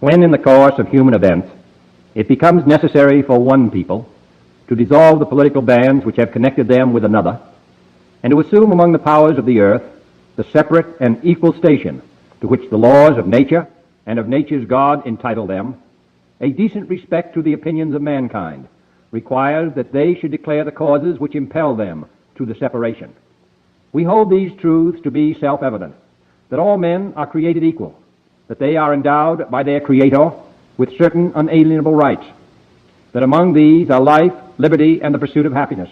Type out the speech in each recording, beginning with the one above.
When in the course of human events it becomes necessary for one people to dissolve the political bands which have connected them with another, and to assume among the powers of the earth the separate and equal station to which the laws of nature and of nature's God entitle them, a decent respect to the opinions of mankind requires that they should declare the causes which impel them to the separation. We hold these truths to be self-evident, that all men are created equal, that they are endowed by their Creator with certain unalienable rights, that among these are life, liberty, and the pursuit of happiness,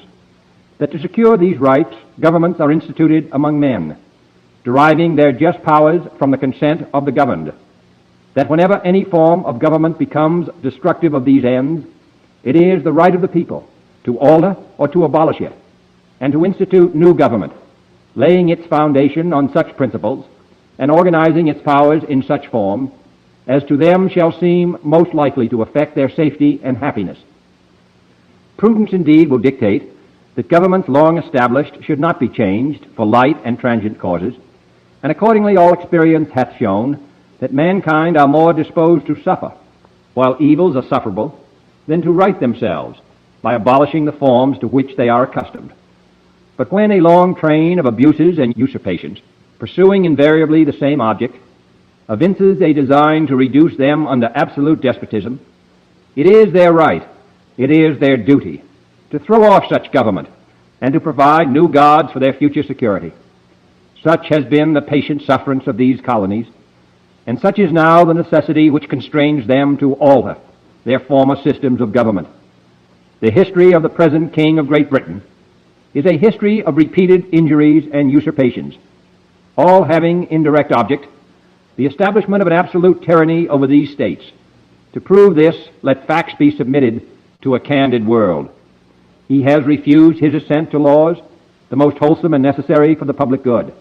that to secure these rights, governments are instituted among men, deriving their just powers from the consent of the governed, that whenever any form of government becomes destructive of these ends, it is the right of the people to alter or to abolish it, and to institute new government, laying its foundation on such principles and organizing its powers in such form as to them shall seem most likely to affect their safety and happiness. Prudence indeed will dictate that governments long established should not be changed for light and transient causes, and accordingly all experience hath shown that mankind are more disposed to suffer, while evils are sufferable, than to right themselves by abolishing the forms to which they are accustomed. But when a long train of abuses and usurpations, pursuing invariably the same object, evinces a design to reduce them under absolute despotism, it is their right, it is their duty, to throw off such government and to provide new gods for their future security. Such has been the patient sufferance of these colonies, and such is now the necessity which constrains them to alter their former systems of government. The history of the present King of Great Britain is a history of repeated injuries and usurpations, all having indirect object the establishment of an absolute tyranny over these states. To prove this, let facts be submitted to a candid world. He has refused his assent to laws, the most wholesome and necessary for the public good.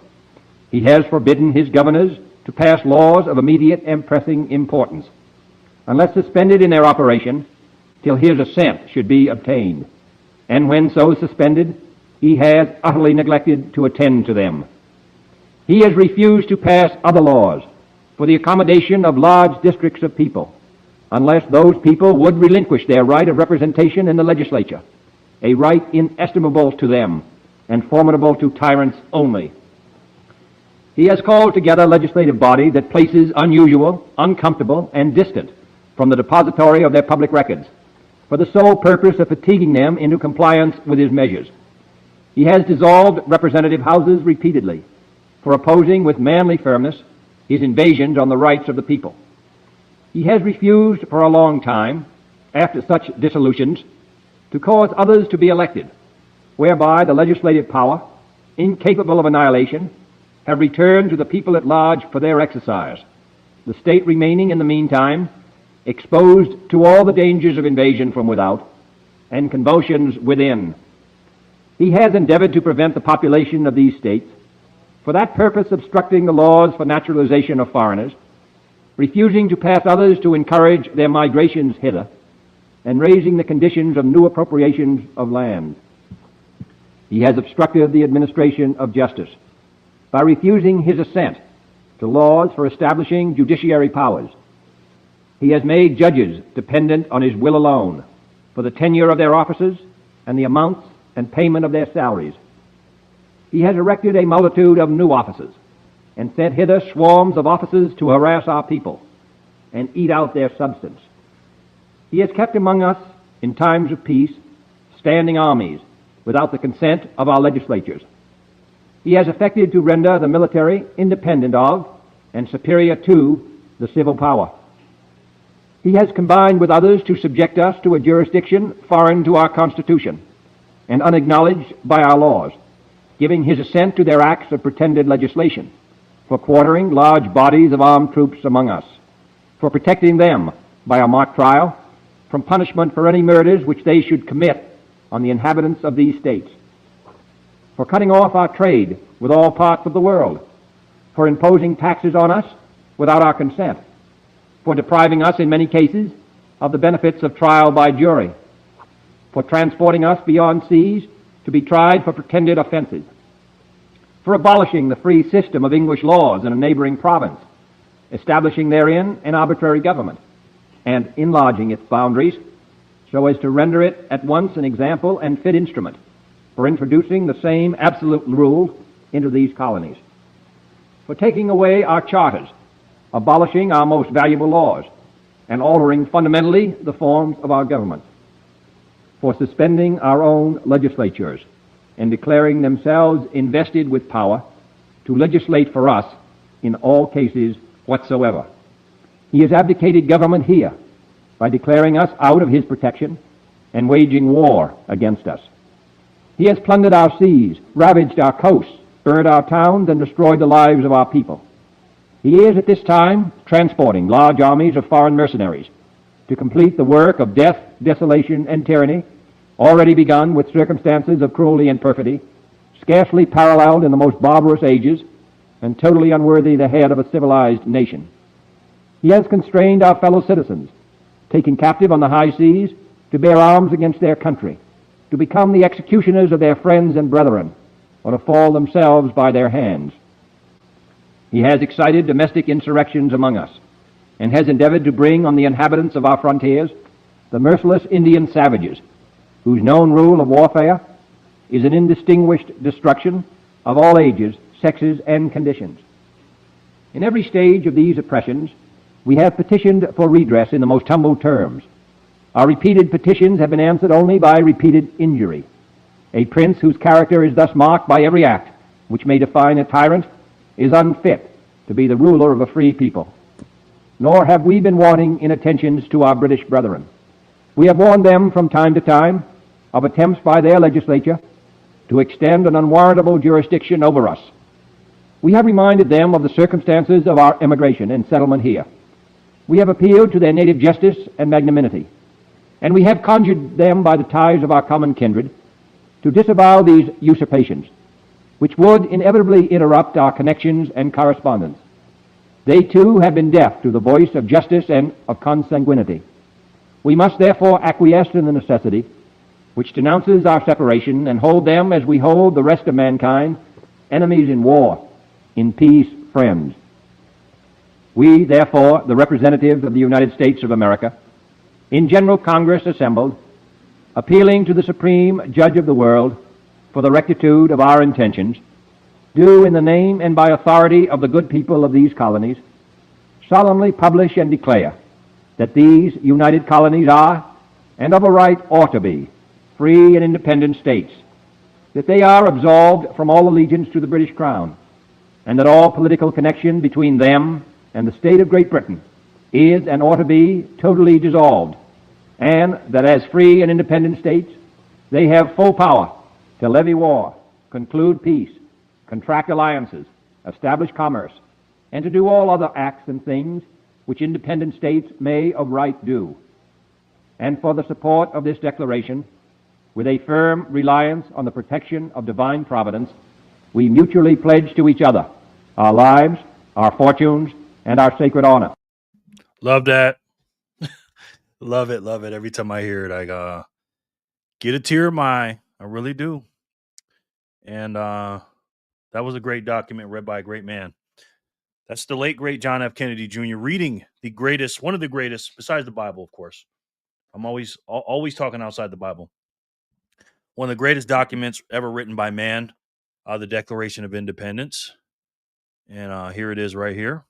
He has forbidden his governors to pass laws of immediate and pressing importance, unless suspended in their operation till his assent should be obtained. And when so suspended, he has utterly neglected to attend to them. He has refused to pass other laws for the accommodation of large districts of people, unless those people would relinquish their right of representation in the legislature, a right inestimable to them and formidable to tyrants only. He has called together a legislative body that places unusual, uncomfortable, and distant from the depository of their public records, for the sole purpose of fatiguing them into compliance with his measures. He has dissolved representative houses repeatedly for opposing with manly firmness his invasions on the rights of the people. He has refused for a long time, after such dissolutions, to cause others to be elected, whereby the legislative power, incapable of annihilation, have returned to the people at large for their exercise, the state remaining in the meantime exposed to all the dangers of invasion from without and convulsions within. He has endeavored to prevent the population of these states, for that purpose obstructing the laws for naturalization of foreigners, refusing to pass others to encourage their migrations hither, and raising the conditions of new appropriations of land. He has obstructed the administration of justice by refusing his assent to laws for establishing judiciary powers. He has made judges dependent on his will alone for the tenure of their offices and the amounts and payment of their salaries. He has erected a multitude of new offices and sent hither swarms of officers to harass our people and eat out their substance. He has kept among us, in times of peace, standing armies without the consent of our legislatures. He has effected to render the military independent of and superior to the civil power. He has combined with others to subject us to a jurisdiction foreign to our Constitution and unacknowledged by our laws, giving his assent to their acts of pretended legislation, for quartering large bodies of armed troops among us, for protecting them by a mock trial from punishment for any murders which they should commit on the inhabitants of these states, for cutting off our trade with all parts of the world, for imposing taxes on us without our consent, for depriving us in many cases of the benefits of trial by jury, for transporting us beyond seas to be tried for pretended offenses, for abolishing the free system of English laws in a neighboring province, establishing therein an arbitrary government, and enlarging its boundaries so as to render it at once an example and fit instrument for introducing the same absolute rule into these colonies, for taking away our charters, abolishing our most valuable laws, and altering fundamentally the forms of our government, for suspending our own legislatures and declaring themselves invested with power to legislate for us in all cases whatsoever. He has abdicated government here by declaring us out of his protection and waging war against us. He has plundered our seas, ravaged our coasts, burned our towns, and destroyed the lives of our people. He is at this time transporting large armies of foreign mercenaries to complete the work of death, desolation, and tyranny, already begun with circumstances of cruelty and perfidy, scarcely paralleled in the most barbarous ages, and totally unworthy the head of a civilized nation. He has constrained our fellow citizens, taken captive on the high seas, to bear arms against their country, to become the executioners of their friends and brethren, or to fall themselves by their hands. He has excited domestic insurrections among us, and has endeavored to bring on the inhabitants of our frontiers the merciless Indian savages, whose known rule of warfare is an indistinguished destruction of all ages, sexes, and conditions. In every stage of these oppressions, we have petitioned for redress in the most humble terms. Our repeated petitions have been answered only by repeated injury. A prince whose character is thus marked by every act which may define a tyrant is unfit to be the ruler of a free people. Nor have we been wanting in attentions to our British brethren. We have warned them from time to time of attempts by their legislature to extend an unwarrantable jurisdiction over us. We have reminded them of the circumstances of our emigration and settlement here. We have appealed to their native justice and magnanimity, and we have conjured them by the ties of our common kindred to disavow these usurpations, which would inevitably interrupt our connections and correspondence. They too have been deaf to the voice of justice and of consanguinity. We must therefore acquiesce in the necessity which denounces our separation, and hold them as we hold the rest of mankind, enemies in war, in peace friends. We, therefore, the representatives of the United States of America, in General Congress assembled, appealing to the Supreme Judge of the world for the rectitude of our intentions, do, in the name and by authority of the good people of these colonies, solemnly publish and declare that these united colonies are, and of a right ought to be, free and independent states, that they are absolved from all allegiance to the British Crown, and that all political connection between them and the state of Great Britain is and ought to be totally dissolved, and that as free and independent states they have full power to levy war, conclude peace, contract alliances, establish commerce, and to do all other acts and things which independent states may of right do. And for the support of this declaration, with a firm reliance on the protection of divine providence, we mutually pledge to each other our lives, our fortunes, and our sacred honor. Love that. Love it. Love it. Every time I hear it, I get a tear in my eye. I really do. And that was a great document read by a great man. That's the late, great John F. Kennedy Jr. reading the greatest, one of the greatest, besides the Bible, of course. I'm always talking outside the Bible. One of the greatest documents ever written by man, the Declaration of Independence. And here it is right here.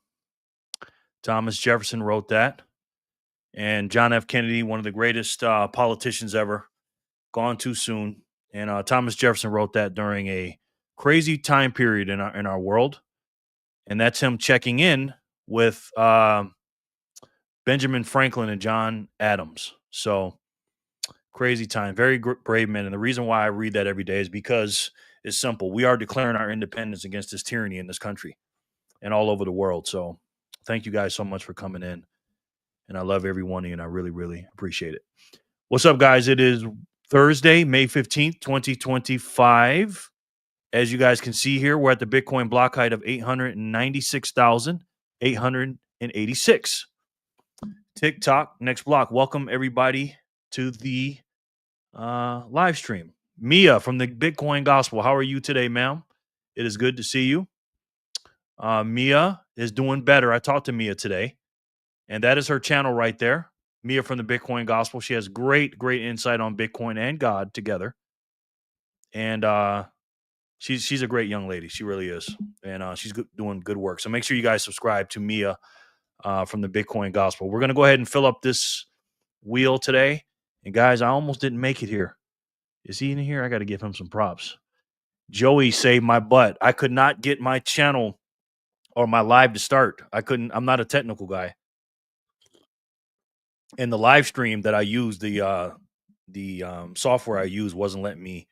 Thomas Jefferson wrote that. And John F. Kennedy, one of the greatest politicians ever, gone too soon. And Thomas Jefferson wrote that during a crazy time period in our world. And that's him checking in with Benjamin Franklin and John Adams. So crazy time, very brave men. And the reason why I read that every day is because it's simple. We are declaring our independence against this tyranny in this country and all over the world. So thank you guys so much for coming in. And I love every one of you, and I really, really appreciate it. What's up, guys? It is Thursday, May 15th, 2025. As you guys can see here, we're at the Bitcoin block height of 896,886. TikTok, next block. Welcome, everybody, to the live stream. Mia from the Bitcoin Gospel. How are you today, ma'am? It is good to see you. Mia is doing better. I talked to Mia today, and that is her channel right there. Mia from the Bitcoin Gospel. She has great insight on Bitcoin and God together. And she's a great young lady. She really is. And she's doing good work. So make sure you guys subscribe to Mia from the Bitcoin Gospel. We're going to go ahead and fill up this wheel today. And guys, I almost didn't make it here. Is he in here? I got to give him some props. Joey saved my butt. I could not get my channel or my live to start. I'm not a technical guy. And the live stream that I use, the software I use wasn't letting me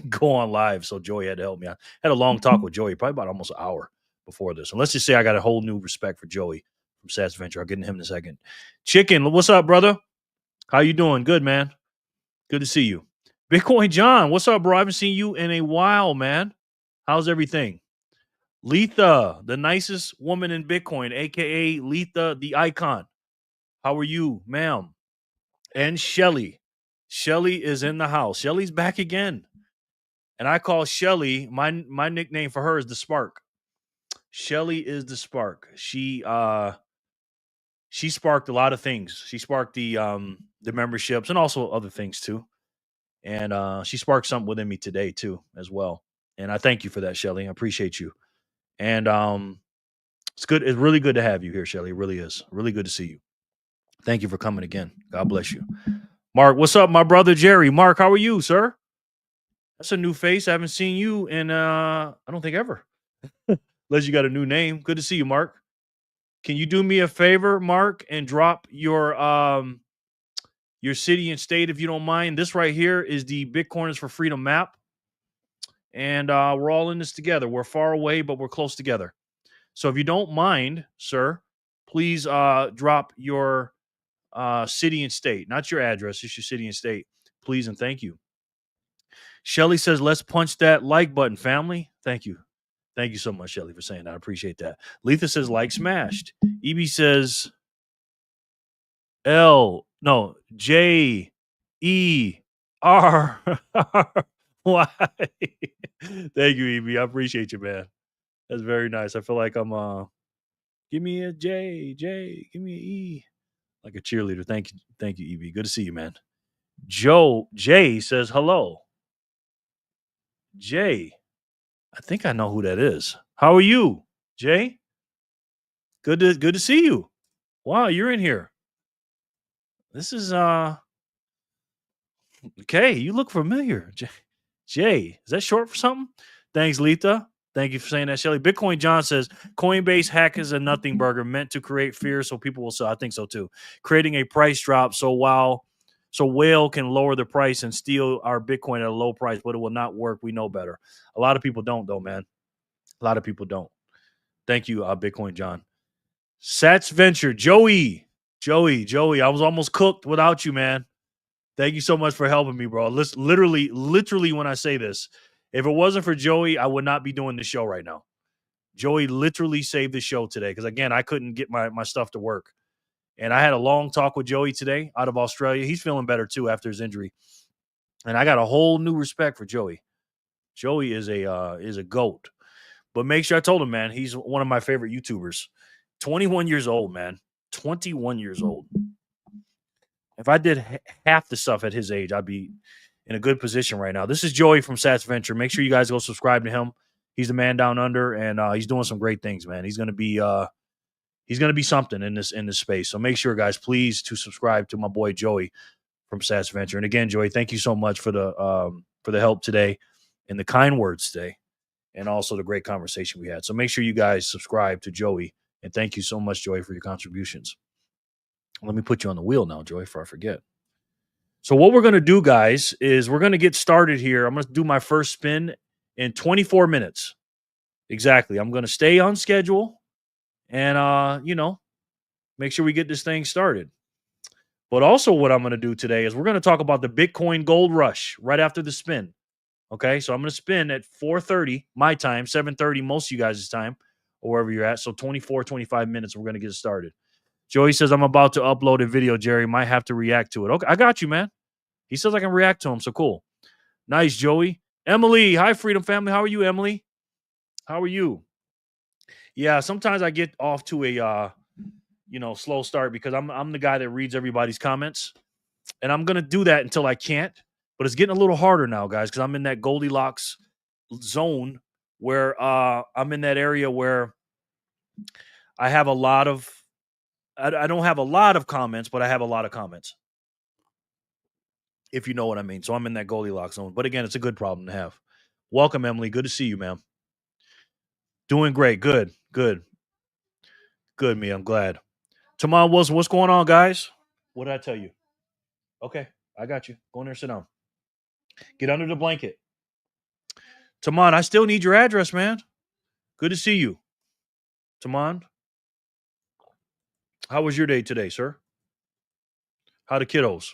go on live. So Joey had to help me. I had a long talk with Joey, probably about almost an hour before this. And let's just say I got a whole new respect for Joey from Sats Venture. I'll get into him in a second. Chicken, what's up, brother? How you doing? Good, man. Good to see you. Bitcoin John, what's up, bro? I haven't seen you in a while, man. How's everything? Letha, the nicest woman in Bitcoin, aka Letha the icon. How are you, ma'am? And Shelly. Shelly is in the house. Shelly's back again. And I call Shelly, my nickname for her is the Spark. Shelly is the Spark. She sparked a lot of things. She sparked the memberships and also other things too. And she sparked something within me today too, as well. And I thank you for that, Shelly. I appreciate you. And it's good. It's really good to have you here, Shelly. It really is. Really good to see you. Thank you for coming again. God bless you. Mark, what's up, my brother Jerry? Mark, how are you, sir? That's a new face. I haven't seen you in I don't think ever. Unless you got a new name. Good to see you, Mark. Can you do me a favor, Mark, and drop your city and state if you don't mind? This right here is the Bitcoiners for Freedom map. And we're all in this together. We're far away, but we're close together. So if you don't mind, sir, please drop your city and state, not your address, just your city and state, please and thank you. Shelly says, let's punch that like button, family. Thank you. Thank you so much, Shelly, for saying that. I appreciate that. Letha says, like smashed. EB says, J E R Y. Thank you, EB. I appreciate you, man. That's very nice. I feel like I'm give me a J, give me an E. Like a cheerleader. Thank you, EB. Good to see you, man. Jay says hello. Jay, I think I know who that is. How are you, Jay? Good to see you. Wow, you're in here. This is okay. You look familiar, Jay. Is that short for something? Thanks, Letha. Thank you for saying that, Shelly. Bitcoin John says Coinbase hack is a nothing burger meant to create fear so people will sell. I think so too. Creating a price drop so whale can lower the price and steal our Bitcoin at a low price, but it will not work. We know better. A lot of people don't, though, man. A lot of people don't. Thank you, Bitcoin John. Sats Venture, Joey. I was almost cooked without you, man. Thank you so much for helping me, bro. Literally, when I say this, if it wasn't for Joey, I would not be doing the show right now. Joey literally saved the show today because, again, I couldn't get my stuff to work. And I had a long talk with Joey today out of Australia. He's feeling better, too, after his injury. And I got a whole new respect for Joey. Joey is a GOAT. But make sure I told him, man, he's one of my favorite YouTubers. 21 years old, man. 21 years old. If I did half the stuff at his age, I'd be in a good position right now. This is Joey from Sats Venture. Make sure you guys go subscribe to him. He's the man down under, and he's doing some great things, man. He's gonna be something in this space. So make sure, guys, please to subscribe to my boy Joey from Sats Venture. And again, Joey, thank you so much for the help today and the kind words today, and also the great conversation we had. So make sure you guys subscribe to Joey, and thank you so much, Joey, for your contributions. Let me put you on the wheel now, Joey, before I forget. So what we're going to do, guys, is we're going to get started here. I'm going to do my first spin in 24 minutes. Exactly. I'm going to stay on schedule and, make sure we get this thing started. But also what I'm going to do today is we're going to talk about the Bitcoin gold rush right after the spin. Okay, so I'm going to spin at 4:30 my time, 7:30 most of you guys' time, or wherever you're at. So 25 minutes, we're going to get started. Joey says, I'm about to upload a video, Jerry. Might have to react to it. Okay, I got you, man. He says I can react to him, so cool. Nice, Joey. Emily, hi, Freedom Family. How are you, Emily? How are you? Yeah, sometimes I get off to a slow start because I'm the guy that reads everybody's comments, and I'm gonna do that until I can't. But it's getting a little harder now, guys, because I'm in that Goldilocks zone where I'm in that area where I have a lot of I don't have a lot of comments, but I have a lot of comments, if you know what I mean. So I'm in that Goldilocks zone. But again, it's a good problem to have. Welcome, Emily. Good to see you, ma'am. Doing great. Good. Good. Good, me. I'm glad. Taman, what's going on, guys? What did I tell you? Okay, I got you. Go in there, sit down. Get under the blanket. Taman, I still need your address, man. Good to see you. Taman, how was your day today, sir? How the kiddos?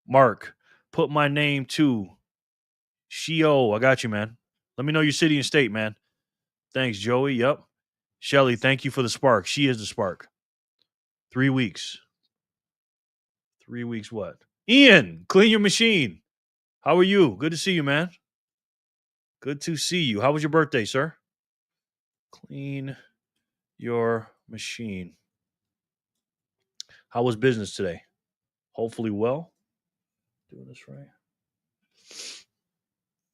Mark, put my name to Shio. I got you, man. Let me know your city and state, man. Thanks, Joey. Yep. Shelly, thank you for the spark. She is the spark. 3 weeks. 3 weeks what? Ian, clean your machine. How are you? Good to see you, man. Good to see you. How was your birthday, sir? Clean your machine. How was business today? Hopefully well. Doing this right.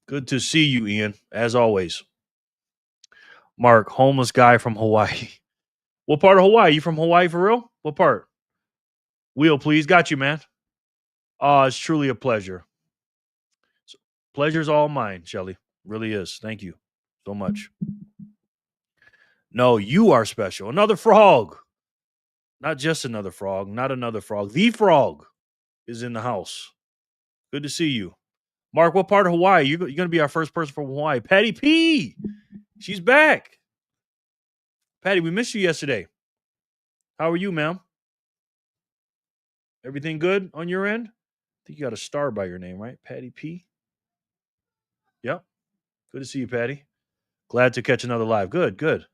Good to see you, Ian, as always. Mark, homeless guy from Hawaii. What part of Hawaii? You from Hawaii for real? What part? Wheel, please. Got you, man. It's truly a pleasure. Pleasure's all mine, Shelly. Really is. Thank you so much. No, you are special. Another frog. Not just another frog. Not another frog. The frog is in the house. Good to see you. Mark, what part of Hawaii? You're going to be our first person from Hawaii. Patty P. She's back. Patty, we missed you yesterday. How are you, ma'am? Everything good on your end? I think you got a star by your name, right? Patty P. Yep. Good to see you, Patty. Glad to catch another live. Good, good.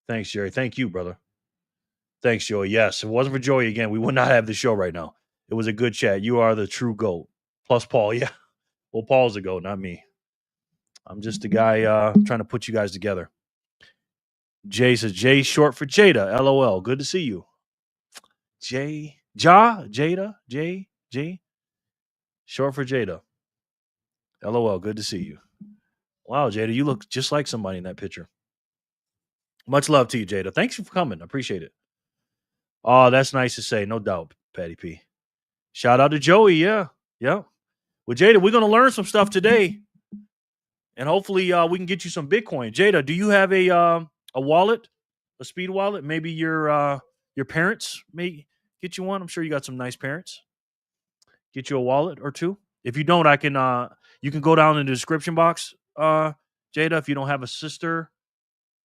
Thanks, Jerry. Thank you, brother. Thanks, Joey. Yes, if it wasn't for Joey again, we would not have the show right now. It was a good chat. You are the true GOAT. Plus Paul, yeah. Well, Paul's the GOAT, not me. I'm just a guy trying to put you guys together. Jay says, Jay short for Jada. LOL. Good to see you. Jada, J, short for Jada. LOL. Good to see you. Wow, Jada, you look just like somebody in that picture. Much love to you, Jada. Thanks for coming. I appreciate it. Oh, that's nice to say. No doubt, Patty P. Shout out to Joey. Yeah. Yeah. Well, Jada, we're going to learn some stuff today. And hopefully we can get you some Bitcoin. Jada, do you have a wallet, a speed wallet? Maybe your parents may get you one. I'm sure you got some nice parents. Get you a wallet or two. If you don't, I can you can go down in the description box, Jada, if you don't have a sister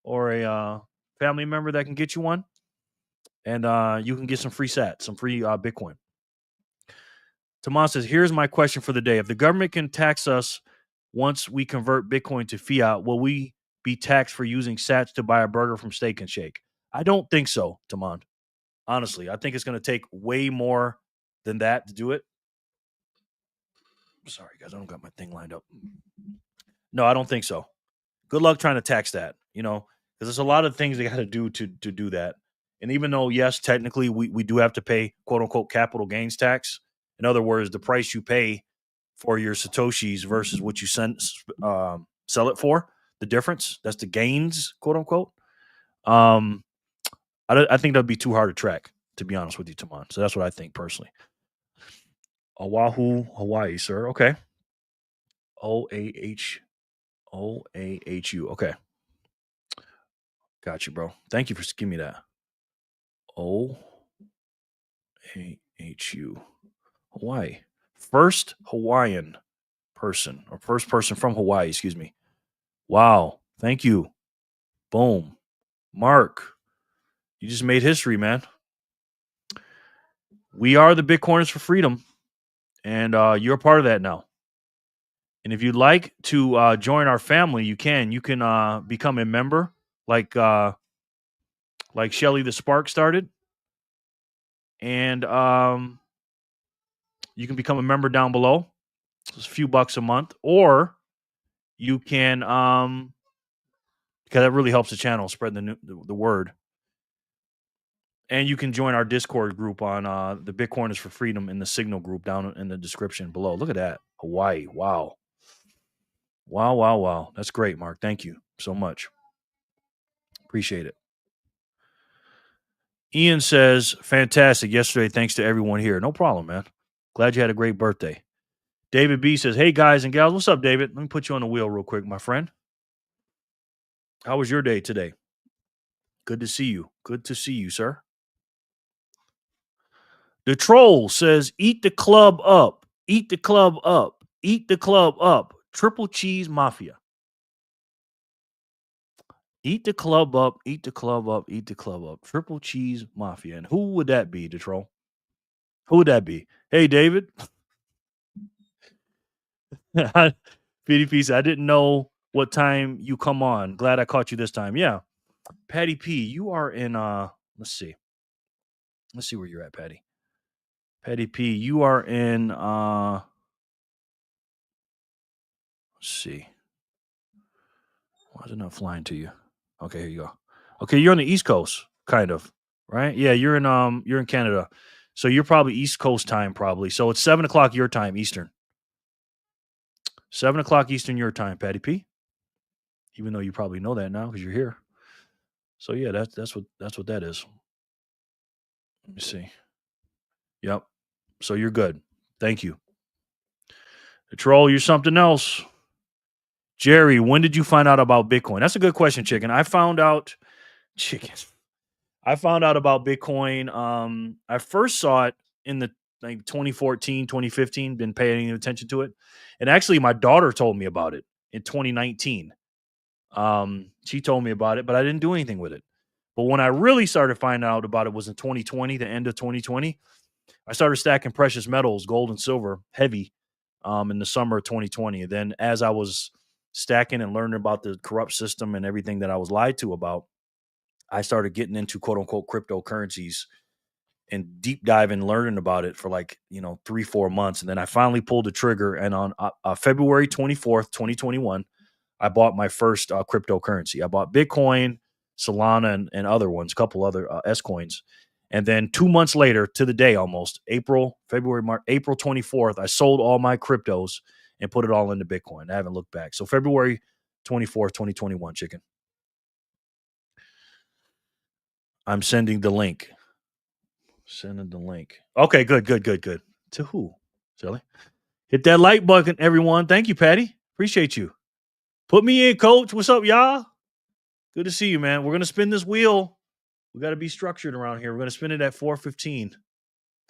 or a family member that can get you one. And you can get some free sats, some free Bitcoin. Tomas says, here's my question for the day. If the government can tax us once we convert Bitcoin to fiat, will we be taxed for using sats to buy a burger from Steak and Shake? I don't think so, Tamand. Honestly, I think it's going to take way more than that to do it. Sorry, guys, I don't got my thing lined up. No, I don't think so. Good luck trying to tax that, because there's a lot of things they got to do to do that. And even though, yes, technically we do have to pay quote unquote capital gains tax. In other words, the price you pay for your Satoshis versus what you sell it for, the difference, that's the gains, quote unquote. I think that'd be too hard to track, to be honest with you, Taman. So that's what I think personally. Oahu, Hawaii, sir. Okay. OAHU. Okay. Got you, bro. Thank you for giving me that. OAHU. Hawaii. First Hawaiian person, or first person from Hawaii, excuse me. Wow. Thank you. Boom. Mark, you just made history, man. We are the Bitcoiners for freedom, and you're a part of that now. And if you'd like to join our family, you can. You can become a member, like Shelly the Spark started, and you can become a member down below. It's a few bucks a month, or you can because that really helps the channel spread the word. And you can join our Discord group on the Bitcoiners for Freedom in the Signal group down in the description below. Look at that. Hawaii. Wow. Wow, wow, wow. That's great, Mark. Thank you so much. Appreciate it. Ian says, fantastic. Yesterday, thanks to everyone here. No problem, man. Glad you had a great birthday. David B says, hey, guys and gals. What's up, David? Let me put you on the wheel real quick, my friend. How was your day today? Good to see you. Good to see you, sir. The troll says, eat the club up. Eat the club up. Eat the club up. Triple cheese mafia. Eat the club up. Eat the club up. Eat the club up. Triple cheese mafia. And who would that be, the troll? Who would that be? Hey, David. PDP said, I didn't know what time you come on. Glad I caught you this time. Yeah. Patty P, you are in let's see. Let's see where you're at, Patty. Patty P, you are in let's see. Why is it not flying to you? Okay, here you go. Okay, you're on the East Coast, kind of, right? Yeah, you're in Canada. So you're probably East Coast time, probably. So it's 7:00 your time, Eastern. 7:00 Eastern your time, Patty P. Even though you probably know that now because you're here. So yeah, that's what that is. Let me see. Yep. So you're good. Thank you. The troll, you're something else. Jerry, when did you find out about Bitcoin? That's a good question, Chicken. I found out about Bitcoin. I first saw it in the 2014, 2015, been paying attention to it. And actually my daughter told me about it in 2019. She told me about it, but I didn't do anything with it. But when I really started finding out about it was in 2020, the end of 2020. I started stacking precious metals, gold and silver, heavy, in the summer of 2020. And then as I was stacking and learning about the corrupt system and everything that I was lied to about, I started getting into quote unquote cryptocurrencies and deep diving, learning about it for 3-4 months. And then I finally pulled the trigger. And on February 24th, 2021, I bought my first cryptocurrency. I bought Bitcoin, Solana, and other ones, a couple other S coins. And then 2 months later, to the day almost, April 24th, I sold all my cryptos and put it all into Bitcoin. I haven't looked back. So February 24th, 2021, Chicken. I'm sending the link. Sending the link. Okay, good. To who, Shelly? Hit that like button, everyone. Thank you, Patty. Appreciate you. Put me in, coach. What's up, y'all? Good to see you, man. We're going to spin this wheel. We got to be structured around here. We're going to spin it at 4:15.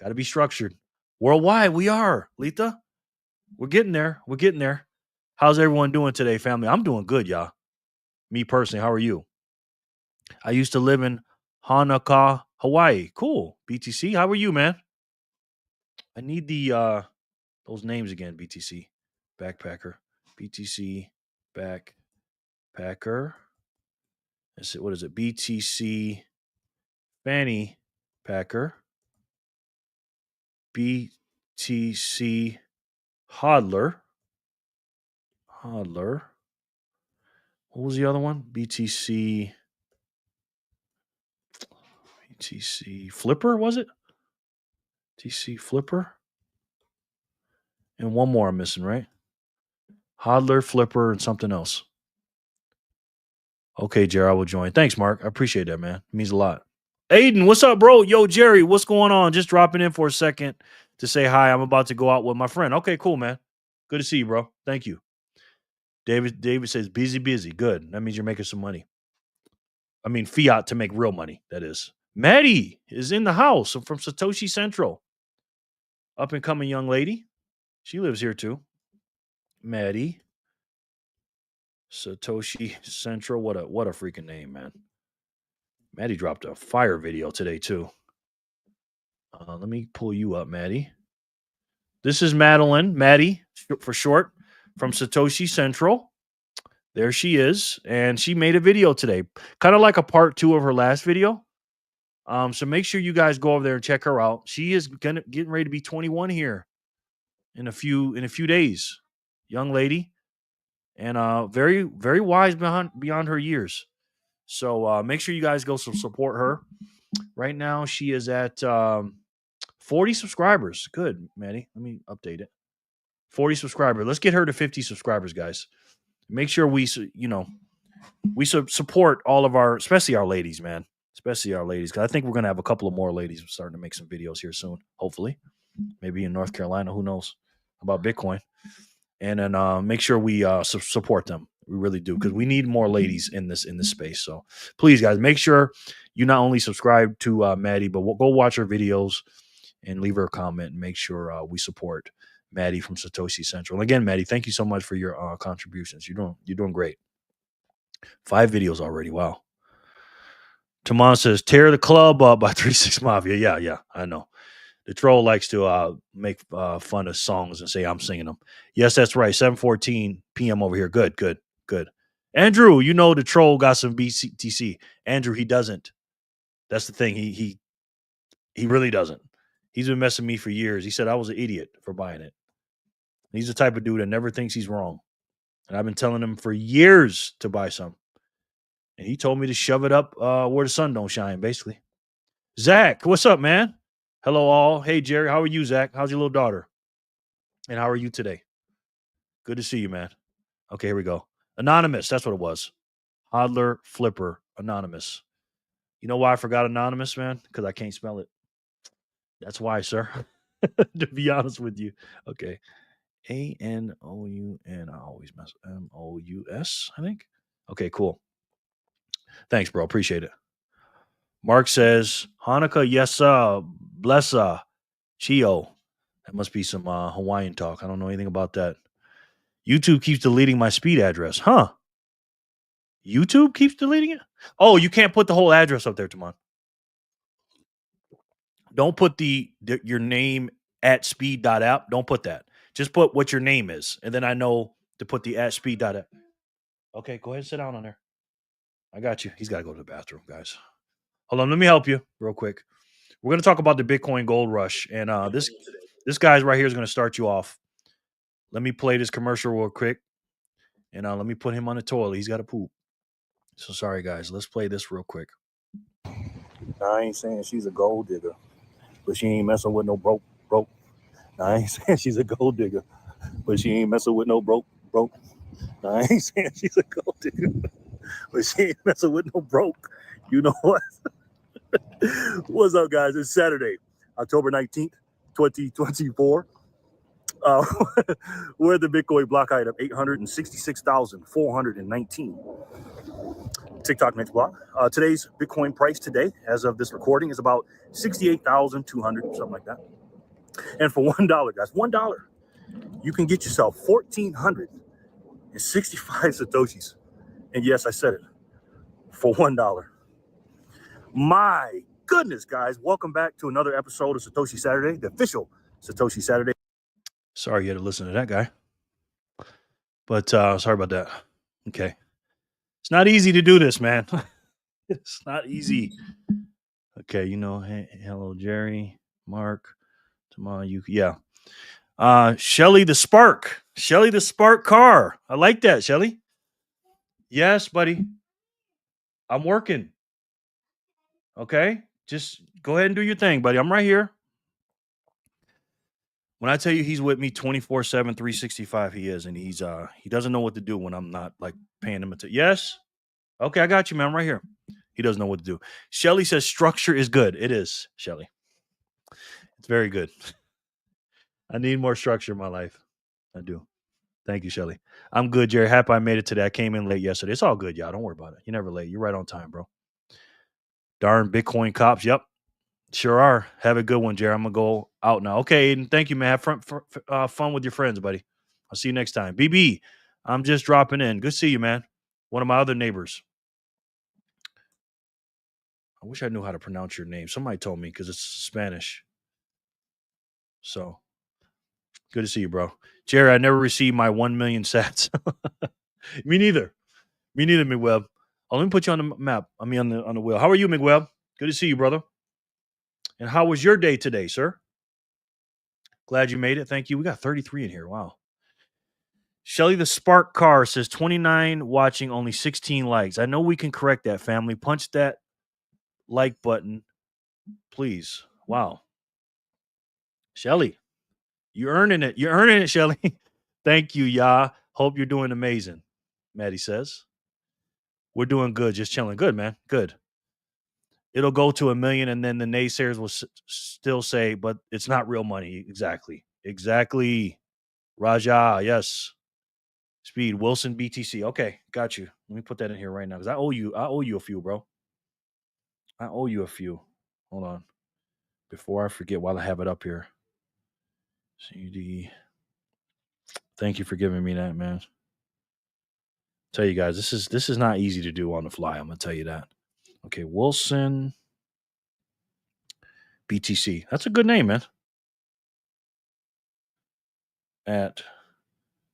Got to be structured. Worldwide, we are, Letha. We're getting there. How's everyone doing today, family? I'm doing good, y'all. Me personally, how are you? I used to live in Hanaka, Hawaii. Cool. BTC, how are you, man? I need the those names again. BTC backpacker. BTC backpacker. What is it? BTC fanny packer. BTC hodler. What was the other one? BTC flipper, was it? TC flipper. And one more I'm missing, right? Hodler, flipper, and something else. Okay, Jerry, I will join. Thanks, Mark. I appreciate that, man. It means a lot. Aiden, what's up, bro? Yo, Jerry, what's going on? Just dropping in for a second to say hi. I'm about to go out with my friend. Okay, cool, man. Good to see you, bro. Thank you. David says busy. Good. That means you're making some money. I mean, fiat to make real money, that is. Maddie is in the house. I'm from Satoshi Central. Up and coming young lady. She lives here too. Maddie. Satoshi Central. What a freaking name, man. Maddie dropped a fire video today too. Let me pull you up, Maddie. This is Maddie for short, from Satoshi Central. There she is, and she made a video today, kind of like a part 2 of her last video. So make sure you guys go over there and check her out. She is getting ready to be 21 here in a few days. Young lady, and very, very wise beyond her years. So make sure you guys go support her. Right now, she is at 40 subscribers. Good, Maddie. Let me update it. 40 subscribers. Let's get her to 50 subscribers, guys. Make sure we support all of our, especially our ladies, man. Especially our ladies, because I think we're gonna have a couple of more ladies starting to make some videos here soon. Hopefully, maybe in North Carolina. Who knows about Bitcoin? And then make sure we support them. We really do, because we need more ladies in this space. So please, guys, make sure you not only subscribe to Maddie, but go watch her videos and leave her a comment and make sure we support Maddie from Satoshi Central. And again, Maddie, thank you so much for your contributions. You're doing great. 5 videos already. Wow. Taman says, tear the club up by 36 Mafia. Yeah, I know. The troll likes to make fun of songs and say I'm singing them. Yes, that's right. 7:14 p.m. over here. Good. Andrew, you know the troll got some BTC. Andrew, he doesn't. That's the thing. He really doesn't. He's been messing me for years. He said I was an idiot for buying it. He's the type of dude that never thinks he's wrong. And I've been telling him for years to buy some. And he told me to shove it up where the sun don't shine, basically. Zach, what's up, man? Hello, all. Hey, Jerry, how are you, Zach? How's your little daughter? And how are you today? Good to see you, man. Okay, here we go. Anonymous, that's what it was. Hodler Flipper Anonymous. You know why I forgot Anonymous, man? Because I can't spell it. That's why, sir. To be honest with you. Okay. ANOUN. I always mess MOUS, I think. Okay, cool. Thanks, bro. Appreciate it. Mark says, Hanukkah, yes, blessa, Chio. That must be some Hawaiian talk. I don't know anything about that. YouTube keeps deleting my speed address. Huh? YouTube keeps deleting it? Oh, you can't put the whole address up there, Tamon. Don't put your name at speed.app. Don't put that. Just put what your name is. And then I know to put the at speed.app. Okay, go ahead and sit down on there. I got you. He's got to go to the bathroom, guys. Hold on. Let me help you real quick. We're going to talk about the Bitcoin gold rush. And this guy's right here is going to start you off. Let me play this commercial real quick. And let me put him on the toilet. He's got to poop. So sorry, guys. Let's play this real quick. I ain't saying she's a gold digger, but she ain't messing with no broke. I ain't saying she's a gold digger, but she ain't messing with no broke. I ain't saying she's a gold digger, but she ain't messing with no broke. You know what? What's up, guys? It's Saturday, October 19th, 2024. We're at the Bitcoin block height of 866,419. TikTok next block. Today's Bitcoin price today, as of this recording, is about 68,200, something like that. And for $1, guys, $1, you can get yourself 1,465 Satoshis. And yes, I said it, for $1. My goodness, guys, welcome back to another episode of Satoshi Saturday, the official Satoshi Saturday. Sorry you had to listen to that guy. But sorry about that. Okay. It's not easy to do this, man. It's not easy. Okay, hey, hello, Jerry, Mark, tomorrow, yeah. Shelly the Spark car. I like that, Shelly. Yes, buddy. I'm working. Okay, just go ahead and do your thing, buddy. I'm right here. When I tell you he's with me 24/7, 365, he is, and he doesn't know what to do when I'm not like paying him attention. Yes. Okay, I got you, man. I'm right here. He doesn't know what to do. Shelly says structure is good. It is, Shelly. It's very good. I need more structure in my life. I do. Thank you, Shelly. I'm good, Jerry. Happy I made it today. I came in late yesterday. It's all good, y'all. Don't worry about it. You're never late. You're right on time, bro. Darn Bitcoin cops. Yep. Sure are. Have a good one, Jerry. I'm going to go out now. Okay, Aiden. Thank you, man. Have fun with your friends, buddy. I'll see you next time. BB, I'm just dropping in. Good to see you, man. One of my other neighbors. I wish I knew how to pronounce your name. Somebody told me because it's Spanish. So, good to see you, bro. Jerry, I never received my 1 million sats. Me neither, McWeb. Oh, let me put you on the map. I mean, on the wheel. How are you, McWeb? Good to see you, brother. And how was your day today, sir? Glad you made it. Thank you. We got 33 in here. Wow. Shelly the Spark Car says 29 watching, only 16 likes. I know we can correct that, family. Punch that like button, please. Wow. Shelly, you're earning it. You're earning it, Shelly. Thank you, y'all. Hope you're doing amazing. Maddie says. We're doing good, just chilling. Good, man. Good. It'll go to 1 million, and then the naysayers will still say, but it's not real money. Exactly. Exactly. Raja, yes. Speed, Wilson, BTC. Okay, got you. Let me put that in here right now because I owe you a few, bro. I owe you a few. Hold on. Before I forget, while I have it up here. CD. Thank you for giving me that, man. Tell you guys, this is not easy to do on the fly. I'm gonna tell you that. Okay, Wilson, BTC. That's a good name, man. At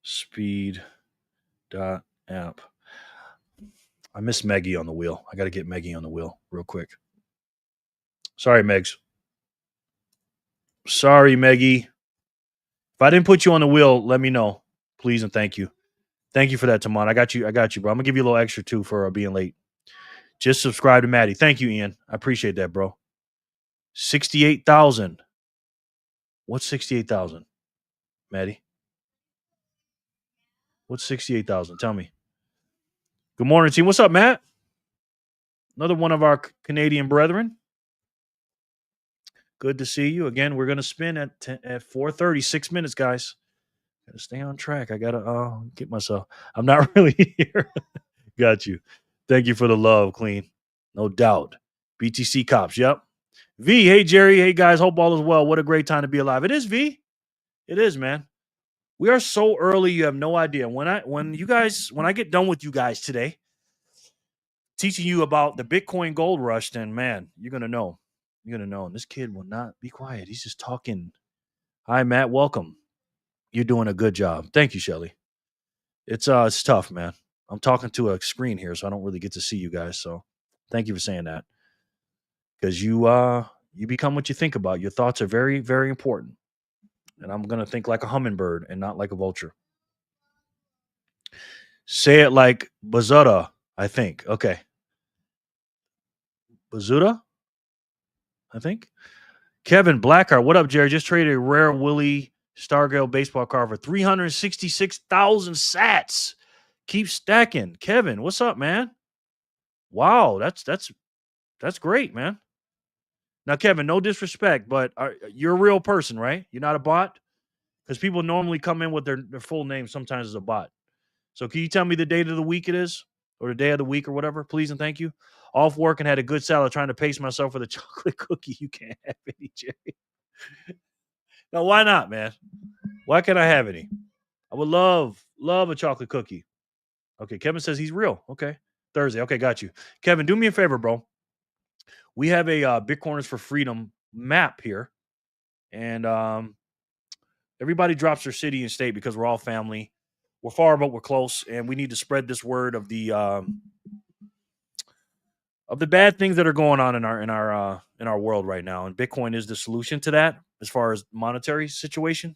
speed dot app. I miss Meggie on the wheel. I got to get Meggie on the wheel real quick. Sorry, Megs. Sorry, Meggie. If I didn't put you on the wheel, let me know, please, and thank you. Thank you for that, Tamon. I got you, bro. I'm gonna give you a little extra too for being late. Just subscribe to Maddie. Thank you, Ian. I appreciate that, bro. 68,000. What's 68,000, Maddie? What's 68,000? Tell me. Good morning, team. What's up, Matt? Another one of our Canadian brethren. Good to see you again. We're gonna spin at 4:30. 6 minutes, guys. Gotta stay on track. I gotta get myself. I'm not really here. Got you. Thank you for the love, Clean. No doubt. BTC Cops. Yep. V. Hey, Jerry. Hey, guys. Hope all is well. What a great time to be alive. It is, V. It is, man. We are so early. You have no idea. When I get done with you guys today, teaching you about the Bitcoin gold rush, then man, you're gonna know. You're gonna know. And this kid will not be quiet. He's just talking. Hi, Matt. Welcome. You're doing a good job. Thank you, Shelly. It's tough, man. I'm talking to a screen here, so I don't really get to see you guys. So thank you for saying that. Because you become what you think about. Your thoughts are very, very important. And I'm gonna think like a hummingbird and not like a vulture. Say it like Bazuta, I think. Okay. Bazuta, I think. Kevin Blackheart, what up, Jerry? Just traded a rare Willie Stargale baseball card for 366,000 sats. Keep stacking. Kevin, what's up, man? Wow, that's great, man. Now, Kevin, no disrespect, but you're a real person, right? You're not a bot? Because people normally come in with their full name sometimes as a bot. So can you tell me the date of the week it is? Or the day of the week or whatever, please and thank you. Off work and had a good salad trying to pace myself with a chocolate cookie. You can't have any, Jerry. Now, why not, man? Why can't I have any? I would love a chocolate cookie. Okay, Kevin says he's real. Okay, Thursday. Okay, got you. Kevin, do me a favor, bro. We have a Bitcoiners for Freedom map here. And everybody drops their city and state because we're all family. We're far, but we're close. And we need to spread this word of the bad things that are going on in our world right now, and Bitcoin is the solution to that as far as monetary situation.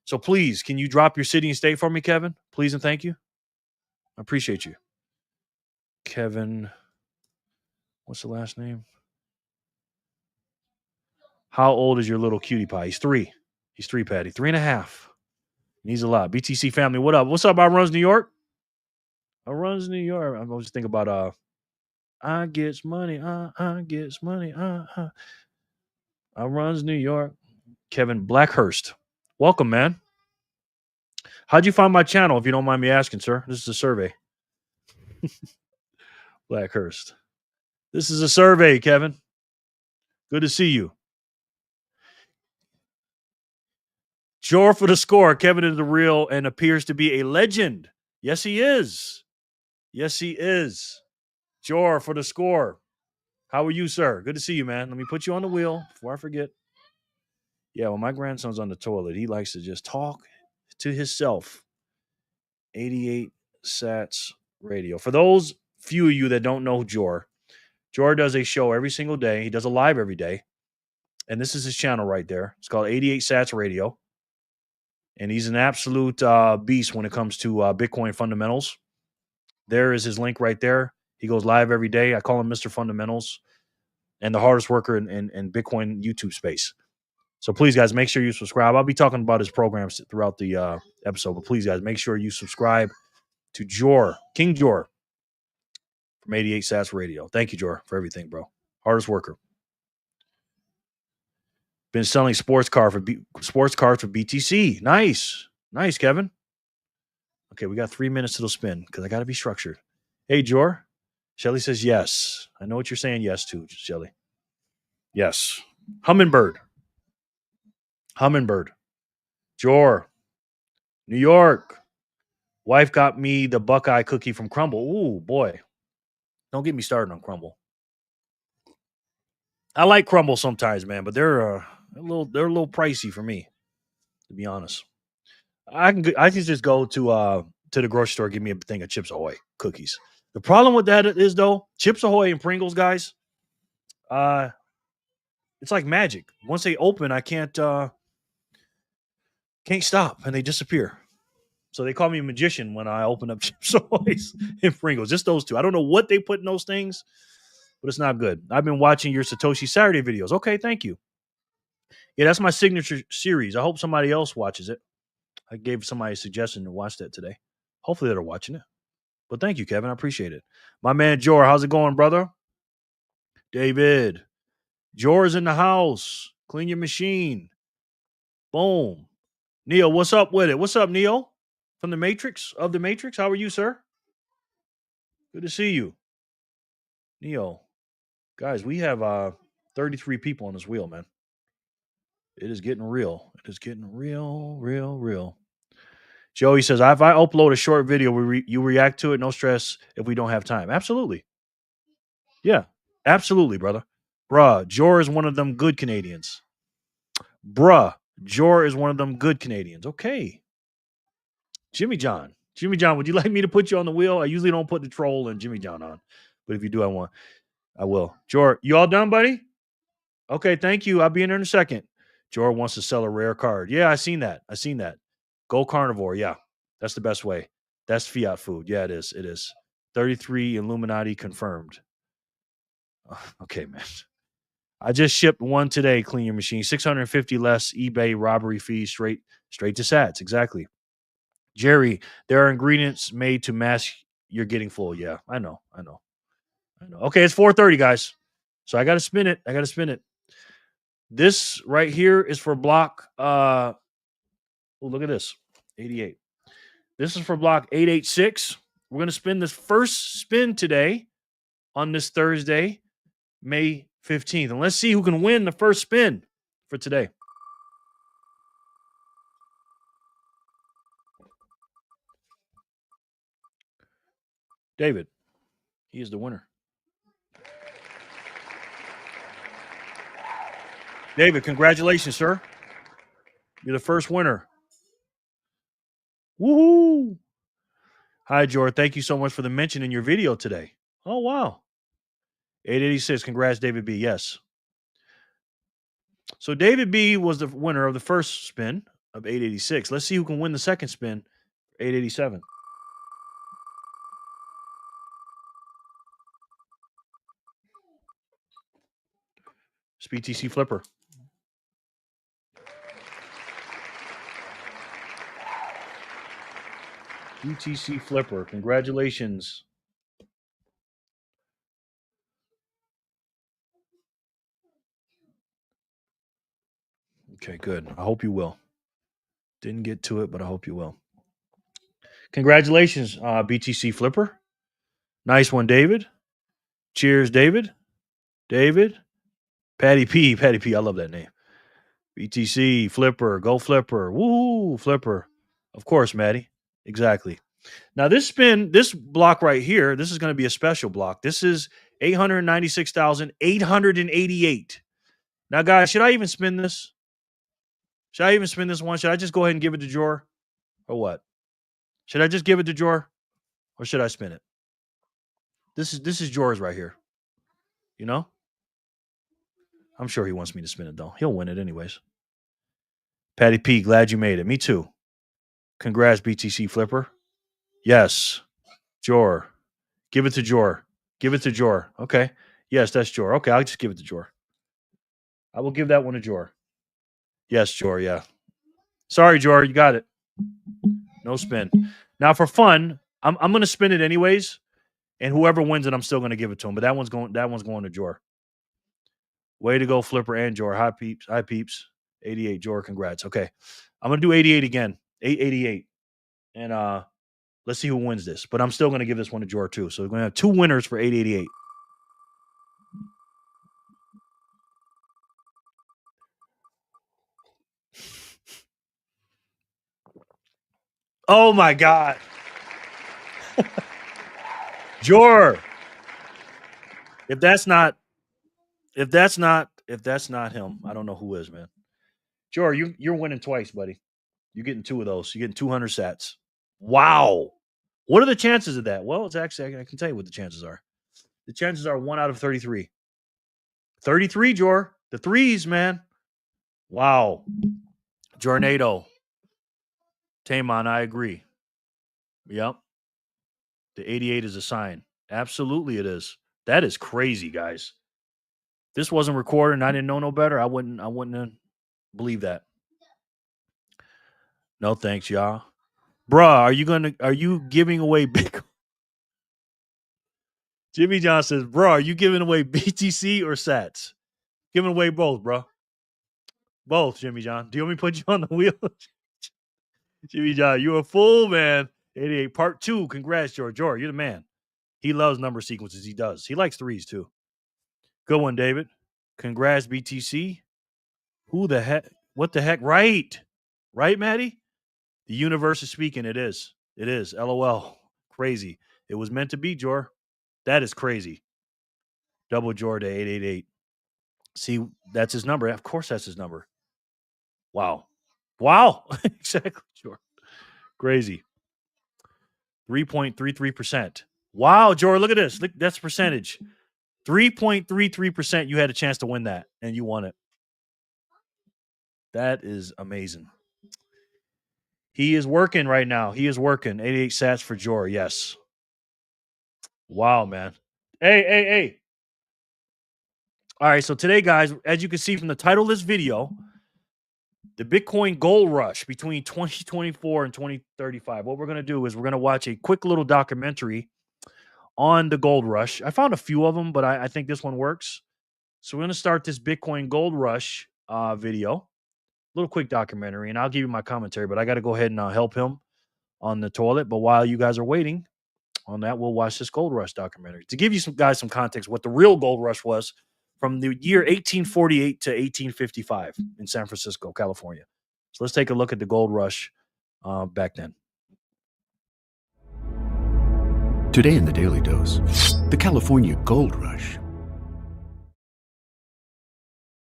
So please, can you drop your city and state for me, Kevin? Please and thank you. I appreciate you, Kevin. What's the last name? How old is your little cutie pie? He's 3. He's 3, Patty. 3.5. Needs a lot. BTC family, what up? What's up? I runs New York. I runs New York. I'm always thinking about I gets money. I gets money. I runs New York. Kevin Blackhurst. Welcome, man. How'd you find my channel, if you don't mind me asking, sir? This is a survey. Blackhurst. This is a survey, Kevin. Good to see you. Jor for the score. Kevin is the real and appears to be a legend. Yes, he is. Yes, he is. Jor for the score. How are you, sir? Good to see you, man. Let me put you on the wheel before I forget. Yeah, when my grandson's on the toilet, he likes to just talk to himself. 88 Sats Radio. For those few of you that don't know Jor does a show every single day. He does a live every day. And this is his channel right there. It's called 88 Sats Radio. and he's an absolute beast when it comes to Bitcoin fundamentals. There is his link right there. He goes live every day. I call him Mr. Fundamentals and the hardest worker in Bitcoin YouTube space. So please, guys, make sure you subscribe. I'll be talking about his programs throughout the episode, but please, guys, make sure you subscribe to King Jor from 88 Sats Radio. Thank you, Jor, for everything, bro. Hardest worker. Been selling sports cars for BTC. Nice, Kevin. Okay, we got 3 minutes till spin because I got to be structured. Hey, Jor. Shelly says yes. I know what you're saying yes to, Shelly. Yes. Hummingbird. Jor. New York. Wife got me the Buckeye cookie from Crumble. Ooh, boy. Don't get me started on Crumble. I like Crumble sometimes, man, but they're a little pricey for me, to be honest. I can just go to the grocery store, give me a thing of Chips Ahoy cookies. The problem with that is though, Chips Ahoy and Pringles, guys, it's like magic. Once they open, I can't stop, and they disappear. So they call me a magician when I open up Chips Ahoys and Pringles. Just those two. I don't know what they put in those things, but it's not good. I've been watching your Satoshi Saturday videos. Okay, thank you. Yeah, that's my signature series. I hope somebody else watches it. I gave somebody a suggestion to watch that today. Hopefully they're watching it. But thank you, Kevin. I appreciate it. My man Jor, how's it going, brother? David. Jor's in the house. Clean your machine. Boom. Neil, what's up with it? What's up, Neil? From the Matrix? How are you, sir? Good to see you. Neil. Guys, we have 33 people on this wheel, man. It is getting real. It is getting real. Joey says, if I upload a short video, you react to it. No stress if we don't have time. Absolutely. Yeah, absolutely, brother. Bruh, Jor is one of them good Canadians. Okay. Jimmy John, would you like me to put you on the wheel? I usually don't put the troll and Jimmy John on, but if you do, I will. Jor, you all done, buddy? Okay, thank you. I'll be in there in a second. Jor wants to sell a rare card. Yeah, I seen that. Go carnivore. Yeah, that's the best way. That's Fiat food. Yeah, it is. 33 Illuminati confirmed. Okay, man. I just shipped one today. Clean your machine. 650 less eBay robbery fees straight to Sats. Exactly. Jerry, there are ingredients made to mask you're getting full. Yeah, I know. Okay, it's 4:30, guys. So I got to spin it. This right here is for block. Oh, look at this. 88. This is for block 886. We're going to spin this first spin today on this Thursday, May 15th. And let's see who can win the first spin for today. David, he is the winner. David, congratulations, sir. You're the first winner. Woohoo! Hi, George. Thank you so much for the mention in your video today. Oh, wow. 886. Congrats, David B. Yes. So David B was the winner of the first spin of 886. Let's see who can win the second spin, 887. It's BTC Flipper. BTC Flipper. Congratulations. Okay, good. I hope you will. Didn't get to it, but I hope you will. Congratulations, BTC Flipper. Nice one, David. Cheers, David. Patty P. I love that name. BTC, Flipper, go Flipper. Woo, Flipper. Of course, Maddie. Exactly. Now, this block right here, this is going to be a special block. This is 896,888. Now, guys, should I even spin this? Should I even spin this one? Should I just go ahead and give it to Jor? Or what? Should I just give it to Jor? Or should I spin it? This is Jor's right here. You know? I'm sure he wants me to spin it, though. He'll win it anyways. Patty P, glad you made it. Me too. Congrats, BTC Flipper. Yes. Jor. Give it to Jor. Give it to Jor. Okay. Yes, that's Jor. Okay, I'll just give it to Jor. I will give that one to Jor. Yes, Jor, yeah. Sorry, Jor, you got it. No spin. Now for fun, I'm gonna spin it anyways, and whoever wins it, I'm still gonna give it to him. But that one's going to Jor. Way to go, Flipper and Jor. Hi peeps. Hi peeps. 88, Jor, congrats. Okay. I'm gonna do 88 again. 888. And let's see who wins this. But I'm still gonna give this one to Jor too. So we're gonna have two winners for 888. Oh my God. Jor. If that's not him, I don't know who is, man. Jor, you're winning twice, buddy. You're getting two of those. You're getting 200 sats. Wow. What are the chances of that? Well, it's actually, I can tell you what the chances are. The chances are 1 out of 33. 33, Jor. The threes, man. Wow. Jornado. Taman, I agree. Yep. The 88 is a sign. Absolutely it is. That is crazy, guys. This wasn't recorded and I didn't know no better. I wouldn't believe that. No thanks, y'all. Bruh, are you giving away Bitcoin? Jimmy John says, bro, are you giving away BTC or sats? Giving away both, bro. Both, Jimmy John. Do you want me to put you on the wheel? Jimmy John, you a fool, man. 88 part 2. Congrats, George. George, you're the man. He loves number sequences. He does. He likes threes, too. Good one, David. Congrats, BTC. Who the heck? What the heck? Right. Right, Maddie? The universe is speaking. It is. It is. LOL. Crazy. It was meant to be, Jor. That is crazy. Double Jor to 888. See, that's his number. Of course, that's his number. Wow. Wow. Exactly, Jor. Crazy. 3.33%. Wow, Jor, look at this. Look, that's percentage. 3.33%. You had a chance to win that, and you won it. That is amazing. He is working right now. He is working. 88 sats for Jor. Yes. Wow, man. Hey. All right, so today, guys, as you can see from the title of this video, the Bitcoin gold rush between 2024 and 2035. What we're going to do is we're going to watch a quick little documentary on the gold rush. I found a few of them, but I think this one works. So we're going to start this Bitcoin gold rush video. Little quick documentary, and I'll give you my commentary, but I got to go ahead and help him on the toilet. But while you guys are waiting on that, we'll watch this gold rush documentary. To give you some context, what the real gold rush was from the year 1848 to 1855 in San Francisco, California. So let's take a look at the gold rush back then. Today in the Daily Dose, the California Gold Rush.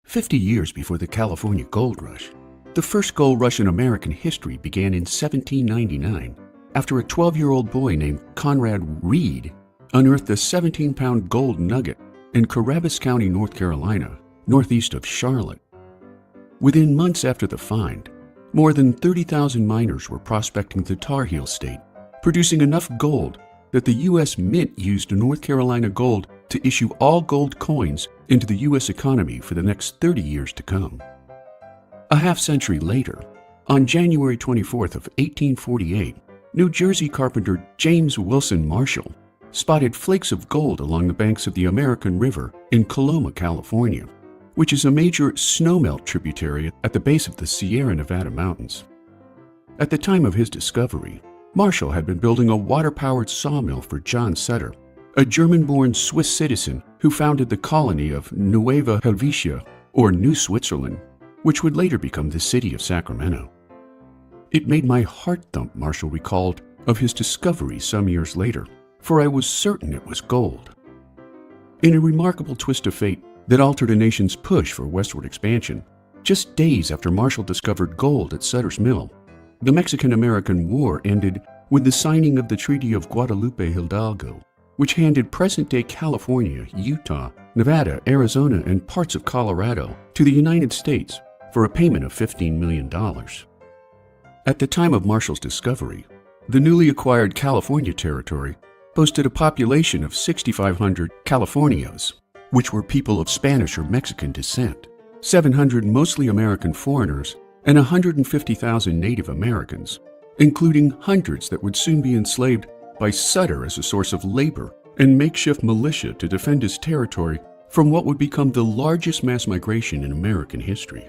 50 years before the California Gold Rush, the first gold rush in American history began in 1799 after a 12-year-old boy named Conrad Reed unearthed a 17-pound gold nugget in Carabas County, North Carolina, northeast of Charlotte. Within months after the find, more than 30,000 miners were prospecting the Tar Heel State, producing enough gold that the U.S. Mint used North Carolina gold to issue all gold coins into the U.S. economy for the next 30 years to come. A half-century later, on January 24th of 1848, New Jersey carpenter James Wilson Marshall spotted flakes of gold along the banks of the American River in Coloma, California, which is a major snowmelt tributary at the base of the Sierra Nevada mountains. At the time of his discovery, Marshall had been building a water-powered sawmill for John Sutter, a German-born Swiss citizen who founded the colony of Nueva Helvetia, or New Switzerland, which would later become the city of Sacramento. It made my heart thump, Marshall recalled, of his discovery some years later, for I was certain it was gold. In a remarkable twist of fate that altered a nation's push for westward expansion, just days after Marshall discovered gold at Sutter's Mill, the Mexican-American War ended with the signing of the Treaty of Guadalupe Hidalgo, which handed present-day California, Utah, Nevada, Arizona, and parts of Colorado to the United States for a payment of $15 million. At the time of Marshall's discovery, the newly acquired California territory boasted a population of 6,500 Californios, which were people of Spanish or Mexican descent, 700 mostly American foreigners, and 150,000 Native Americans, including hundreds that would soon be enslaved by Sutter as a source of labor and makeshift militia to defend his territory from what would become the largest mass migration in American history.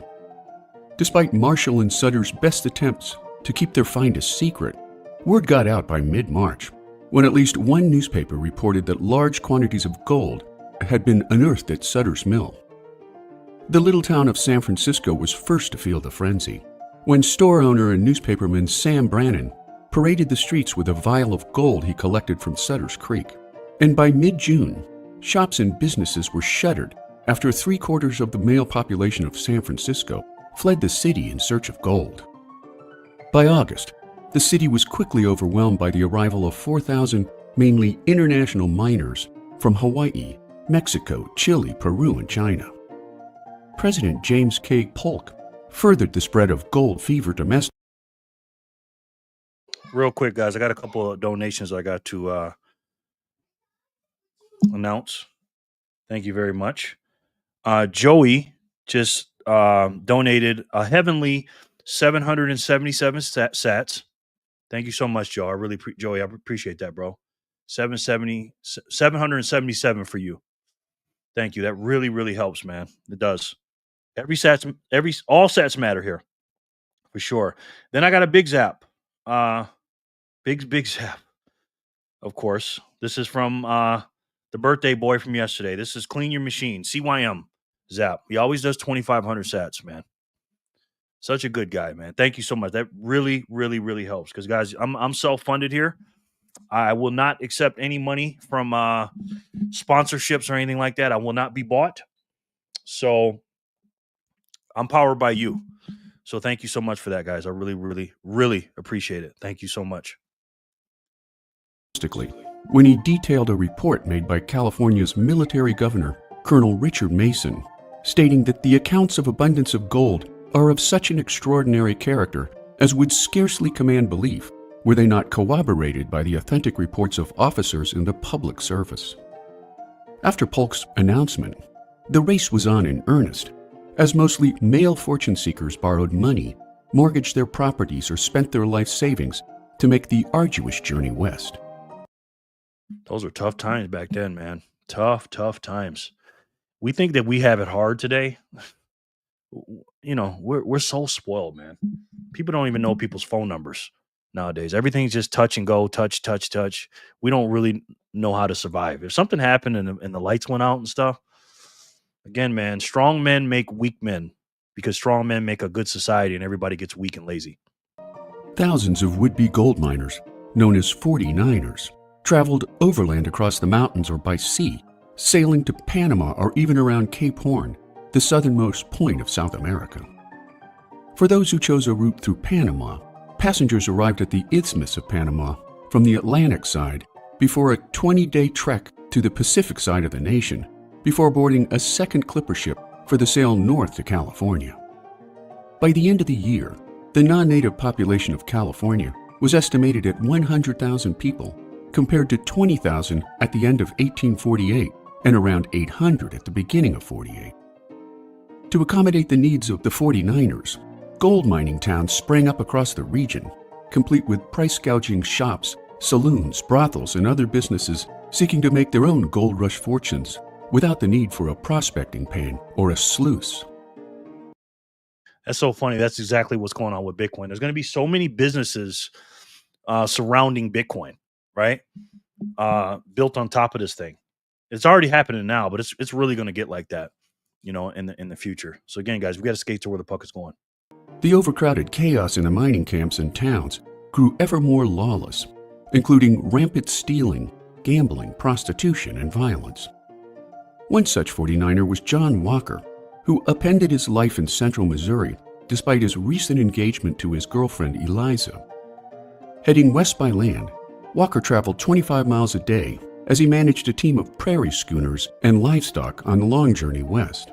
Despite Marshall and Sutter's best attempts to keep their find a secret, word got out by mid-March, when at least one newspaper reported that large quantities of gold had been unearthed at Sutter's mill. The little town of San Francisco was first to feel the frenzy, when store owner and newspaperman Sam Brannan paraded the streets with a vial of gold he collected from Sutter's Creek. And by mid-June, shops and businesses were shuttered after 3/4 of the male population of San Francisco fled the city in search of gold. By August, the city was quickly overwhelmed by the arrival of 4,000 mainly international miners from Hawaii, Mexico, Chile, Peru, and China. President James K. Polk furthered the spread of gold fever domestically. Real quick, guys, I got a couple of donations I got to announce. Thank you very much. Joey just donated a heavenly 777 sats. Thank you so much, Joe. Joey, I appreciate that, bro. 777 for you. Thank you. That really, really helps, man. It does. All sats matter here, for sure. Then I got a big zap. Big zap. Of course. This is from the birthday boy from yesterday. This is Clean Your Machine, CYM zap. He always does 2,500 sats, man. Such a good guy, man. Thank you so much. That really, really, really helps. Because, guys, I'm self-funded here. I will not accept any money from sponsorships or anything like that. I will not be bought. So I'm powered by you. So thank you so much for that, guys. I really, really, really appreciate it. Thank you so much. When he detailed a report made by California's military governor, Colonel Richard Mason, stating that the accounts of abundance of gold are of such an extraordinary character as would scarcely command belief were they not corroborated by the authentic reports of officers in the public service. After Polk's announcement, the race was on in earnest, as mostly male fortune seekers borrowed money, mortgaged their properties, or spent their life savings to make the arduous journey west. Those were tough times back then, man. Tough times. We think that we have it hard today. You know, we're so spoiled, man. People don't even know people's phone numbers nowadays. Everything's just touch and go, touch. We don't really know how to survive. If something happened and the lights went out and stuff, again, man, strong men make weak men, because strong men make a good society and everybody gets weak and lazy. Thousands of would-be gold miners, known as 49ers, traveled overland across the mountains or by sea, sailing to Panama or even around Cape Horn, the southernmost point of South America. For those who chose a route through Panama, passengers arrived at the Isthmus of Panama from the Atlantic side before a 20-day trek to the Pacific side of the nation, before boarding a second clipper ship for the sail north to California. By the end of the year, the non-native population of California was estimated at 100,000 people, compared to 20,000 at the end of 1848 and around 800 at the beginning of 48. To accommodate the needs of the 49ers, gold mining towns sprang up across the region, complete with price-gouging shops, saloons, brothels, and other businesses seeking to make their own gold rush fortunes without the need for a prospecting pen or a sluice. That's so funny. That's exactly what's going on with Bitcoin. There's going to be so many businesses surrounding Bitcoin, right? Built on top of this thing. It's already happening now, but it's really going to get like that, you know, in the future. So again, guys, we got to skate to where the puck is going. The overcrowded chaos in the mining camps and towns grew ever more lawless, including rampant stealing, gambling, prostitution, and violence. One such 49er was John Walker, who appended his life in central Missouri despite his recent engagement to his girlfriend Eliza. Heading west by land, Walker traveled 25 miles a day as he managed a team of prairie schooners and livestock on the long journey west.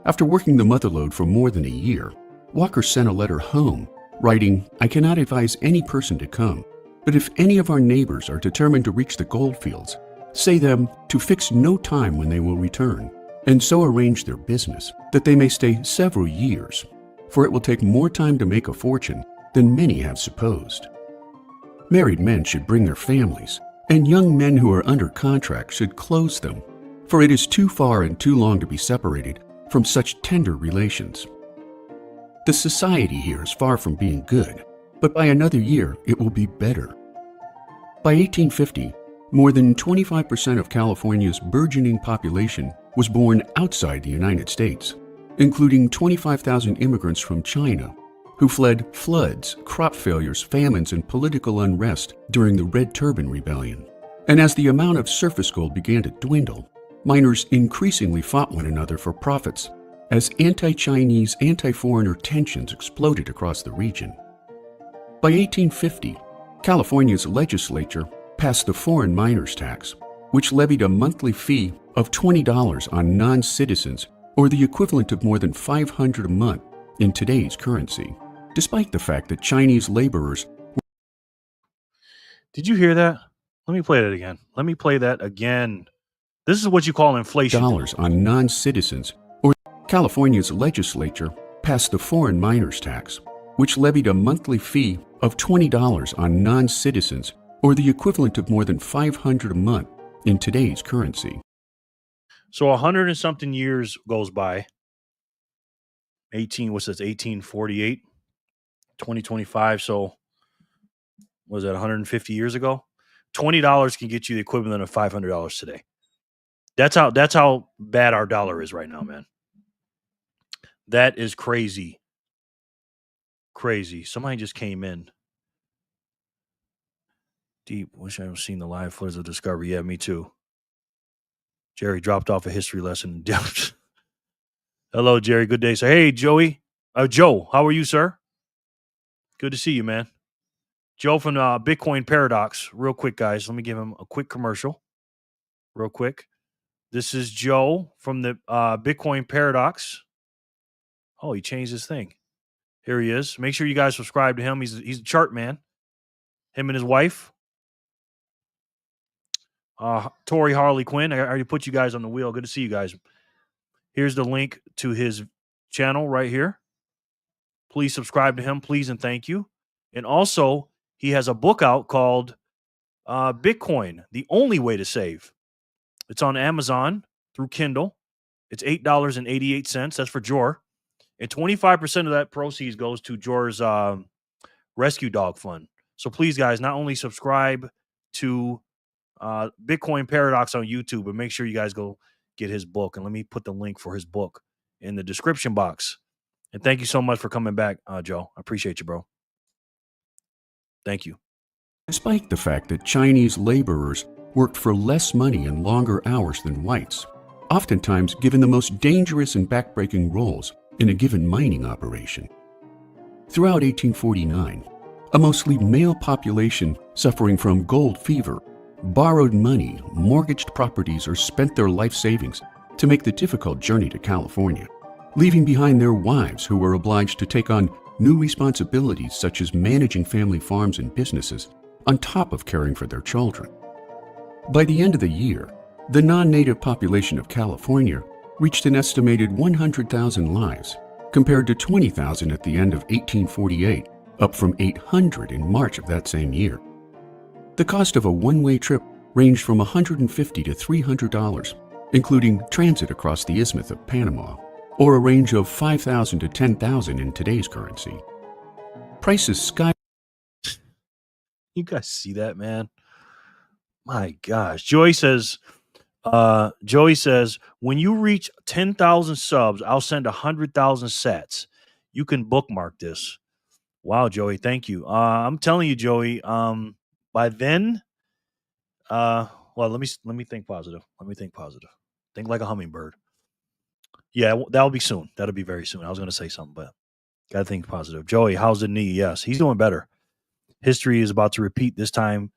After working the motherlode for more than a year, Walker sent a letter home writing, "I cannot advise any person to come, but if any of our neighbors are determined to reach the gold fields, say them to fix no time when they will return, and so arrange their business that they may stay several years, for it will take more time to make a fortune than many have supposed. Married men should bring their families, and young men who are under contract should close them, for it is too far and too long to be separated from such tender relations. The society here is far from being good, but by another year it will be better." By 1850, more than 25% of California's burgeoning population was born outside the United States, including 25,000 immigrants from China, who fled floods, crop failures, famines, and political unrest during the Red Turban Rebellion. And as the amount of surface gold began to dwindle, miners increasingly fought one another for profits as anti-Chinese, anti-foreigner tensions exploded across the region. By 1850, California's legislature passed the foreign miners tax, which levied a monthly fee of $20 on non-citizens, or the equivalent of more than $500 a month in today's currency, despite the fact that Chinese laborers. Did you hear that? Let me play that again. Let me play that again. This is what you call inflation. Dollars on non-citizens, or California's legislature passed the foreign miners tax, which levied a monthly fee of $20 on non-citizens, or the equivalent of more than $500 a month in today's currency. So 100 and something years goes by. 1848, 2025. So was that 150 years ago? $20 can get you the equivalent of $500 today. That's how bad our dollar is right now, man. That is crazy. Crazy. Somebody just came in. Deep. Wish I had seen the live footage of Discovery. Yeah, me too. Jerry dropped off a history lesson. Hello, Jerry. Good day, sir. Hey, Joey. Joe, how are you, sir? Good to see you, man. Joe from Bitcoin Paradox. Real quick, guys. Let me give him a quick commercial. Real quick. This is Joe from the Bitcoin Paradox. Oh, he changed his thing. Here he is. Make sure you guys subscribe to him. He's a chart man. Him and his wife. Tori Harley Quinn. I already put you guys on the wheel. Good to see you guys. Here's the link to his channel right here. Please subscribe to him, please and thank you. And also, he has a book out called Bitcoin, The Only Way to Save. It's on Amazon through Kindle. It's $8.88. That's for Jor. And 25% of that proceeds goes to Jor's rescue dog fund. So please, guys, not only subscribe to Bitcoin Paradox on YouTube, but make sure you guys go get his book. And let me put the link for his book in the description box. And thank you so much for coming back, Joe. I appreciate you, bro. Thank you. Despite the fact that Chinese laborers worked for less money and longer hours than whites, oftentimes given the most dangerous and backbreaking roles in a given mining operation. Throughout 1849, a mostly male population suffering from gold fever borrowed money, mortgaged properties, or spent their life savings to make the difficult journey to California, leaving behind their wives who were obliged to take on new responsibilities such as managing family farms and businesses on top of caring for their children. By the end of the year, the non-native population of California reached an estimated 100,000 lives, compared to 20,000 at the end of 1848, up from 800 in March of that same year. The cost of a one-way trip ranged from $150 to $300, including transit across the Isthmus of Panama, or a range of $5,000 to $10,000 in today's currency. Prices sky. You guys see that, man? My gosh. Joey says, when you reach 10,000 subs, I'll send 100,000 sats. You can bookmark this. Wow, Joey. Thank you. I'm telling you, Joey, by then, well, let me think positive. Think like a hummingbird. Yeah, that'll be soon. That'll be very soon. I was going to say something, but gotta think positive. Joey, how's the knee? Yes, he's doing better. History is about to repeat this time.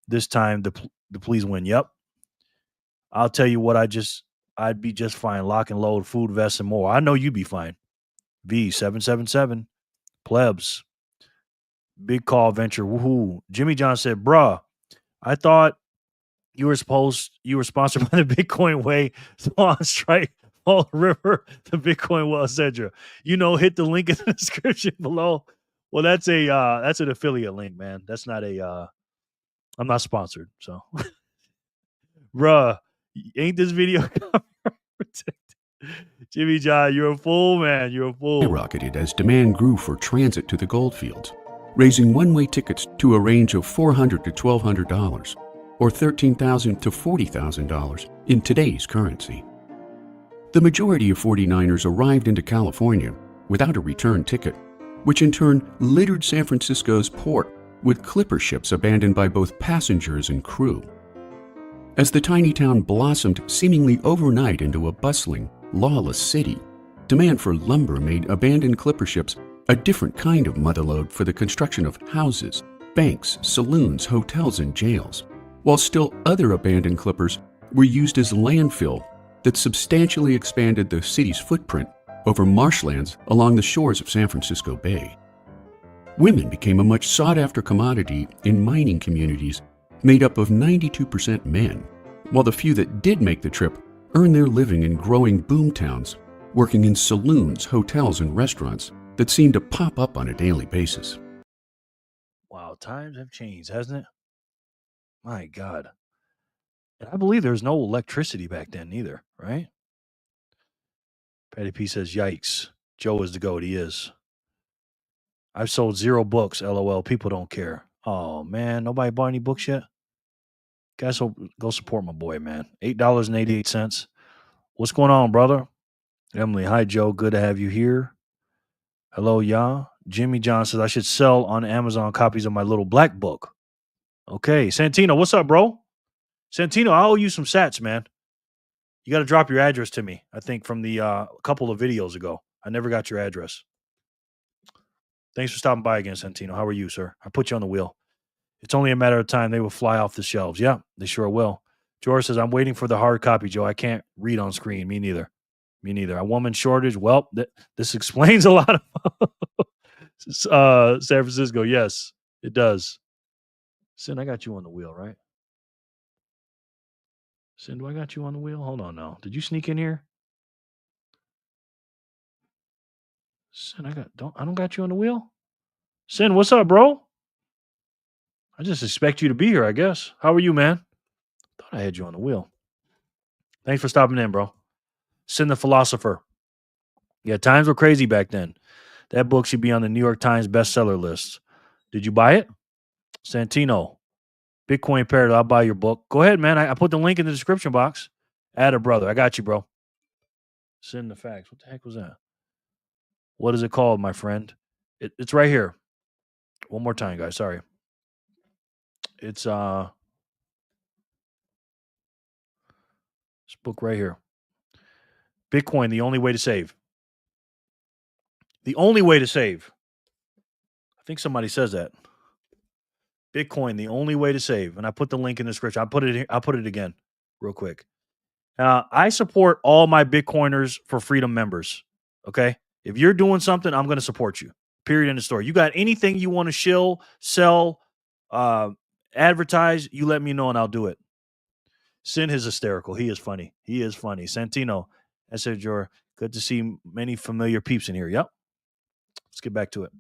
The please win. Yep. I'll tell you what. I'd be just fine. Lock and load, food, vests, and more. I know you'd be fine. V777 plebs. Big call venture. Woohoo. Jimmy John said, bruh, I thought you were sponsored by the Bitcoin Way, Swan Strike, Fall River, the Bitcoin Well, etc. Hit the link in the description below. Well, that's an affiliate link, man. That's not I'm not sponsored, so bruh, ain't this video protected? Jimmy John, you're a fool, man. You're a fool. Skyrocketed as demand grew for transit to the goldfields, raising one-way tickets to a range of $400 to $1,200, or $13,000 to $40,000 in today's currency. The majority of 49ers arrived into California without a return ticket, which in turn littered San Francisco's port with clipper ships abandoned by both passengers and crew. As the tiny town blossomed seemingly overnight into a bustling, lawless city, demand for lumber made abandoned clipper ships a different kind of motherlode for the construction of houses, banks, saloons, hotels, and jails, while still other abandoned clippers were used as landfill that substantially expanded the city's footprint over marshlands along the shores of San Francisco Bay. Women became a much sought-after commodity in mining communities made up of 92% men, while the few that did make the trip earned their living in growing boom towns, working in saloons, hotels, and restaurants that seemed to pop up on a daily basis. Wow, times have changed, hasn't it? My God. And I believe there was no electricity back then either, right? Patty P says, yikes. Joe is the GOAT. He is. I've sold 0 books, LOL. People don't care. Oh, man. Nobody bought any books yet? Guys, go support my boy, man. $8.88. What's going on, brother? Emily, hi, Joe. Good to have you here. Hello, y'all. Jimmy John says, I should sell on Amazon copies of my little black book. Okay. Santino, what's up, bro? Santino, I owe you some sats, man. You got to drop your address to me, I think, from the couple of videos ago. I never got your address. Thanks for stopping by again, Santino. How are you, sir? I put you on the wheel. It's only a matter of time. They will fly off the shelves. Yeah, they sure will. George says, I'm waiting for the hard copy, Joe. I can't read on screen. Me neither. A woman shortage. Well, this explains a lot of San Francisco. Yes, it does. Sin, I got you on the wheel, right? Sin, do I got you on the wheel? Hold on now. Did you sneak in here? Sin, I don't got you on the wheel? Sin, what's up, bro? I just expect you to be here, I guess. How are you, man? Thought I had you on the wheel. Thanks for stopping in, bro. Sin the Philosopher. Yeah, times were crazy back then. That book should be on the New York Times bestseller list. Did you buy it? Santino. Bitcoin Parrot, I'll buy your book. Go ahead, man. I put the link in the description box. Add a brother. I got you, bro. Send the facts. What the heck was that? What is it called, my friend? It's right here. One more time, guys. Sorry. It's this book right here. Bitcoin, the only way to save. The only way to save. I think somebody says that. Bitcoin, the only way to save. And I put the link in the description. I'll put it again real quick. I support all my Bitcoiners for Freedom members. Okay? If you're doing something, I'm going to support you. Period. End of story. You got anything you want to shill, sell, advertise, you let me know and I'll do it. Sin is hysterical. He is funny. Santino, I said, you're good to see many familiar peeps in here. Yep. Let's get back to it.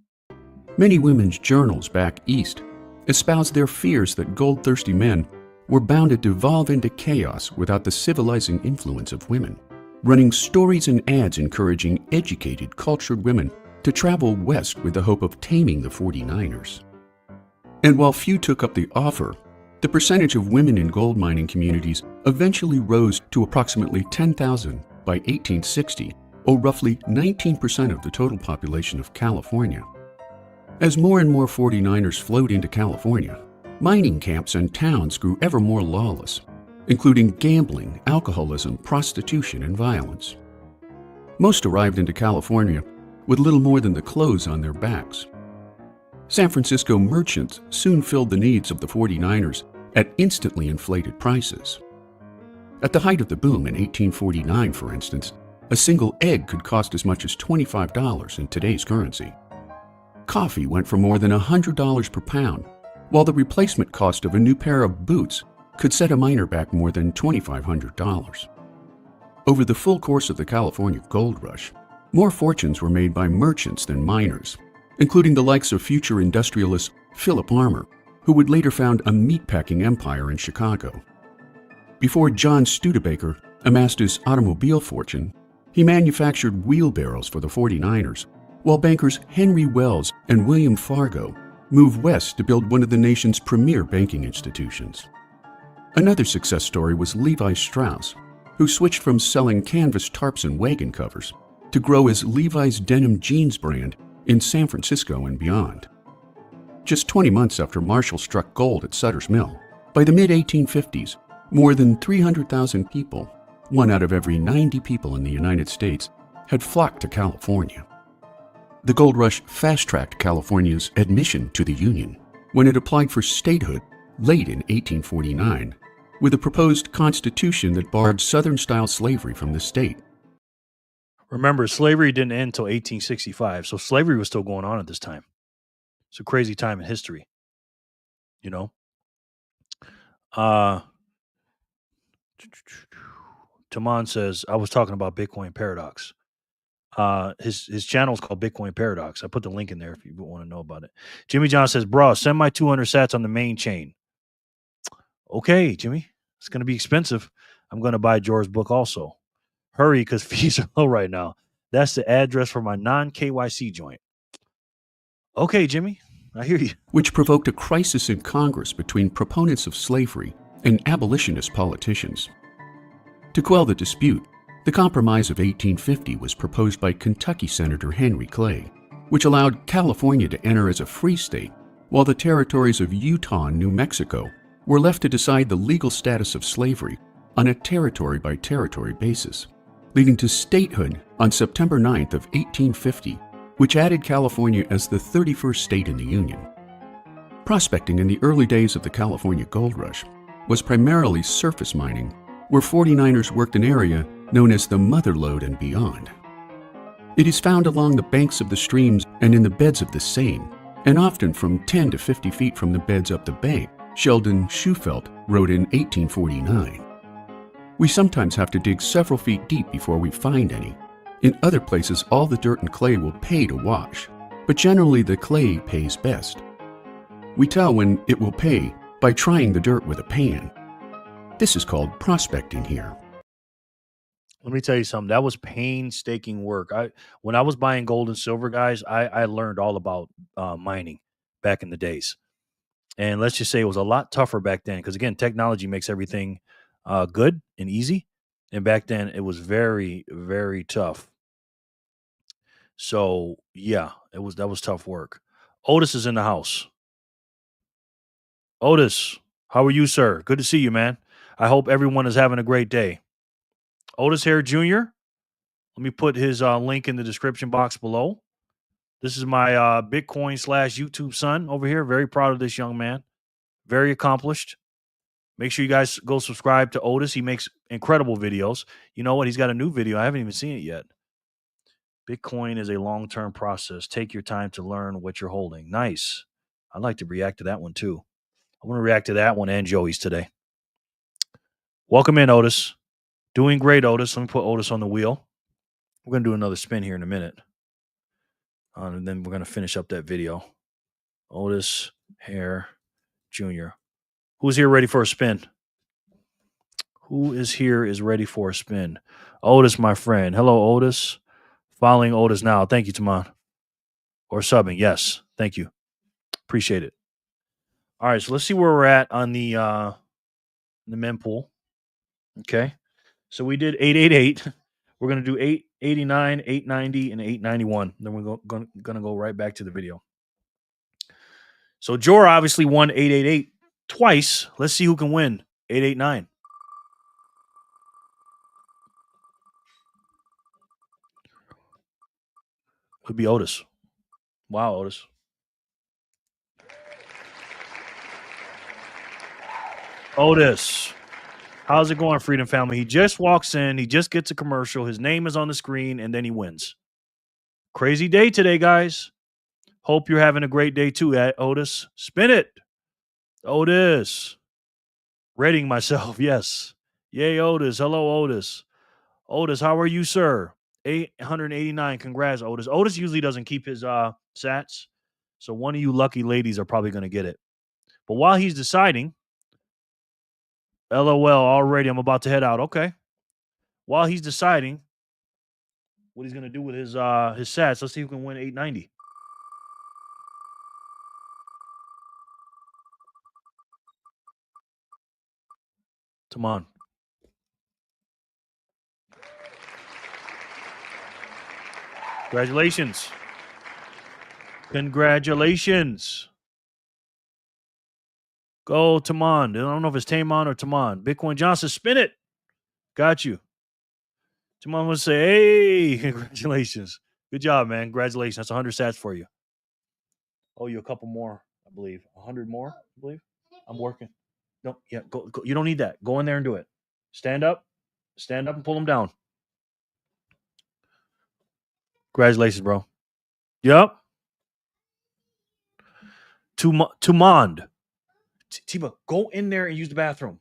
Many women's journals back east espoused their fears that gold-thirsty men were bound to devolve into chaos without the civilizing influence of women, running stories and ads encouraging educated, cultured women to travel west with the hope of taming the 49ers. And while few took up the offer, the percentage of women in gold mining communities eventually rose to approximately 10,000 by 1860, or roughly 19% of the total population of California. As more and more 49ers flowed into California, mining camps and towns grew ever more lawless, including gambling, alcoholism, prostitution, and violence. Most arrived into California with little more than the clothes on their backs. San Francisco merchants soon filled the needs of the 49ers at instantly inflated prices. At the height of the boom in 1849, for instance, a single egg could cost as much as $25 in today's currency. Coffee went for more than $100 per pound, while the replacement cost of a new pair of boots could set a miner back more than $2,500. Over the full course of the California gold rush, more fortunes were made by merchants than miners, including the likes of future industrialist Philip Armour, who would later found a meatpacking empire in Chicago. Before John Studebaker amassed his automobile fortune, he manufactured wheelbarrows for the 49ers, while bankers Henry Wells and William Fargo moved west to build one of the nation's premier banking institutions. Another success story was Levi Strauss, who switched from selling canvas tarps and wagon covers to grow his Levi's denim jeans brand in San Francisco and beyond. Just 20 months after Marshall struck gold at Sutter's Mill, by the mid-1850s, more than 300,000 people, 1 out of every 90 people in the United States, had flocked to California. The gold rush fast-tracked California's admission to the Union when it applied for statehood late in 1849 with a proposed constitution that barred Southern-style slavery from the state. Remember, slavery didn't end until 1865, so slavery was still going on at this time. It's a crazy time in history, you know. Taman says, I was talking about Bitcoin Paradox. His channel is called Bitcoin Paradox. I put the link in there if you want to know about it. Jimmy John says, bro, send my 200 sats on the main chain. Okay, Jimmy, it's going to be expensive. I'm going to buy George's book also. Hurry, because fees are low right now. That's the address for my non-KYC joint. Okay, Jimmy, I hear you. Which provoked a crisis in Congress between proponents of slavery and abolitionist politicians. To quell the dispute, the Compromise of 1850 was proposed by Kentucky Senator Henry Clay, which allowed California to enter as a free state, while the territories of Utah and New Mexico were left to decide the legal status of slavery on a territory-by-territory basis, leading to statehood on September 9th of 1850, which added California as the 31st state in the Union. Prospecting in the early days of the California gold rush was primarily surface mining, where 49ers worked an area known as the Mother Lode and beyond. It is found along the banks of the streams and in the beds of the same, and often from 10 to 50 feet from the beds up the bank, Sheldon Schufelt wrote in 1849. We sometimes have to dig several feet deep before we find any. In other places, all the dirt and clay will pay to wash, but generally the clay pays best. We tell when it will pay by trying the dirt with a pan. This is called prospecting here. Let me tell you something. That was painstaking work. When I was buying gold and silver, guys, I learned all about mining back in the days. And let's just say it was a lot tougher back then because, again, technology makes everything good and easy. And back then it was very, very tough. So, yeah, that was tough work. Otis is in the house. Otis, how are you, sir? Good to see you, man. I hope everyone is having a great day. Otis Hare Jr., let me put his link in the description box below. This is my Bitcoin / YouTube son over here. Very proud of this young man. Very accomplished. Make sure you guys go subscribe to Otis. He makes incredible videos. You know what? He's got a new video. I haven't even seen it yet. Bitcoin is a long-term process. Take your time to learn what you're holding. Nice. I'd like to react to that one too. I want to react to that one and Joey's today. Welcome in, Otis. Doing great, Otis. Let me put Otis on the wheel. We're going to do another spin here in a minute. And then we're going to finish up that video. Otis Hare Jr. Who's here ready for a spin? Who is here is ready for a spin? Otis, my friend. Hello, Otis. Following Otis now. Thank you, Taman. Or subbing. Yes. Thank you. Appreciate it. All right, so let's see where we're at on the mempool. Okay. So we did 888. We're going to do 889, 890, and 891. Then we're going to go right back to the video. So Jora obviously won 888 twice. Let's see who can win 889. Could be Otis. Wow, Otis. Otis. How's it going, Freedom Family? He just walks in. He just gets a commercial. His name is on the screen, and then he wins. Crazy day today, guys. Hope you're having a great day too, Otis. Spin it. Otis. Rating myself. Yes. Yay, Otis. Hello, Otis. Otis, how are you, sir? 889. Congrats, Otis. Otis usually doesn't keep his sats. So one of you lucky ladies are probably going to get it. But while he's deciding, LOL, already I'm about to head out. Okay. While he's deciding what he's going to do with his sats, let's see who can win 890. Come on. Congratulations. Congratulations. Go, Taman. I don't know if it's Taman or Taman. Bitcoin Johnson, spin it. Got you. Taman would say, hey, congratulations. Good job, man. Congratulations. That's 100 sats for you. Oh, you a couple more, I believe. 100 more, I believe. I'm working. No, yeah, go. You don't need that. Go in there and do it. Stand up and pull them down. Congratulations, bro. Yep. Tumond. Tiba, go in there and use the bathroom.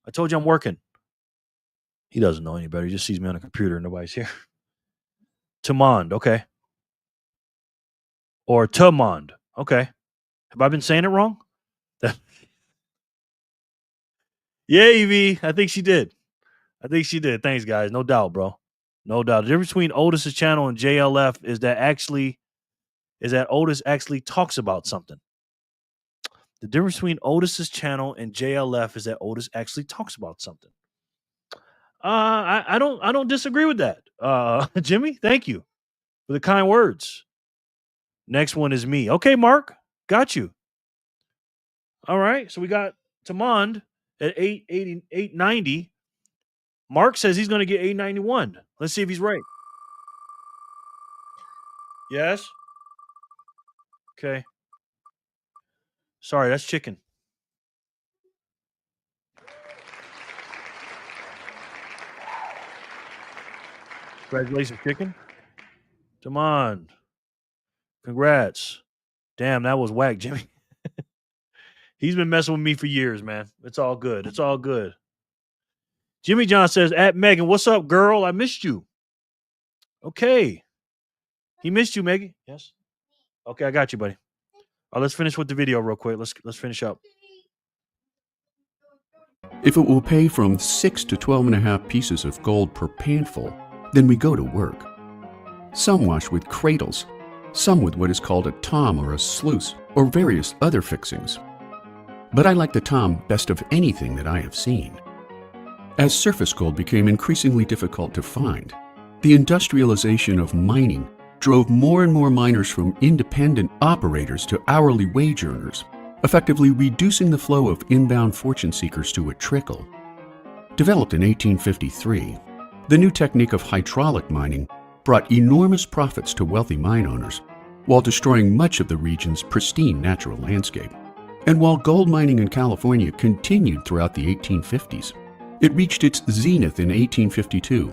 I told you I'm working. He doesn't know any better. He just sees me on a computer and nobody's here. Tumond, okay. Or Tumond, okay. Have I been saying it wrong? Yeah, Evie. I think she did. Thanks, guys. No doubt, bro. No doubt. The difference between Otis's channel and JLF is that Otis actually talks about something. The difference between Otis's channel and JLF is that Otis actually talks about something. I don't disagree with that. Jimmy, thank you for the kind words. Next one is me. Okay, Mark, got you. All right, so we got Tamond at 890. Mark says he's going to get 891. Let's see if he's right. Yes. Okay. Sorry, that's chicken. Congratulations, chicken. Come on. Congrats. Damn, that was whack, Jimmy. He's been messing with me for years, man. It's all good. It's all good. Jimmy John says, at Megan, what's up, girl? I missed you. Okay. He missed you, Megan. Yes. Okay, I got you, buddy. All right, let's finish with the video real quick. Let's finish up. If it will pay from 6 to 12.5 pieces of gold per panful, then we go to work. Some wash with cradles, some with what is called a tom or a sluice, or various other fixings. But I like the tom best of anything that I have seen. As surface gold became increasingly difficult to find, the industrialization of mining drove more and more miners from independent operators to hourly wage earners, effectively reducing the flow of inbound fortune seekers to a trickle. Developed in 1853, the new technique of hydraulic mining brought enormous profits to wealthy mine owners, while destroying much of the region's pristine natural landscape. And while gold mining in California continued throughout the 1850s, it reached its zenith in 1852,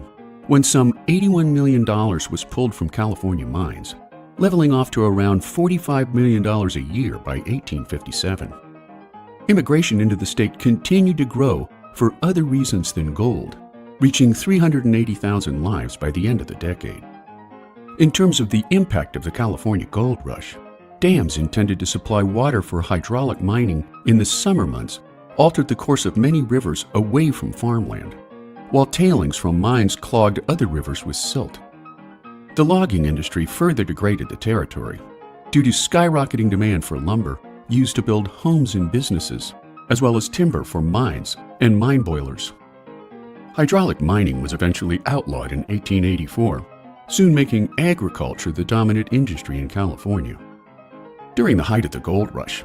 when some $81 million was pulled from California mines, leveling off to around $45 million a year by 1857. Immigration into the state continued to grow for other reasons than gold, reaching 380,000 lives by the end of the decade. In terms of the impact of the California gold rush, dams intended to supply water for hydraulic mining in the summer months altered the course of many rivers away from farmland, while tailings from mines clogged other rivers with silt. The logging industry further degraded the territory due to skyrocketing demand for lumber used to build homes and businesses, as well as timber for mines and mine boilers. Hydraulic mining was eventually outlawed in 1884, soon making agriculture the dominant industry in California. During the height of the gold rush,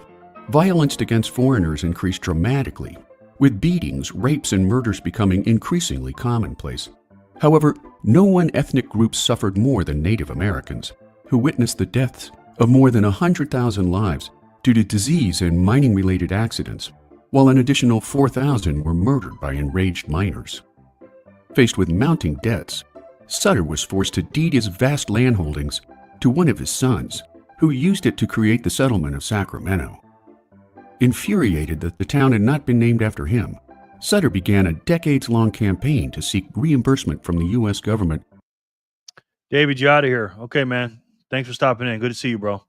violence against foreigners increased dramatically, with beatings, rapes, and murders becoming increasingly commonplace. However, no one ethnic group suffered more than Native Americans, who witnessed the deaths of more than 100,000 lives due to disease and mining-related accidents, while an additional 4,000 were murdered by enraged miners. Faced with mounting debts, Sutter was forced to deed his vast land holdings to one of his sons, who used it to create the settlement of Sacramento. Infuriated that the town had not been named after him, Sutter began a decades-long campaign to seek reimbursement from the U.S. government. David, you out of here. Okay, man. Thanks for stopping in. Good to see you, bro.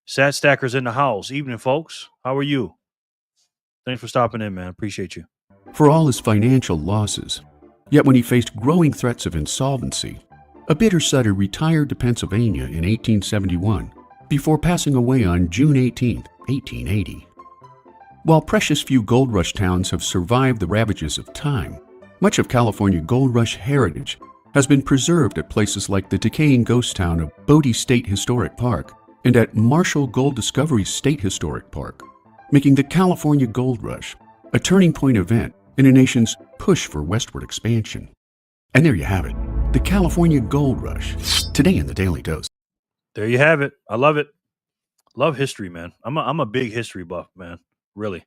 Sat Stacker's in the house. Evening, folks. How are you? Thanks for stopping in, man. Appreciate you. For all his financial losses. Yet when he faced growing threats of insolvency, a bitter Sutter retired to Pennsylvania in 1871 before passing away on June 18, 1880. While precious few gold rush towns have survived the ravages of time, much of California gold rush heritage has been preserved at places like the decaying ghost town of Bodie State Historic Park and at Marshall Gold Discovery State Historic Park, making the California Gold Rush a turning point event in a nation's push for westward expansion. And there you have it, the California Gold Rush, today in the Daily Dose. There you have it. I love it. Love history, man. I'm a big history buff, man. Really.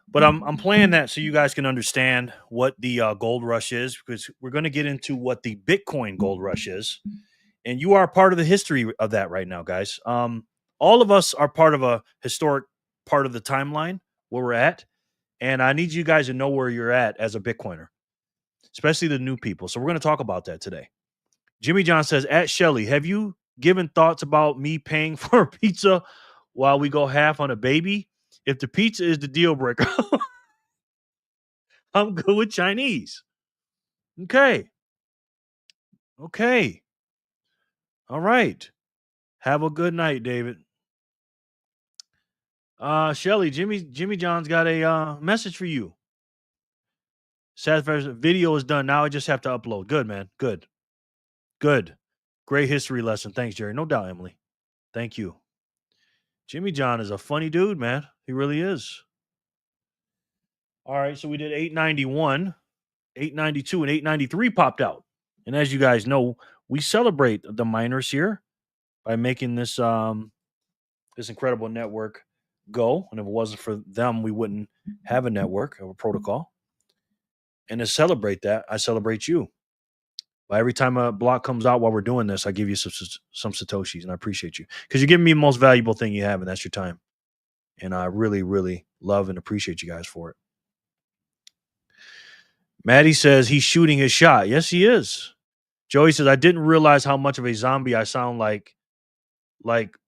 But I'm playing that so you guys can understand what the gold rush is, because we're going to get into what the Bitcoin gold rush is. And you are part of the history of that right now, guys. All of us are part of a historic part of the timeline where we're at. And I need you guys to know where you're at as a Bitcoiner, especially the new people. So we're going to talk about that today. Jimmy John says, at Shelly, have you given thoughts about me paying for a pizza while we go half on a baby? If the pizza is the deal breaker, I'm good with Chinese. Okay. All right. Have a good night, David. Shelly, Jimmy John's got a message for you. Satisfaction video is done. Now I just have to upload. Good, man. Good. Great history lesson. Thanks, Jerry. No doubt, Emily. Thank you. Jimmy John is a funny dude, man. He really is. All right, so we did 891, 892, and 893 popped out. And as you guys know, we celebrate the miners here by making this this incredible network go. And if it wasn't for them, we wouldn't have a network or a protocol. And to celebrate that, I celebrate you. By every time a block comes out while we're doing this, I give you some Satoshis, and I appreciate you. Because you're giving me the most valuable thing you have, and that's your time. And I really, really love and appreciate you guys for it. Maddie says he's shooting his shot. Yes, he is. Joey says, I didn't realize how much of a zombie I sound like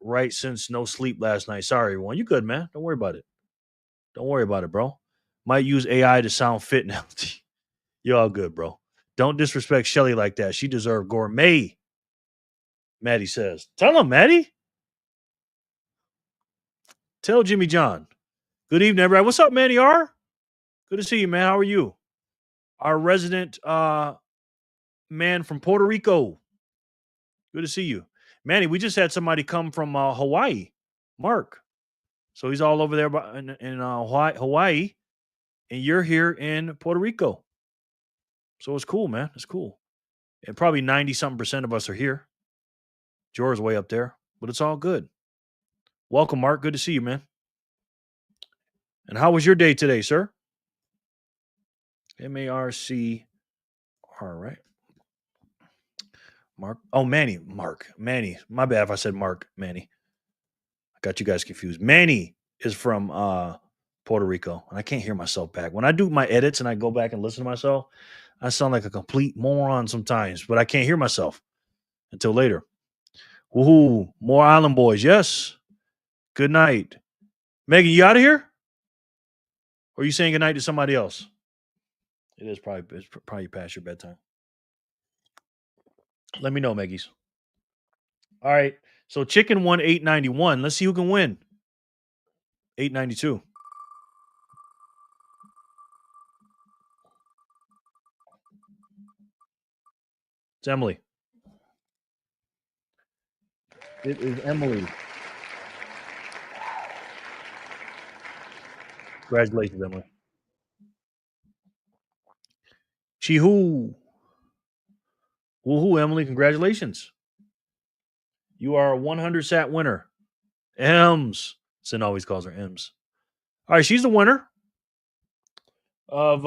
right since no sleep last night. Sorry, everyone. You good, man. Don't worry about it. Don't worry about it, bro. Might use AI to sound fit now. You're all good, bro. Don't disrespect Shelly like that. She deserved gourmet, Maddie says. Tell him, Maddie. Tell Jimmy John. Good evening, everybody. What's up, Manny R? Good to see you, man. How are you? Our resident man from Puerto Rico. Good to see you. Manny, we just had somebody come from Hawaii, Mark. So he's all over there in Hawaii, and you're here in Puerto Rico. So it's cool, man. It's cool. And probably 90-something% of us are here. Jorah's way up there, but it's all good. Welcome, Mark. Good to see you, man. And how was your day today, sir? MARC. All right. Mark. Oh, Manny. Mark. Manny. My bad if I said Mark. Manny. I got you guys confused. Manny is from Puerto Rico, and I can't hear myself back. When I do my edits and I go back and listen to myself, I sound like a complete moron sometimes, but I can't hear myself until later. Woohoo. More Island Boys. Yes. Good night. Megan, you out of here? Or are you saying good night to somebody else? It's probably past your bedtime. Let me know, Meggies. All right. So Chicken won 891. Let's see who can win. 892. It's Emily. It is Emily. Congratulations, Emily. Chee-hoo. Woohoo, Emily. Congratulations. You are a 100 sat winner. Ems. Sin always calls her Ems. All right, she's the winner of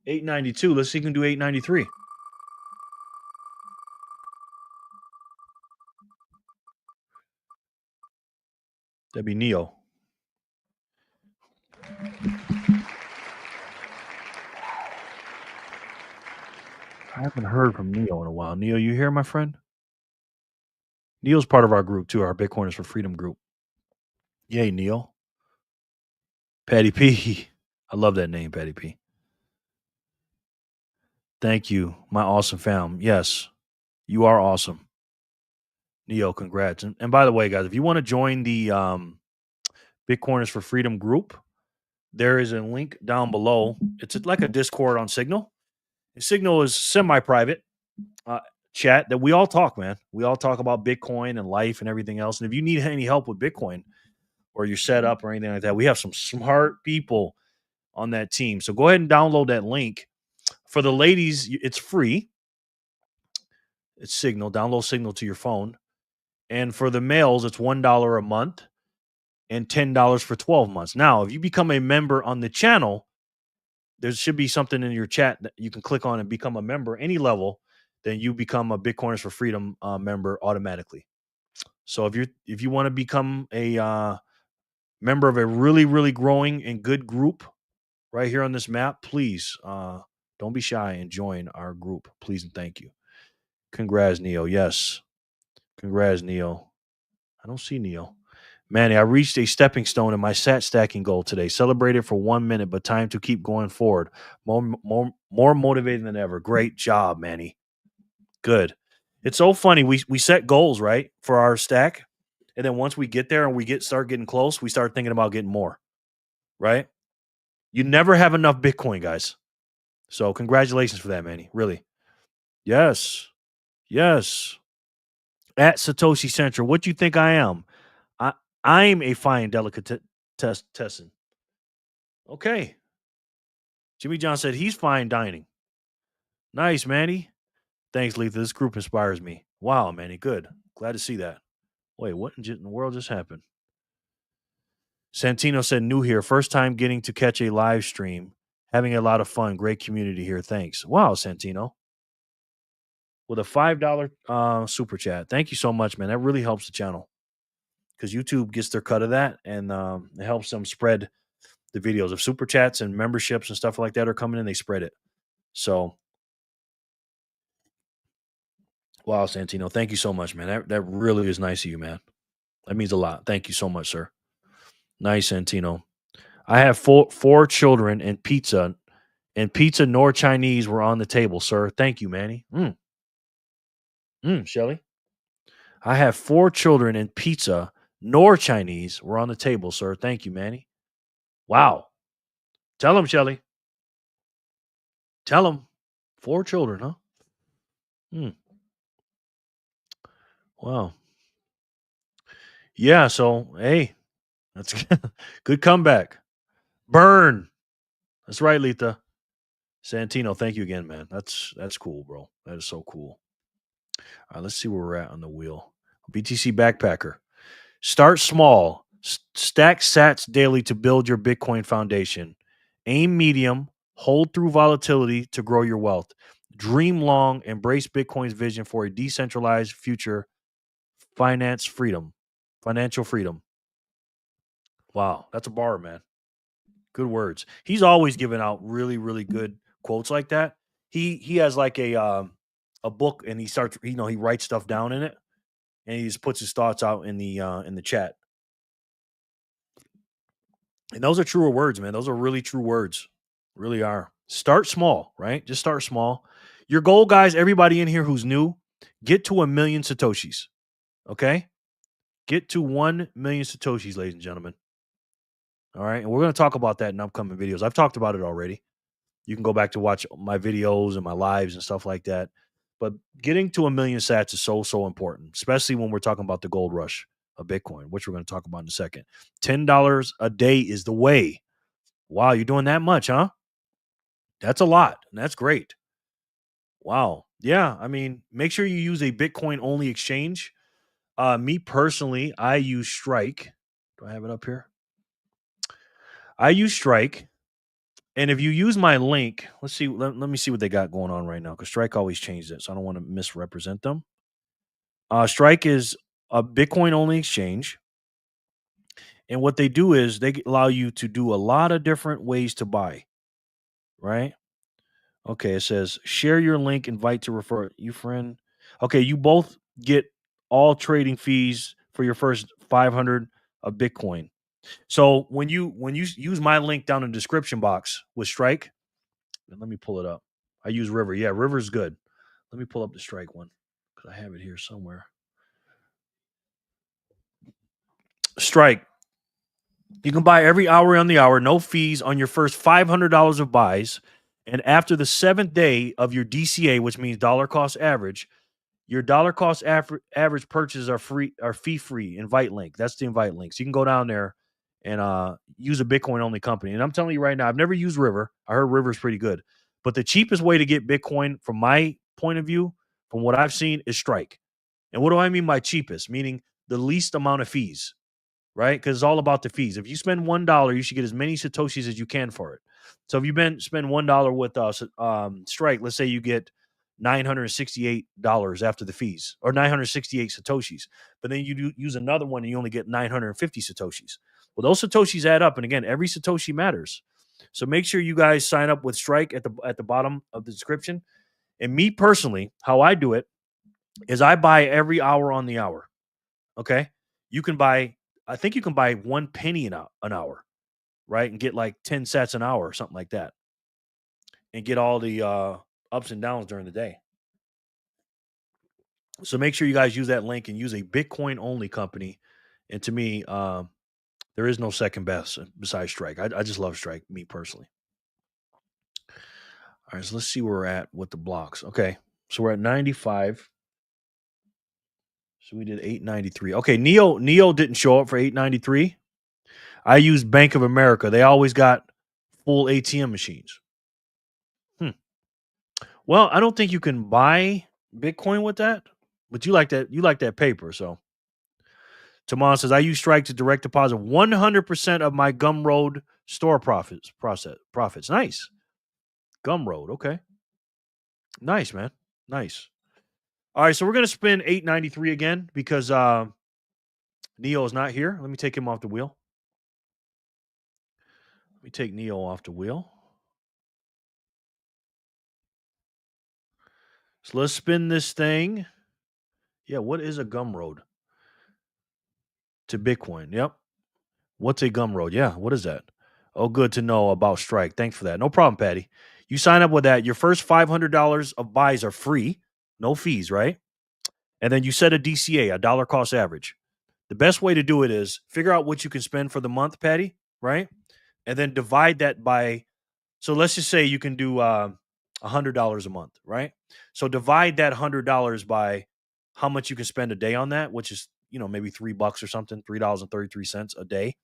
892. Let's see if we can do 893. That'd be Neo. I haven't heard from Neo in a while. Neo, you here, my friend? Neo's part of our group too, our Bitcoiners for Freedom group. Yay, Neo. Patty P. I love that name, Patty P. Thank you, my awesome fam. Yes, you are awesome. Neo, congrats. And by the way, guys, if you want to join the Bitcoiners for Freedom group, there is a link down below. It's like a Discord on Signal. Signal is semi-private chat that we all talk, man. We all talk about Bitcoin and life and everything else. And if you need any help with Bitcoin or your setup or anything like that, we have some smart people on that team. So go ahead and download that link. For the ladies, it's free. It's Signal. Download Signal to your phone. And for the males, it's $1 a month and $10 for 12 months. Now, if you become a member on the channel, there should be something in your chat that you can click on and become a member, any level. Then you become a Bitcoiners for Freedom member automatically. So if you want to become a member of a really, really growing and good group right here on this map, please don't be shy and join our group. Please and thank you. Congrats, Neo. Yes. Congrats, Neo. I don't see Neo. Manny, I reached a stepping stone in my sat stacking goal today. Celebrated for 1 minute, but time to keep going forward. More motivated than ever. Great job, Manny. Good. It's so funny. We set goals, right, for our stack. And then once we get there and we start getting close, we start thinking about getting more. Right? You never have enough Bitcoin, guys. So congratulations for that, Manny. Really. Yes. Yes. At Satoshi Central. What do you think I am? I'm a fine delicatessen. Okay. Jimmy John said he's fine dining. Nice, Manny. Thanks, Letha. This group inspires me. Wow, Manny. Good. Glad to see that. Wait, what in the world just happened? Santino said, new here. First time getting to catch a live stream. Having a lot of fun. Great community here. Thanks. Wow, Santino. With a $5 super chat. Thank you so much, man. That really helps the channel. Because YouTube gets their cut of that and it helps them spread the videos. If super chats and memberships and stuff like that are coming in, they spread it. So, wow, Santino. Thank you so much, man. That really is nice of you, man. That means a lot. Thank you so much, sir. Nice, Santino. I have four children and pizza nor Chinese were on the table, sir. Thank you, Manny. Shelly. I have 4 children and pizza nor Chinese were on the table, sir. Thank you, Manny. Wow. Tell him, Shelly. Tell him. 4 children, huh? Wow. Yeah, so hey, that's good comeback. Burn. That's right, Letha. Santino, thank you again, man. That's cool, bro. That is so cool. All right, let's see where we're at on the wheel. BTC Backpacker. Start small. Stack sats daily to build your Bitcoin foundation. Aim medium. Hold through volatility to grow your wealth. Dream long. Embrace Bitcoin's vision for a decentralized future. Financial freedom. Wow, that's a bar, man. Good words. He's always given out really, really good quotes like that. He has like a book, and he writes stuff down in it, and he just puts his thoughts out in the chat. And those are truer words, man. Those are really true words. Really are. Start small, right? Just start small. Your goal, guys, everybody in here who's new, get to 1 million Satoshis. Okay? Get to 1 million Satoshis, ladies and gentlemen. All right. And we're going to talk about that in upcoming videos. I've talked about it already. You can go back to watch my videos and my lives and stuff like that. But getting to 1 million sats is so, so important, especially when we're talking about the gold rush of Bitcoin, which we're going to talk about in a second. $10 a day is the way. Wow, you're doing that much, huh? That's a lot. And that's great. Wow. Yeah. I mean, make sure you use a Bitcoin only exchange. Me personally, I use Strike. Do I have it up here? I use Strike. And if you use my link, let's see. Let me see what they got going on right now, because Strike always changes it, so I don't want to misrepresent them. Strike is a Bitcoin only exchange. And what they do is they allow you to do a lot of different ways to buy, right? Okay, it says share your link, invite to refer you friend. Okay, you both get all trading fees for your first 500 of Bitcoin. So when you use my link down in the description box with Strike, and let me pull it up. I use River. Yeah, River's good. Let me pull up the Strike one because I have it here somewhere. Strike. You can buy every hour on the hour, no fees on your first $500 of buys. And after the seventh day of your DCA, which means dollar cost average, your dollar cost average purchases are fee free. Invite link. That's the invite link. So you can go down there and use a Bitcoin only company. And I'm telling you right now, I've never used River. I heard River's pretty good. But the cheapest way to get Bitcoin, from my point of view, from what I've seen, is Strike. And what do I mean by cheapest? Meaning the least amount of fees, right? Because it's all about the fees. If you spend $1, you should get as many Satoshis as you can for it. So if you spend $1 with Strike, let's say you get $968 after the fees, or 968 Satoshis, but then you use another one and you only get 950 Satoshis. Well, those Satoshis add up, and again, every Satoshi matters. So make sure you guys sign up with Strike at the bottom of the description. And me personally, how I do it is I buy every hour on the hour. Okay, you can buy. I think you can buy 1 penny an hour, right, and get like 10 sats an hour or something like that, and get all the ups and downs during the day. So make sure you guys use that link and use a Bitcoin only company. And to me, there is no second best besides Strike. I just love Strike, me personally. All right, so let's see where we're at with the blocks. Okay, so we're at 95. So we did 893. Okay, Neo didn't show up for 893. I used Bank of America. They always got full ATM machines. Well, I don't think you can buy Bitcoin with that, but you like that. You like that paper. So Tamon says I use Strike to direct deposit 100% of my Gumroad store profits. Nice. Gumroad. Okay. Nice, man. Nice. All right, so we're gonna spin 893 again because Neo is not here. Let me take him off the wheel. Let me take Neo off the wheel. So let's spin this thing. Yeah, what is a Gumroad to Bitcoin? Yep. What's a Gumroad? Yeah, what is that? Oh, good to know about Strike. Thanks for that. No problem, Patty. You sign up with that. Your first $500 of buys are free, no fees, right? And then you set a DCA, a dollar cost average. The best way to do it is figure out what you can spend for the month, Patty, right? And then divide that by. So let's just say you can do $100 a month, right? So divide that $100 by how much you can spend a day on that, which is maybe $3 or something, $3.33 a day,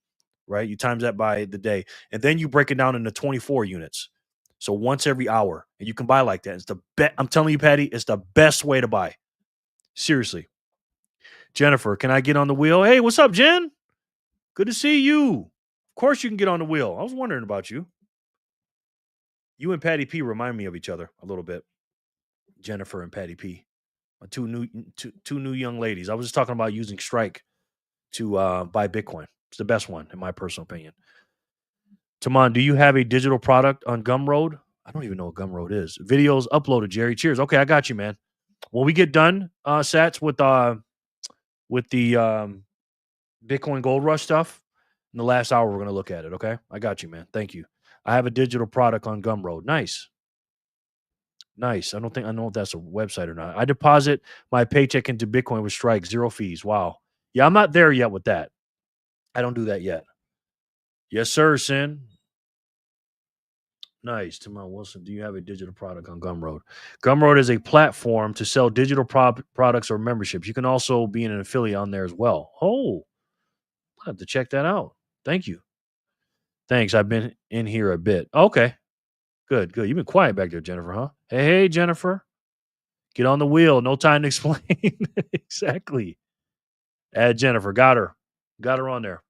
right? You times that by the day, and then you break it down into 24 units. So once every hour, and you can buy like that. It's the best. I'm telling you, Patty, it's the best way to buy. Seriously. Jennifer, can I get on the wheel? Hey, what's up, Jen? Good to see you. Of course you can get on the wheel. I was wondering about you. You and Patty P remind me of each other a little bit. Jennifer and Patty P. Two new young ladies. I was just talking about using Strike to buy Bitcoin. It's the best one, in my personal opinion. Taman, do you have a digital product on Gumroad? I don't even know what Gumroad is. Videos uploaded, Jerry. Cheers. Okay, I got you, man. When we get done, Sats, with the Bitcoin Gold Rush stuff, in the last hour, we're going to look at it, okay? I got you, man. Thank you. I have a digital product on Gumroad. Nice. Nice. I know if that's a website or not. I deposit my paycheck into Bitcoin with Strike, 0 fees. Wow. Yeah, I'm not there yet with that. I don't do that yet. Yes, sir, Sin. Nice. Tamar Wilson, do you have a digital product on Gumroad? Gumroad is a platform to sell digital products or memberships. You can also be an affiliate on there as well. Oh, I have to check that out. Thank you. Thanks. I've been in here a bit. Okay. Good, good. You've been quiet back there, Jennifer, huh? Hey, Jennifer. Get on the wheel. No time to explain. Exactly. Add Jennifer. Got her. Got her on there.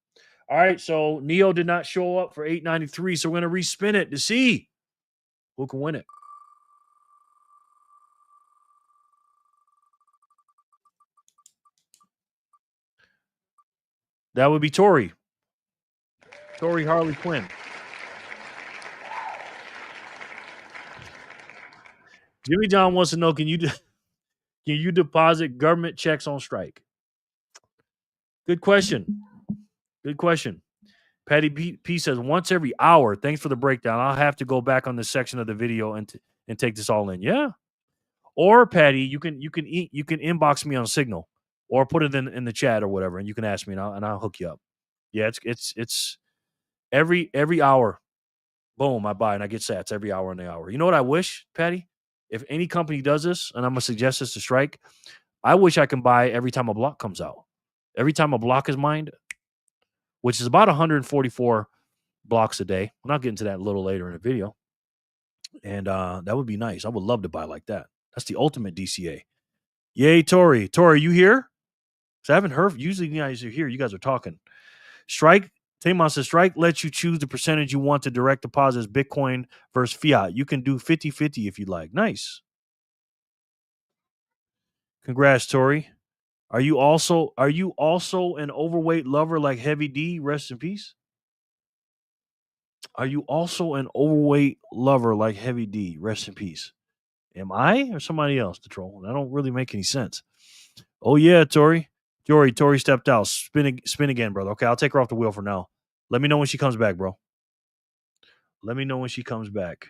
All right. So Neo did not show up for 893. So we're going to respin it to see who can win it. That would be Tori. Tori Harley Quinn. Jimmy John wants to know, can you deposit government checks on Strike? Good question. Good question. Patty P says once every hour. Thanks for the breakdown. I'll have to go back on this section of the video and take this all in. Yeah. Or Patty, you can inbox me on Signal or put it in the chat or whatever, and you can ask me and I'll hook you up. Yeah, it's every hour. Boom, I buy and I get sats every hour in the hour. You know what I wish, Patty? If any company does this, and I'm gonna suggest this to Strike, I wish I can buy every time a block comes out. Every time a block is mined, which is about 144 blocks a day. I'll get into that a little later in the video. And that would be nice. I would love to buy like that. That's the ultimate DCA. Yay, Tori. Tori, you here? So I haven't heard. Usually you guys are here. You guys are talking. Strike. Tamon says, Strike lets you choose the percentage you want to direct deposit as Bitcoin versus fiat. You can do 50-50 if you like. Nice. Congrats, Tori. Are you also an overweight lover like Heavy D? Rest in peace. Are you also an overweight lover like Heavy D? Rest in peace. Am I or somebody else, the troll? That don't really make any sense. Oh yeah, Tori. Tori stepped out. Spin again, brother. Okay, I'll take her off the wheel for now. Let me know when she comes back, bro. Let me know when she comes back.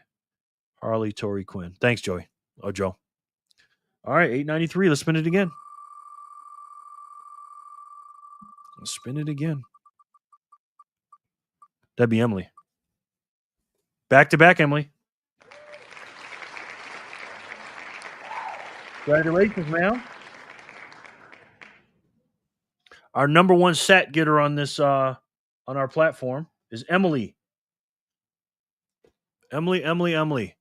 Harley, Tori, Quinn. Thanks, Joey. Oh, Joe. All right, 893. Let's spin it again. Let's spin it again. That'd be Emily. Back to back, Emily. Congratulations, ma'am. Our number one sat getter on this on our platform is Emily. Emily.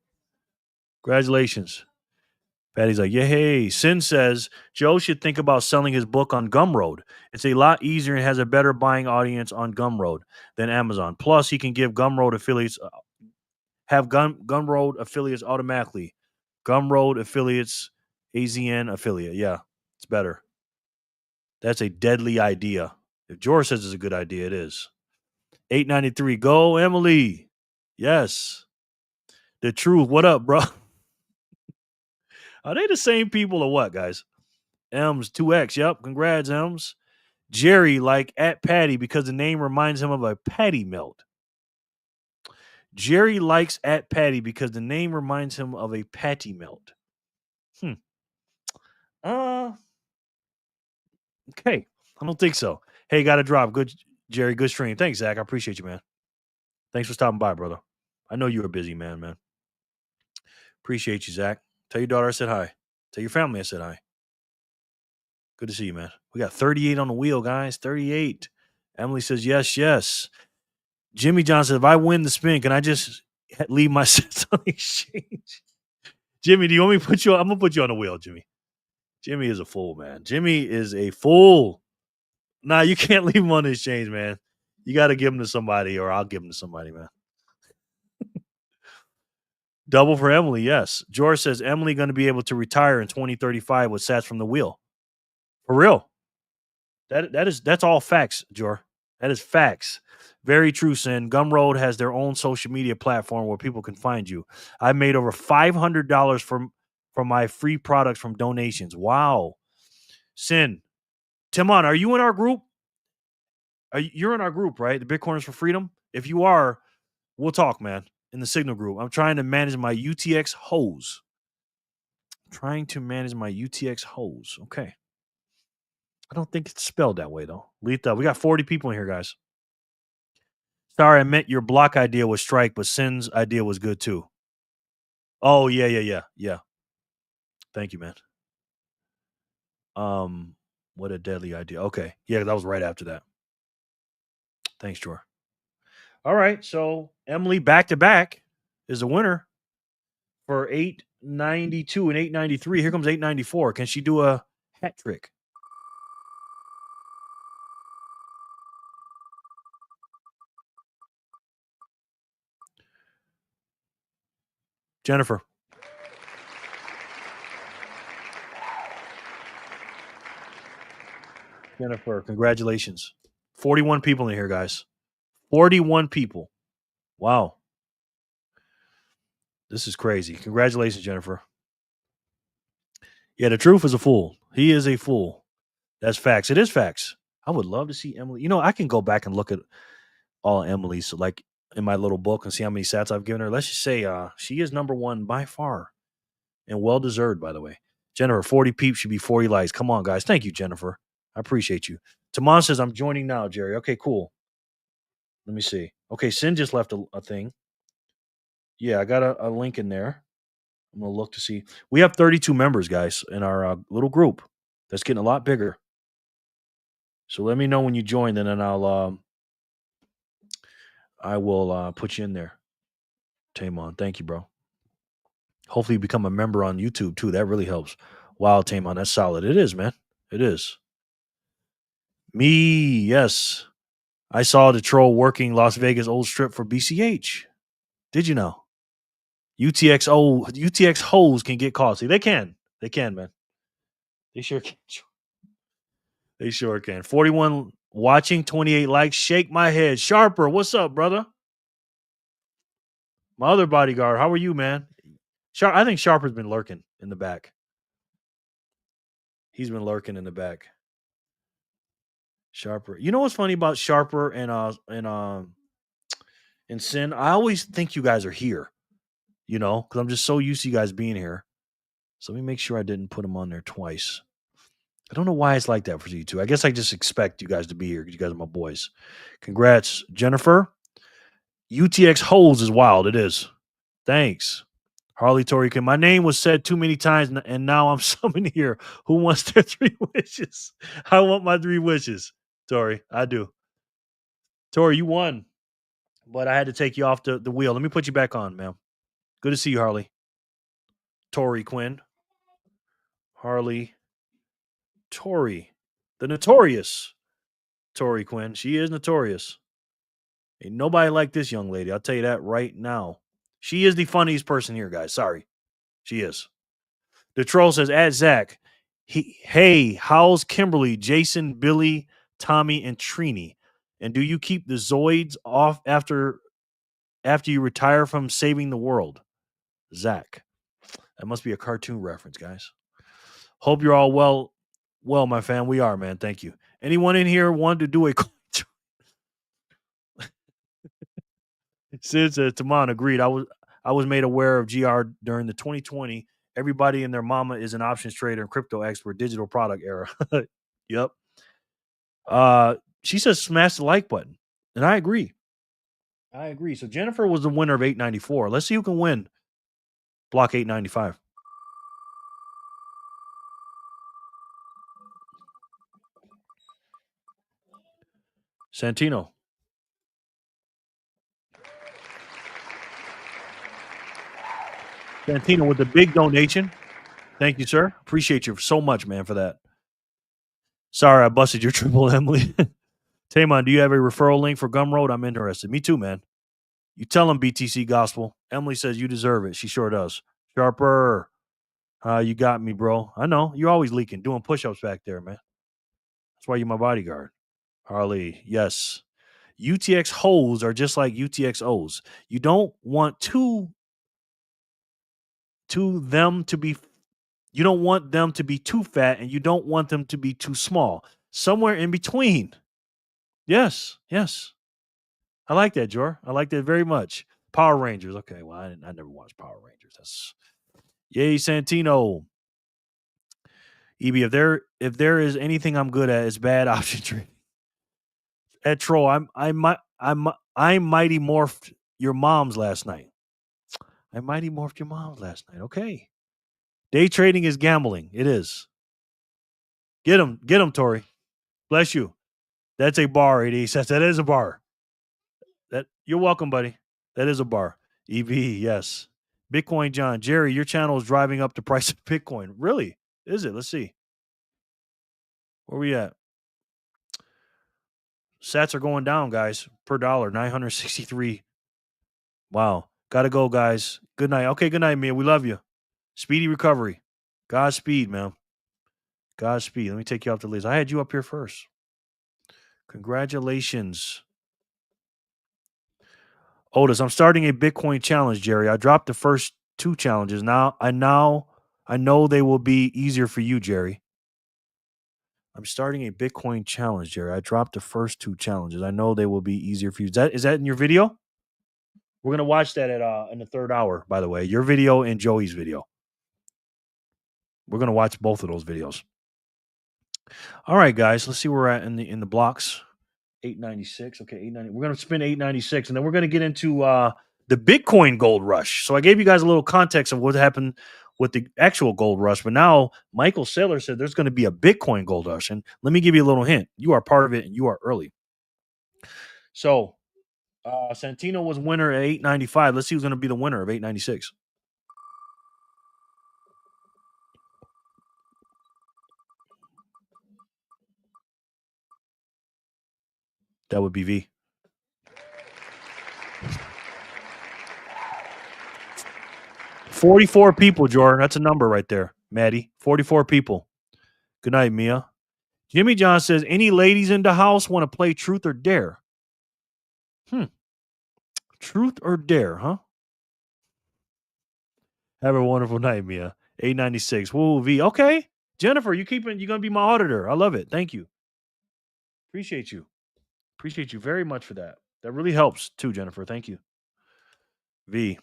Congratulations. Patty's like, yeah, hey. Sin says Joe should think about selling his book on Gumroad. It's a lot easier and has a better buying audience on Gumroad than Amazon. Plus, he can give Gumroad affiliates Gumroad affiliates automatically. Gumroad affiliates, AZN affiliate. Yeah, it's better. That's a deadly idea. If George says it's a good idea, it is. 893. Go, Emily. Yes. The truth. What up, bro? Are they the same people or what, guys? Ems 2X. Yep. Congrats, Ems. Jerry, like at Patty, because the name reminds him of a patty melt. Jerry likes at Patty because the name reminds him of a patty melt. Okay. I don't think so. Hey, got to drop. Good, Jerry. Good stream. Thanks, Zach. I appreciate you, man. Thanks for stopping by, brother. I know you're a busy man. Appreciate you, Zach. Tell your daughter I said hi. Tell your family I said hi. Good to see you, man. We got 38 on the wheel, guys. 38. Emily says, yes. Jimmy John says, if I win the spin, can I just leave my sets on the exchange? Jimmy, do you want me to put you on? I'm going to put you on the wheel, Jimmy. Jimmy is a fool, man. Jimmy is a fool. Nah, you can't leave him on the exchange, man. You got to give him to somebody, or I'll give him to somebody, man. Double for Emily, yes. George says, Emily going to be able to retire in 2035 with sats from the wheel. For real. That's all facts, Jor. That is facts. Very true, Sin. Gumroad has their own social media platform where people can find you. I made over $500 from my free products from donations. Wow. Sin. Timon, are you in our group? You're in our group, right? The Bitcoiners for Freedom? If you are, we'll talk, man, in the Signal group. I'm trying to manage my UTX hose. Okay. I don't think it's spelled that way, though. Letha, we got 40 people in here, guys. Sorry, I meant your block idea was Strike, but Sin's idea was good, too. Oh, yeah. Thank you, man. What a deadly idea. Okay. Yeah, that was right after that. Thanks, Jor. All right, so Emily back-to-back is a winner for 892 and 893. Here comes 894. Can she do a hat trick? Jennifer. Jennifer, congratulations. 41 people in here, guys. 41 people. Wow. This is crazy. Congratulations, Jennifer. Yeah, the truth is a fool. He is a fool. That's facts. It is facts. I would love to see Emily. You know, I can go back and look at all Emily's, like in my little book, and see how many sats I've given her. Let's just say she is number one by far, and well deserved, by the way. Jennifer, 40 peeps should be 40 likes. Come on, guys. Thank you, Jennifer. I appreciate you. Tamon says, I'm joining now, Jerry. Okay, cool. Let me see. Okay, Sin just left a thing. Yeah, I got a link in there. I'm going to look to see. We have 32 members, guys, in our little group. That's getting a lot bigger. So let me know when you join, and then I will put you in there. Tamon, thank you, bro. Hopefully you become a member on YouTube too. That really helps. Wow, Tamon, that's solid. It is, man. It is. Me, yes. I saw the troll working Las Vegas old strip for BCH. Did you know? UTX hoes can get costly. They can, man. They sure can. They sure can. 41 watching, 28 likes. Shake my head. Sharper, what's up, brother? My other bodyguard, how are you, man? I think Sharper's been lurking in the back. He's been lurking in the back. Sharper. You know what's funny about Sharper and Sin? I always think you guys are here, because I'm just so used to you guys being here. So let me make sure I didn't put them on there twice. I don't know why it's like that for you two. I guess I just expect you guys to be here because you guys are my boys. Congrats, Jennifer. UTX holes is wild. It is. Thanks. Harley Torican. My name was said too many times, and now I'm summoned here. Who wants their 3 wishes? I want my 3 wishes. Tori, I do. Tori, you won. But I had to take you off the wheel. Let me put you back on, ma'am. Good to see you, Harley. Tori Quinn. Harley. Tori. The notorious Tori Quinn. She is notorious. Ain't nobody like this young lady. I'll tell you that right now. She is the funniest person here, guys. Sorry. She is. The troll says, at Zach, hey, how's Kimberly, Jason, Billy, Tommy, and Trini? And do you keep the Zoids off after you retire from saving the world? Zach. That must be a cartoon reference, guys. Hope you're all well. Well, my fam, we are, man. Thank you. Anyone in here want to do a Sid says, Taman agreed. I was made aware of GR during the 2020. Everybody and their mama is an options trader and crypto expert, digital product era. Yep. She says smash the like button. And I agree. So Jennifer was the winner of 894. Let's see who can win block 895. Santino. Santino with the big donation. Thank you, sir. Appreciate you so much, man, for that. Sorry, I busted your triple, Emily. Tamon, do you have a referral link for Gumroad? I'm interested. Me too, man. You tell him BTC Gospel. Emily says you deserve it. She sure does. Sharper. You got me, bro. I know. You're always leaking, doing push-ups back there, man. That's why you're my bodyguard. Harley, yes. UTX holes are just like UTXOs. You don't want them to be you don't want them to be too fat and you don't want them to be too small. Somewhere in between. Yes. I like that, Jor. I like that very much. Power Rangers. Okay, well, I never watched Power Rangers. That's yay, Santino. EB, if there is anything I'm good at, it's bad option trading. At Troll, I mighty morphed your mom's last night. I mighty morphed your mom's last night. Okay. Day trading is gambling. It is. Get him, Tori. Bless you. That's a bar. It says that is a bar. You're welcome, buddy. That is a bar. EV, yes. Bitcoin John. Jerry, your channel is driving up the price of Bitcoin. Really? Is it? Let's see. Where we at? Sats are going down, guys. Per dollar, 963. Wow. Gotta go, guys. Good night. Okay, good night, Mia. We love you. Speedy recovery. Godspeed, man. Godspeed. Let me take you off the list. I had you up here first. Congratulations. Otis, I'm starting a Bitcoin challenge, Jerry. I dropped the first 2 challenges. I know they will be easier for you, Jerry. I'm starting a Bitcoin challenge, Jerry. I dropped the first 2 challenges. I know they will be easier for you. Is that in your video? We're gonna watch that in the 3rd hour, by the way. Your video and Joey's video. We're gonna watch both of those videos. All right, guys. Let's see where we're at in the blocks. 896. Okay, 890. We're gonna spend 896, and then we're gonna get into the Bitcoin gold rush. So I gave you guys a little context of what happened with the actual gold rush, but now Michael Saylor said there's going to be a Bitcoin gold rush, and let me give you a little hint. You are part of it, and you are early. So Santino was winner at 895. Let's see who's going to be the winner of 896. That would be V. 44 people, Jordan. That's a number right there, Maddie. 44 people. Good night, Mia. Jimmy John says, any ladies in the house want to play Truth or Dare? Truth or Dare, huh? Have a wonderful night, Mia. 896. Woo, V. Okay. Jennifer, you're going to be my auditor. I love it. Thank you. Appreciate you. Appreciate you very much for that. That really helps too, Jennifer. Thank you. V.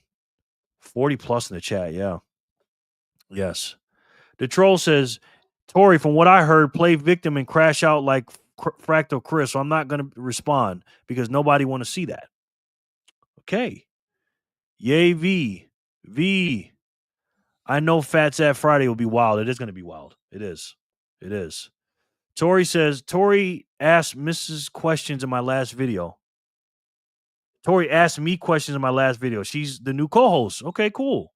40 plus in the chat. Yeah. Yes. The troll says, Tori, from what I heard, play victim and crash out like Fractal Chris. So I'm not going to respond because nobody want to see that. Okay. Yay, V. V. I know Fats at Friday will be wild. It is going to be wild. It is. It is. Tori says, Tori asked Mrs. questions in my last video. Tori asked me questions in my last video. She's the new co-host. Okay, cool.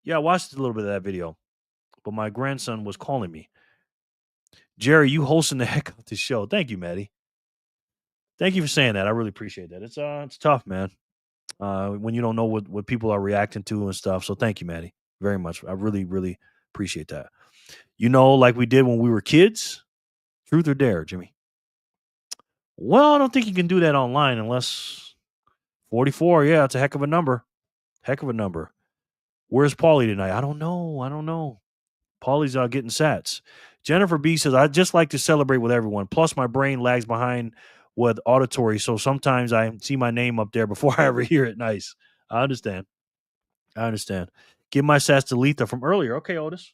Yeah, I watched a little bit of that video, but my grandson was calling me. Jerry, you hosting the heck of the show. Thank you, Maddie. Thank you for saying that. I really appreciate that. It's tough, man. When you don't know what people are reacting to and stuff. So thank you, Maddie, very much. I really, really appreciate that. You know, like we did when we were kids. Truth or Dare, Jimmy? Well, I don't think you can do that online unless 44. Yeah, it's a heck of a number. Heck of a number. Where's Paulie tonight? I don't know. Paulie's getting sats. Jennifer B says, I just like to celebrate with everyone. Plus, my brain lags behind with auditory, so sometimes I see my name up there before I ever hear it. Nice. I understand. Give my sats to Letha from earlier. Okay, Otis.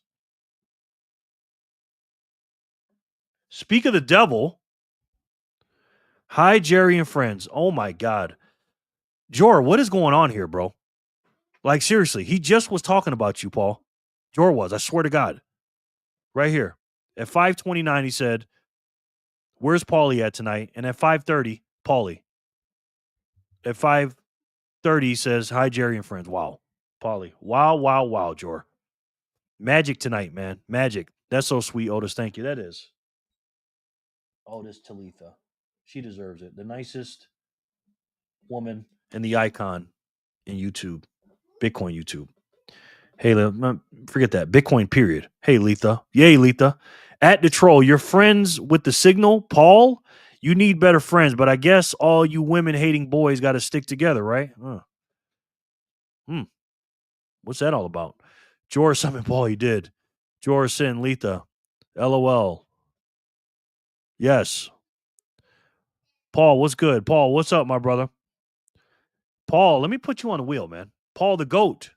Speak of the devil. Hi, Jerry and friends. Oh, my God. Jor, what is going on here, bro? Like, seriously, he just was talking about you, Paul. Jor was. I swear to God. Right here. At 5:29, he said, where's Paulie at tonight? And at 5:30, Paulie. At 5:30, he says, hi, Jerry and friends. Wow. Paulie. Wow, Jor. Magic tonight, man. Magic. That's so sweet, Otis. Thank you. That is. Otis Talitha. She deserves it. The nicest woman and the icon in YouTube. Bitcoin YouTube. Hey, forget that. Bitcoin, period. Hey, Letha. Yay, Letha. At the troll, you're friends with the signal, Paul? You need better friends, but I guess all you women-hating boys got to stick together, right? What's that all about? George something Paul, he did. George sin, Letha. LOL. Yes. Paul, what's good? Paul, what's up, my brother? Paul, let me put you on the wheel, man. Paul the GOAT.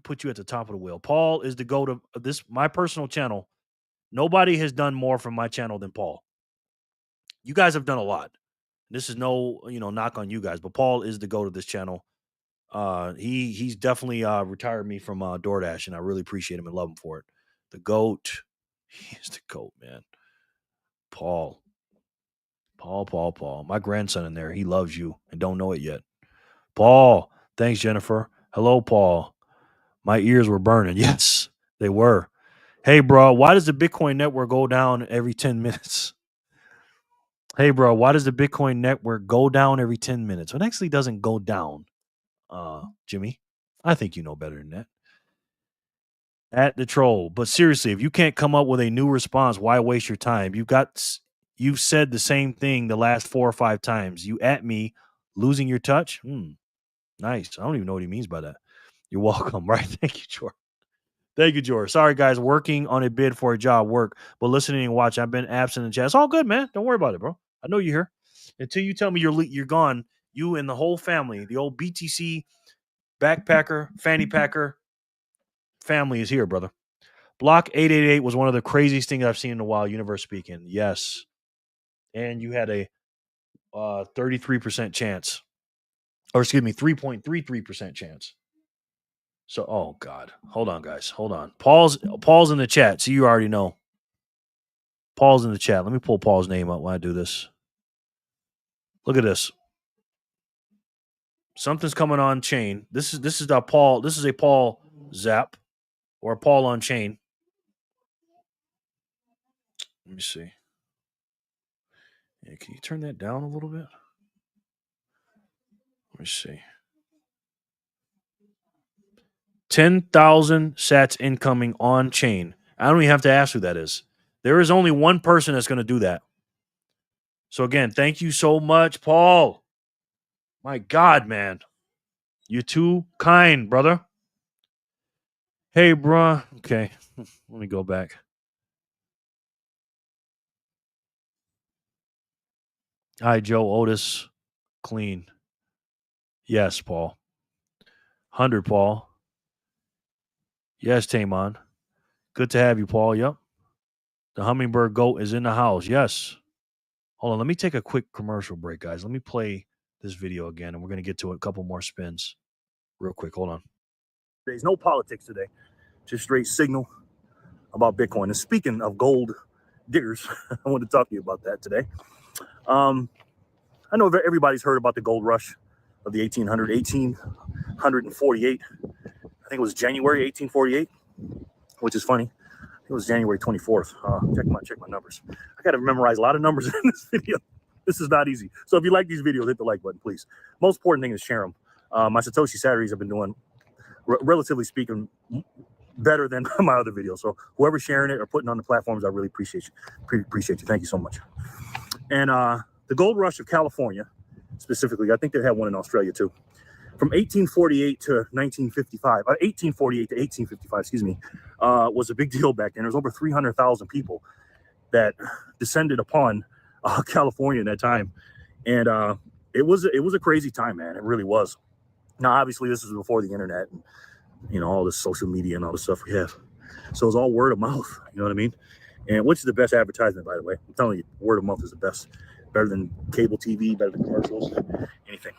Put you at the top of the wheel. Paul is the GOAT of this, my personal channel. Nobody has done more for my channel than Paul. You guys have done a lot. This is no, knock on you guys, but Paul is the GOAT of this channel. He's definitely retired me from DoorDash, and I really appreciate him and love him for it. The GOAT. He's the GOAT, man. Paul. My grandson in there, he loves you and don't know it yet. Paul. Thanks, Jennifer. Hello, Paul. My ears were burning. Yes, they were. Hey, bro, why does the Bitcoin network go down every 10 minutes? Hey, bro, why does the Bitcoin network go down every 10 minutes? It actually doesn't go down, Jimmy. I think you know better than that. At the troll. But seriously, if you can't come up with a new response, why waste your time? You've said the same thing the last 4 or 5 times. You at me losing your touch? Nice. I don't even know what he means by that. You're welcome, right? Thank you, George. Thank you, George. Sorry, guys. Working on a bid for a job, work, but listening and watching. I've been absent in chat. It's all good, man. Don't worry about it, bro. I know you're here. Until you tell me you're gone, you and the whole family, the old BTC backpacker, fanny packer family is here, brother. Block 888 was one of the craziest things I've seen in a while, universe speaking. Yes. And you had a 33% chance. Or excuse me, 3.33% chance. So, oh God. Hold on, guys. Hold on. Paul's in the chat. So you already know. Paul's in the chat. Let me pull Paul's name up while I do this. Look at this. Something's coming on chain. This is a Paul Zap or a Paul on chain. Let me see. Yeah, can you turn that down a little bit? Let me see. 10,000 sats incoming on chain. I don't even have to ask who that is. There is only one person that's going to do that. So again, thank you so much, Paul. My God, man. You're too kind, brother. Hey, bruh. Okay. Let me go back. Hi, Joe Otis. Clean. Yes, Paul. 100, Paul. Yes, Tamon. Good to have you, Paul. Yep. The hummingbird goat is in the house. Yes. Hold on. Let me take a quick commercial break, guys. Let me play this video again, and we're going to get to a couple more spins real quick. Hold on. There's no politics today. Just straight signal about Bitcoin. And speaking of gold diggers, I want to talk to you about that today. I know everybody's heard about the gold rush of the 1848. I think it was January 1848, which is funny. It was January 24th. Check my numbers. I got to memorize a lot of numbers in this video. This is not easy. So if you like these videos, hit the like button, please. Most important thing is share them. My Satoshi Saturdays have been doing, relatively speaking, better than my other videos. So whoever's sharing it or putting on the platforms, I really appreciate you. Appreciate you. Thank you so much. And the gold rush of California, specifically, I think they had one in Australia too. From 1848 to 1955, 1848 to 1855, excuse me, was a big deal back then. There was over 300,000 people that descended upon California in that time, and it was a crazy time, man. It really was. Now, obviously, this is before the internet and all this social media and all the stuff we have. So it's all word of mouth. You know what I mean? And which is the best advertisement, by the way? I'm telling you, word of mouth is the best. Better than cable TV, better than commercials, anything.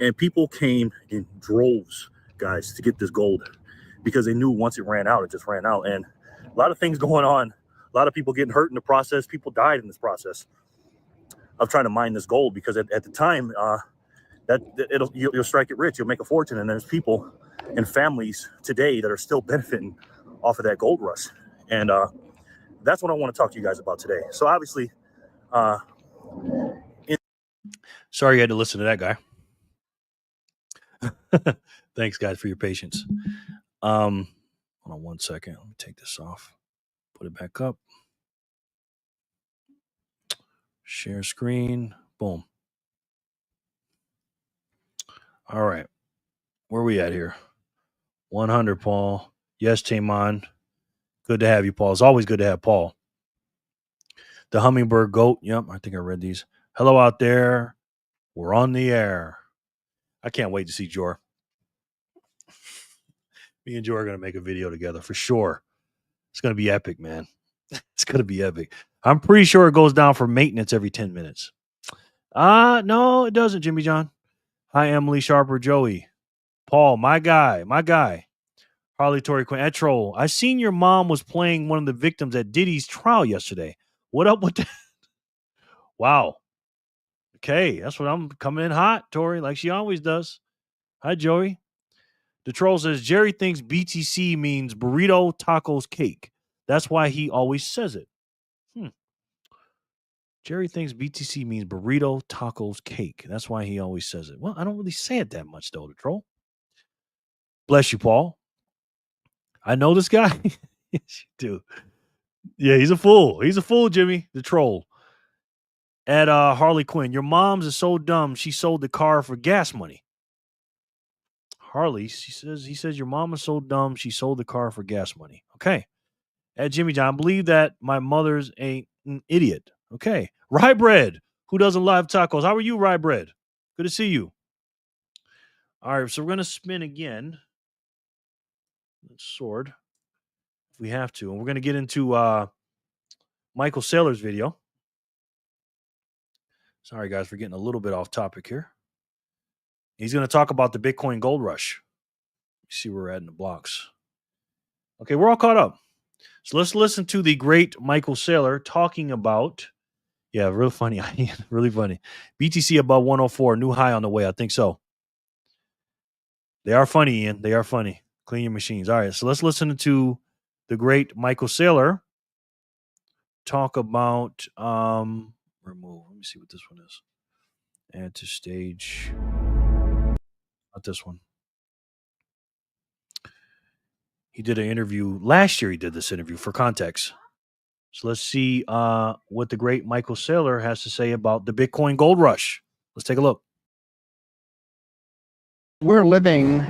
And people came in droves, guys, to get this gold because they knew once it ran out, it just ran out. And a lot of things going on, a lot of people getting hurt in the process. People died in this process of trying to mine this gold because at the time, you'll strike it rich, you'll make a fortune. And there's people and families today that are still benefiting off of that gold rush. And that's what I want to talk to you guys about today. So obviously, sorry you had to listen to that guy. Thanks, guys, for your patience. Hold on one second. Let me take this off. Put it back up. Share screen. Boom. All right. Where are we at here? 100, Paul. Yes, Tamon. Good to have you, Paul. It's always good to have Paul. The hummingbird goat. Yep, I think I read these. Hello out there. We're on the air. I can't wait to see Jor. Me and Jor are going to make a video together for sure. It's going to be epic, man. It's going to be epic. I'm pretty sure it goes down for maintenance every 10 minutes. No, it doesn't, Jimmy John. Hi, Emily, Sharper, Joey. Paul, my guy. Harley, Tori, Quinn, Troll. I seen your mom was playing one of the victims at Diddy's trial yesterday. What up with that? Wow. Okay, that's what I'm coming in hot, Tori, like she always does. Hi, Joey. The troll says, Jerry thinks BTC means burrito, tacos, cake. That's why he always says it. Jerry thinks BTC means burrito, tacos, cake. That's why he always says it. Well, I don't really say it that much, though, the troll. Bless you, Paul. I know this guy. Yes, you do. Yeah, he's a fool. He's a fool, Jimmy, the troll. At Harley Quinn, your mom's is so dumb she sold the car for gas money. Harley, he says your mom is so dumb she sold the car for gas money. Okay. At Jimmy John, I believe that my mother's an idiot. Okay. Rye Bread, who doesn't love tacos? How are you, Rye Bread? Good to see you. All right, so we're gonna spin again. Sword, if we have to, and we're gonna get into Michael Saylor's video. Sorry, guys, for getting a little bit off topic here. He's going to talk about the Bitcoin gold rush. See where we're at in the blocks. Okay, we're all caught up. So let's listen to the great Michael Saylor talking about, yeah, real funny, really funny. BTC above 104, new high on the way. I think so. They are funny, Ian. They are funny. Clean your machines. All right, so let's listen to the great Michael Saylor talk about remove. Let me see what this one is. Add to stage. Not this one. He did an interview last year. He did this interview for context. So let's see what the great Michael Saylor has to say about the Bitcoin gold rush. Let's take a look. We're living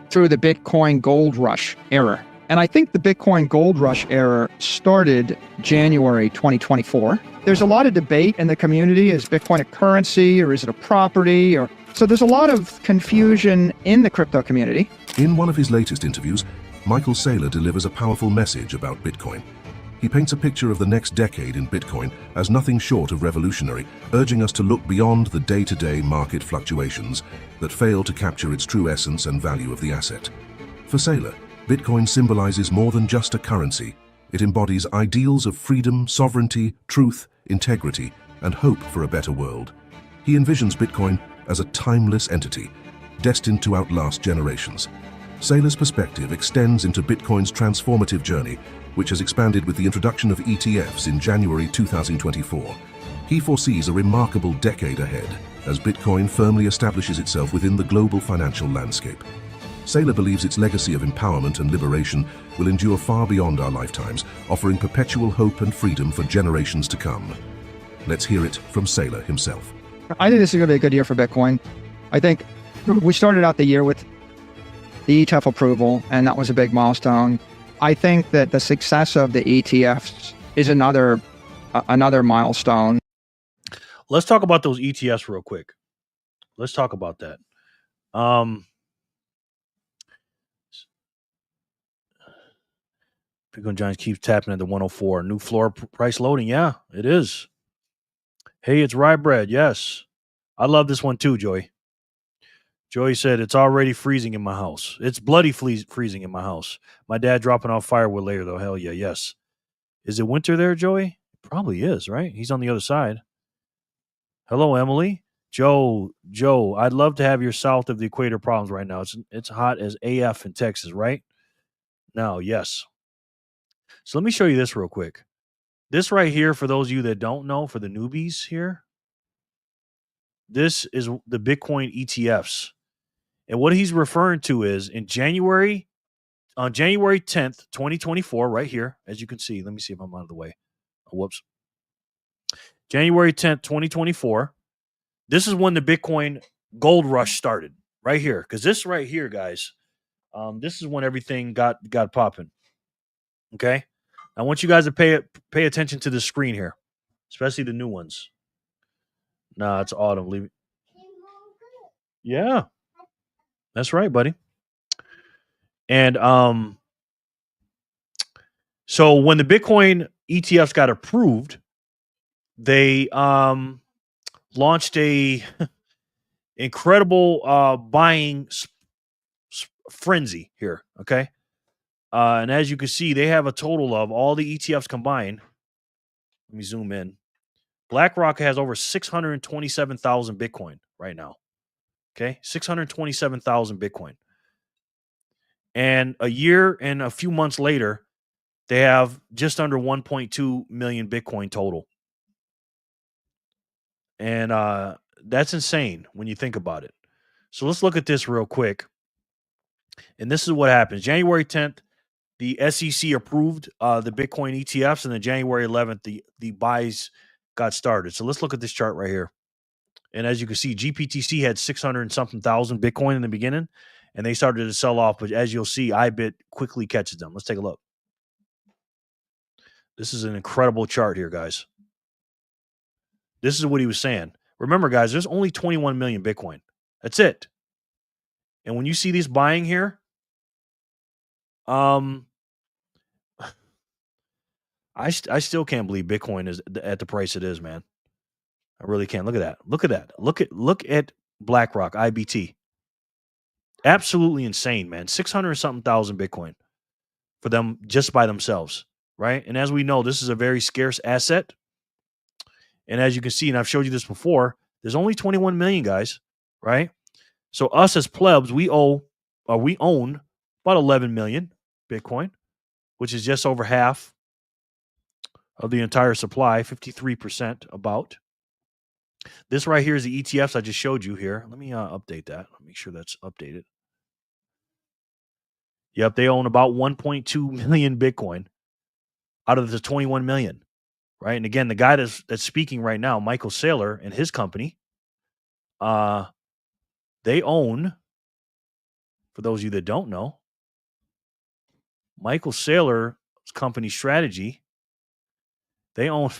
through the Bitcoin gold rush era. And I think the Bitcoin gold rush era started January 2024. There's a lot of debate in the community. Is Bitcoin a currency or is it a property? So there's a lot of confusion in the crypto community. In one of his latest interviews, Michael Saylor delivers a powerful message about Bitcoin. He paints a picture of the next decade in Bitcoin as nothing short of revolutionary, urging us to look beyond the day-to-day market fluctuations that fail to capture its true essence and value of the asset. For Saylor, Bitcoin symbolizes more than just a currency. It embodies ideals of freedom, sovereignty, truth, integrity, and hope for a better world. He envisions Bitcoin as a timeless entity, destined to outlast generations. Saylor's perspective extends into Bitcoin's transformative journey, which has expanded with the introduction of ETFs in January 2024. He foresees a remarkable decade ahead as Bitcoin firmly establishes itself within the global financial landscape. Saylor believes its legacy of empowerment and liberation will endure far beyond our lifetimes, offering perpetual hope and freedom for generations to come. Let's hear it from Saylor himself. I think this is going to be a good year for Bitcoin. I think we started out the year with the ETF approval, and that was a big milestone. I think that the success of the ETFs is another milestone. Let's talk about those ETFs real quick. Let's talk about that. Bitcoin Giants keeps tapping at the 104. New floor price loading. Yeah, it is. Hey, it's rye bread. Yes. I love this one too, Joey. Joey said, it's already freezing in my house. It's bloody freezing in my house. My dad dropping off firewood later, though. Hell yeah, yes. Is it winter there, Joey? It probably is, right? He's on the other side. Hello, Emily. Joe, I'd love to have your south of the equator problems right now. It's hot as AF in Texas, right? Now, yes. So let me show you this real quick. This right here, for those of you that don't know, for the newbies here, this is the Bitcoin ETFs. And what he's referring to is on January 10th, 2024, right here, as you can see. Let me see if I'm out of the way. Oh, whoops. January 10th, 2024. This is when the Bitcoin gold rush started, right here. Because this right here, guys, this is when everything got popping. Okay? I want you guys to pay attention to the screen here, especially the new ones. Nah, it's autumn. Leave it. Yeah. That's right, buddy. And so when the Bitcoin ETFs got approved, they launched a incredible buying frenzy here. Okay, and as you can see, they have a total of all the ETFs combined. Let me zoom in. BlackRock has over 627,000 Bitcoin right now. Okay, 627,000 Bitcoin. And a year and a few months later, they have just under 1.2 million Bitcoin total. And that's insane when you think about it. So let's look at this real quick. And this is what happens. January 10th, the SEC approved the Bitcoin ETFs, and then January 11th, the buys got started. So let's look at this chart right here. And as you can see, GPTC had 600 and something thousand Bitcoin in the beginning. and they started to sell off. But as you'll see, iBit quickly catches them. Let's take a look. This is an incredible chart here, guys. This is what he was saying. Remember, guys, there's only 21 million Bitcoin. That's it. And when you see these buying here, I still can't believe Bitcoin is at the price it is, man. I really can't. Look at that. Look at that. Look at BlackRock, IBT. Absolutely insane, man. 600 something thousand Bitcoin for them just by themselves, right? And as we know, this is a very scarce asset. And as you can see, and I've showed you this before, there's only 21 million guys, right? So us as plebs, we own about 11 million Bitcoin, which is just over half of the entire supply, 53% about. This right here is the ETFs I just showed you here. Let me update that. Let me make sure that's updated. Yep, they own about 1.2 million Bitcoin out of the 21 million, right? And again, the guy that's speaking right now, Michael Saylor and his company, they own, for those of you that don't know, Michael Saylor's company Strategy, they own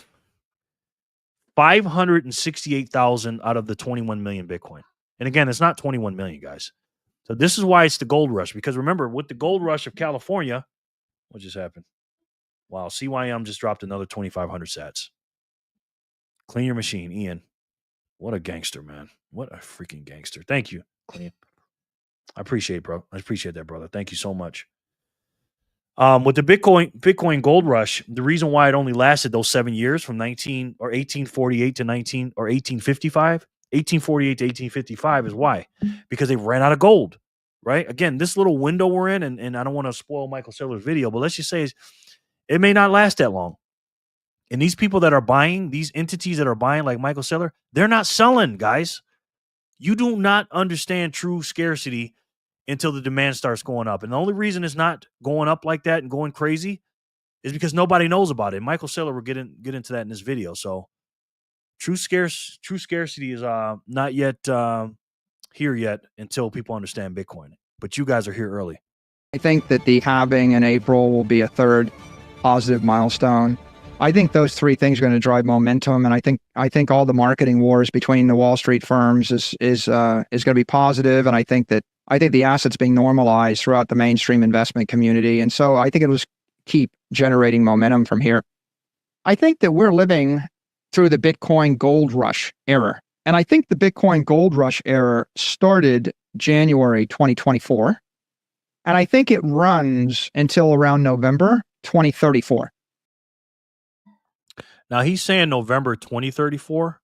568,000 out of the 21 million Bitcoin. And again, it's not 21 million, guys. So this is why it's the gold rush. Because remember, with the gold rush of California, what just happened? Wow, CYM just dropped another 2,500 sats. Clean your machine, Ian. What a gangster, man. What a freaking gangster. Thank you, Clean. I appreciate it, bro. I appreciate that, brother. Thank you so much. With the Bitcoin gold rush, the reason why it only lasted those 7 years from 1848 to 1848 to 1855 is why? Because they ran out of gold, right? Again, this little window we're in, and I don't want to spoil Michael Saylor's video, but let's just say it may not last that long. And these people that are buying, these entities that are buying like Michael Saylor, they're not selling, guys. You do not understand true scarcity until the demand starts going up. And the only reason it's not going up like that and going crazy is because nobody knows about it. Michael Saylor will get into that in this video. So true scarcity is not yet here yet until people understand Bitcoin. But you guys are here early. I think that the halving in April will be a third positive milestone. I think those three things are going to drive momentum, and I think all the marketing wars between the Wall Street firms is going to be positive, and I think the assets being normalized throughout the mainstream investment community, and so I think it'll just keep generating momentum from here. I think that we're living through the Bitcoin gold rush era, and I think the Bitcoin gold rush era started January 2024, and I think it runs until around November 2034. Now he's saying November 2034,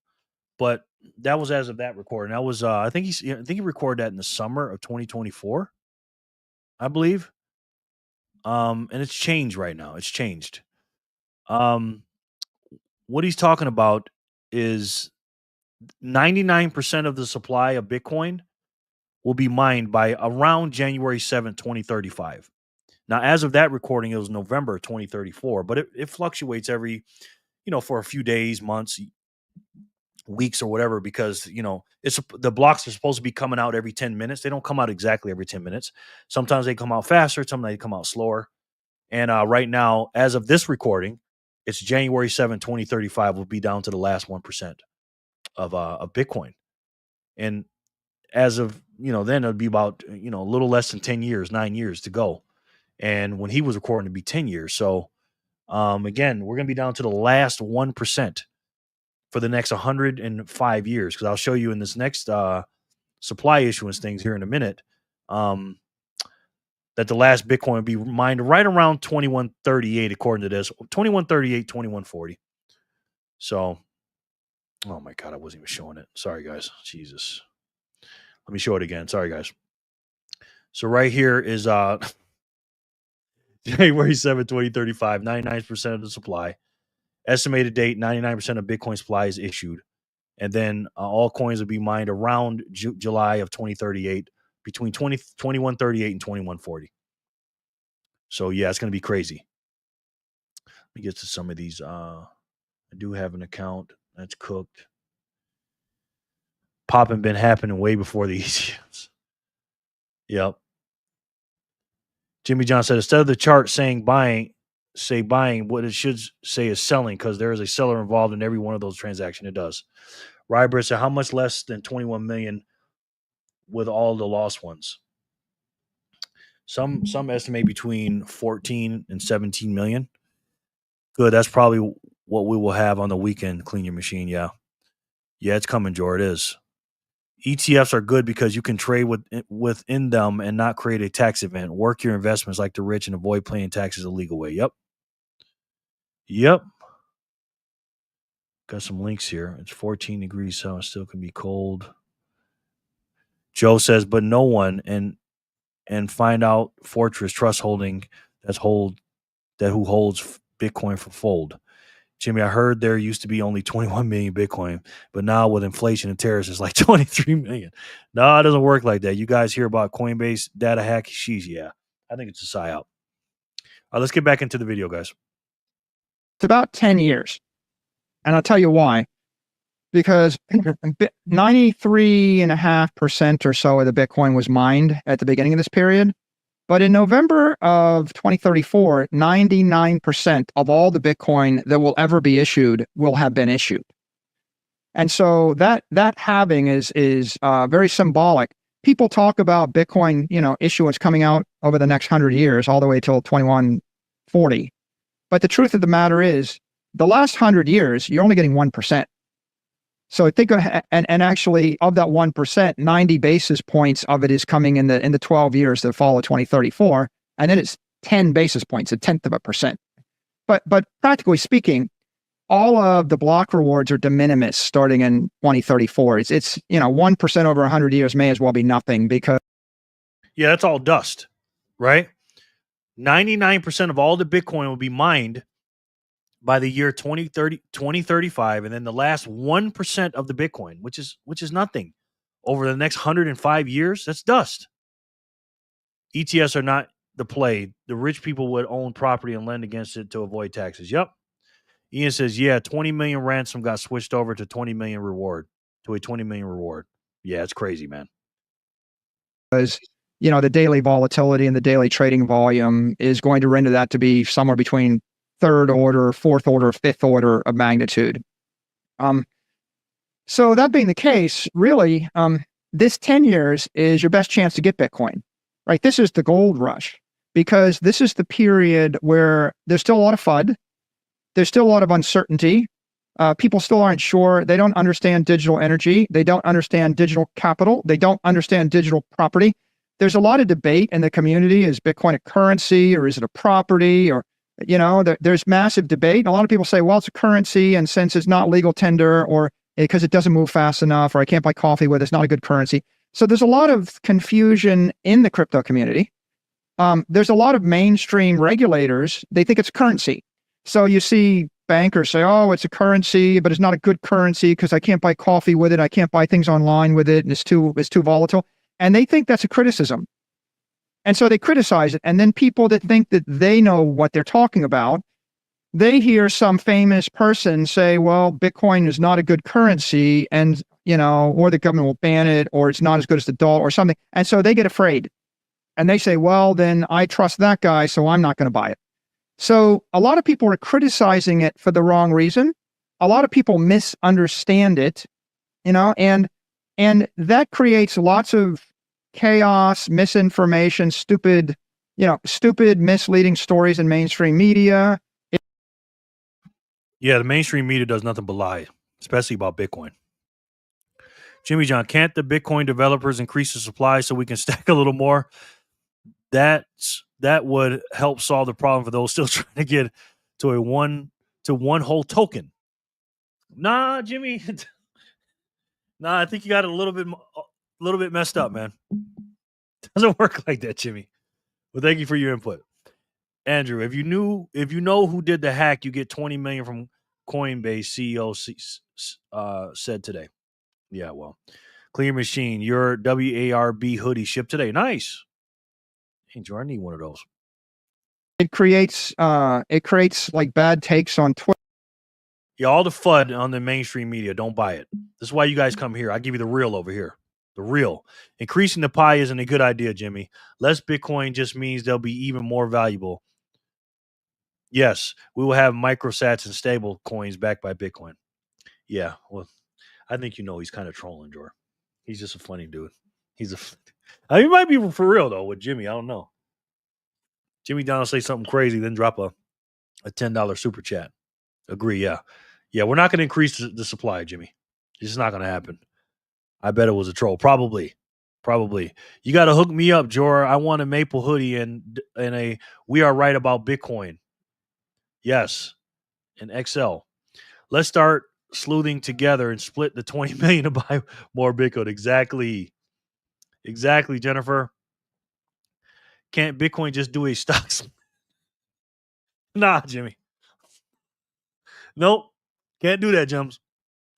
but that was as of that recording. That was I think he recorded that in the summer of 2024, I believe. And it's changed right now. It's changed. What he's talking about is 99% of the supply of Bitcoin will be mined by around January 7th, 2035. Now, as of that recording, it was November 2034, but it fluctuates every, for a few days, months, weeks, or whatever, because, the blocks are supposed to be coming out every 10 minutes. They don't come out exactly every 10 minutes. Sometimes they come out faster. Sometimes they come out slower. And right now, as of this recording, it's January 7th, 2035 will be down to the last 1% of Bitcoin. And as of, then it'll be about, a little less than 10 years, 9 years to go. And when he was recording, it'd be 10 years. So, again, we're going to be down to the last 1% for the next 105 years. Because I'll show you in this next supply issuance things here in a minute that the last Bitcoin will be mined right around 2138, according to this. 2138, 2140. So, oh my God, I wasn't even showing it. Sorry, guys. Jesus. Let me show it again. Sorry, guys. So right here is January 7, 2035, 99% of the supply. Estimated date, 99% of Bitcoin supply is issued. And then all coins will be mined around July of 2038, between 2138 and 2140. So, yeah, it's going to be crazy. Let me get to some of these. I do have an account that's cooked. Popping been happening way before the ETFs. Yep. Jimmy John said, instead of the chart saying buying, say buying, what it should say is selling, because there is a seller involved in every one of those transactions. It does. Ryber said, how much less than 21 million with all the lost ones? Some estimate between 14 and 17 million. Good. That's probably what we will have on the weekend. Clean your machine. Yeah. Yeah, it's coming, Joe. It is. ETFs are good because you can trade within them and not create a tax event. Work your investments like the rich and avoid paying taxes a legal way. Yep. Yep. Got some links here. It's 14 degrees, so it still can be cold. Joe says, but no one and find out Fortress Trust Holding who holds Bitcoin for fold. Jimmy, I heard there used to be only 21 million Bitcoin, but now with inflation and tariffs, it's like 23 million. No, it doesn't work like that. You guys hear about Coinbase data hack? Yeah. I think it's a psyop. All right, let's get back into the video, guys. It's about 10 years. And I'll tell you why. Because 93.5% or so of the Bitcoin was mined at the beginning of this period. But in November of 2034, 99% of all the Bitcoin that will ever be issued will have been issued. And so that halving is very symbolic. People talk about Bitcoin, issuance coming out over the next 100 years, all the way till 2140. But the truth of the matter is, the last 100 years, you're only getting 1%. So think, and actually of that 1%, 90 basis points of it is coming in the 12 years that follow 2034, and then it's 10 basis points, 0.1%. But practically speaking, all of the block rewards are de minimis starting in 2034. It's 1% over 100 years may as well be nothing, because that's all dust, right? 99% of all the Bitcoin will be mined by the year 2035, and then the last 1% of the Bitcoin, which is nothing, over the next 105 years, that's dust. ETFs are not the play. The rich people would own property and lend against it to avoid taxes. Yep. Ian says, 20 million ransom got switched over to 20 million reward, to a 20 million reward. Yeah, it's crazy, man. Because the daily volatility and the daily trading volume is going to render that to be somewhere between third order, fourth order, fifth order of magnitude. So that being the case, really, this 10 years is your best chance to get Bitcoin, right? This is the gold rush, because this is the period where there's still a lot of FUD. There's still a lot of uncertainty. People still aren't sure. They don't understand digital energy. They don't understand digital capital. They don't understand digital property. There's a lot of debate in the community. Is Bitcoin a currency, or is it a property? Or there's massive debate. And a lot of people say, well, it's a currency, and since it's not legal tender, or because it doesn't move fast enough, or I can't buy coffee with it, it's not a good currency. So there's a lot of confusion in the crypto community. There's a lot of mainstream regulators. They think it's currency. So you see bankers say, oh, it's a currency, but it's not a good currency because I can't buy coffee with it. I can't buy things online with it, and it's too volatile. And they think that's a criticism. And so they criticize it. And then people that think that they know what they're talking about, they hear some famous person say, well, Bitcoin is not a good currency, and, or the government will ban it, or it's not as good as the dollar or something. And so they get afraid. And they say, well, then I trust that guy, so I'm not going to buy it. So a lot of people are criticizing it for the wrong reason. A lot of people misunderstand it, and that creates lots of chaos, misinformation, stupid, misleading stories in mainstream media. The mainstream media does nothing but lie, especially about Bitcoin. Jimmy John, can't the Bitcoin developers increase the supply so we can stack a little more? That would help solve the problem for those still trying to get to one whole token. Nah, Jimmy. Nah, I think you got it a little bit messed up, man. Doesn't work like that, Jimmy. Well, thank you for your input. Andrew, if you know who did the hack, you get 20 million from Coinbase, CEO said today. Yeah, well. Clear Machine, your WARB hoodie shipped today. Nice. Hey, Joe, I need one of those. It creates like bad takes on Twitter. Yeah, all the FUD on the mainstream media, don't buy it. This is why you guys come here. I give you the real over here. The real. Increasing the pie isn't a good idea, Jimmy. Less Bitcoin just means they'll be even more valuable. Yes, we will have microsats and stable coins backed by Bitcoin. Yeah, well, I think he's kind of trolling, Jor. He's just a funny dude. He might be for real though with Jimmy. I don't know. Jimmy Down will say something crazy, then drop a $10 super chat. Agree, yeah. Yeah, we're not going to increase the supply, Jimmy. It's just not going to happen. I bet it was a troll. Probably. You got to hook me up, Jor. I want a maple hoodie and a We Are Right About Bitcoin. Yes, an XL. Let's start sleuthing together and split the 20 million to buy more Bitcoin. Exactly, Jennifer. Can't Bitcoin just do a stock? Nah, Jimmy. Nope. Can't do that, Jimmy.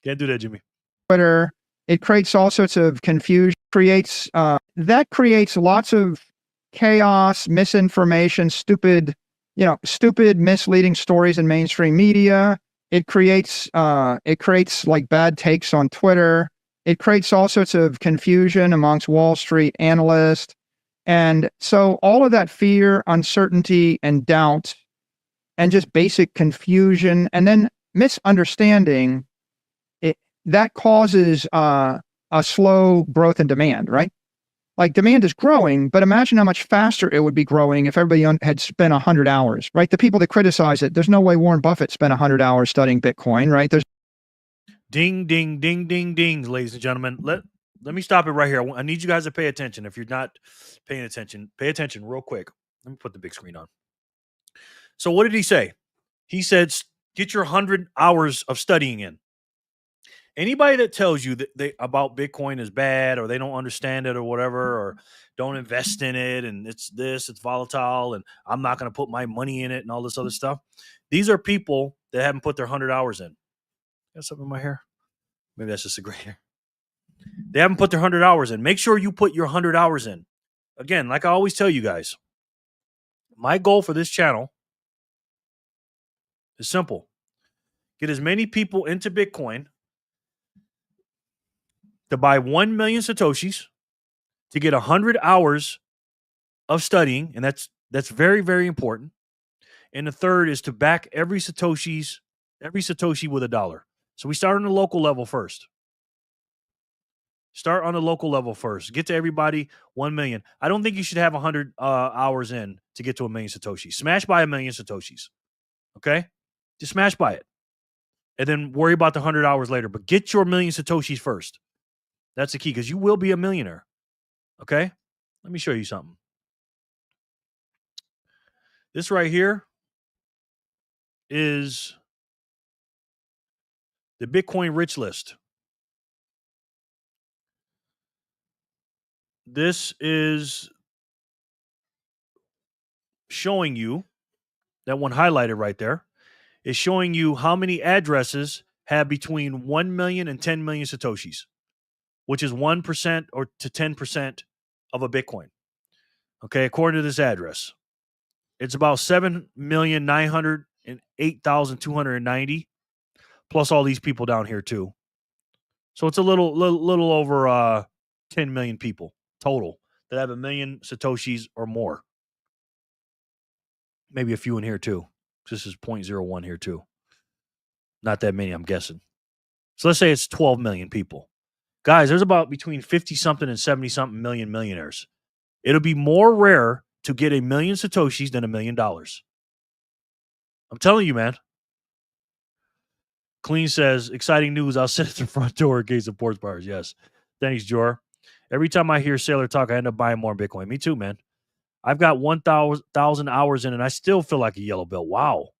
Can't do that, Jimmy. Twitter. It creates all sorts of confusion. That creates lots of chaos, misinformation, stupid, misleading stories in mainstream media. It creates like bad takes on Twitter. It creates all sorts of confusion amongst Wall Street analysts. And so all of that fear, uncertainty, and doubt, and just basic confusion, and then misunderstanding, that causes a slow growth in demand, right? Like demand is growing, but imagine how much faster it would be growing if everybody had spent 100 hours, right? The people that criticize it, there's no way Warren Buffett spent 100 hours studying Bitcoin, right? There's ding, ding, ding, ding, ding, ladies and gentlemen. Let me stop it right here. I need you guys to pay attention. If you're not paying attention, pay attention real quick. Let me put the big screen on. So what did he say? He said, get your 100 hours of studying in. Anybody that tells you that about Bitcoin is bad or they don't understand it or whatever, or don't invest in it and it's volatile and I'm not going to put my money in it and all this other stuff. These are people that haven't put their 100 hours in. Got something in my hair? Maybe that's just a gray hair. They haven't put their 100 hours in. Make sure you put your 100 hours in. Again, like I always tell you guys, my goal for this channel is simple. Get as many people into Bitcoin to buy 1 million Satoshis, to get 100 hours of studying, and that's very, very important. And the third is to back every Satoshi with $1. So we start on the local level first. Get to everybody 1 million. I don't think you should have 100 hours in to get to 1 million Satoshis. Smash by 1 million Satoshis. Okay? Just smash by it. And then worry about the 100 hours later. But get your 1 million Satoshis first. That's the key, because you will be a millionaire. Okay? Let me show you something. This right here is the Bitcoin rich list. This is showing you, that one highlighted right there, is showing you how many addresses have between 1 million and 10 million Satoshis, which is 1% or to 10% of a Bitcoin. Okay, according to this address. It's about 7,908,290 plus all these people down here too. So it's a little over 10 million people total that have 1 million Satoshis or more. Maybe a few in here too. This is 0.01 here too. Not that many, I'm guessing. So let's say it's 12 million people. Guys, there's about between 50 something and 70 something million millionaires. It'll be more rare to get 1 million Satoshis than $1 million. I'm telling you, man. Clean says, exciting news. I'll sit at the front door in case of porch bars. Yes. Thanks, Jor. Every time I hear Sailor talk, I end up buying more Bitcoin. Me too, man. I've got 1,000 hours in and I still feel like a yellow belt. Wow.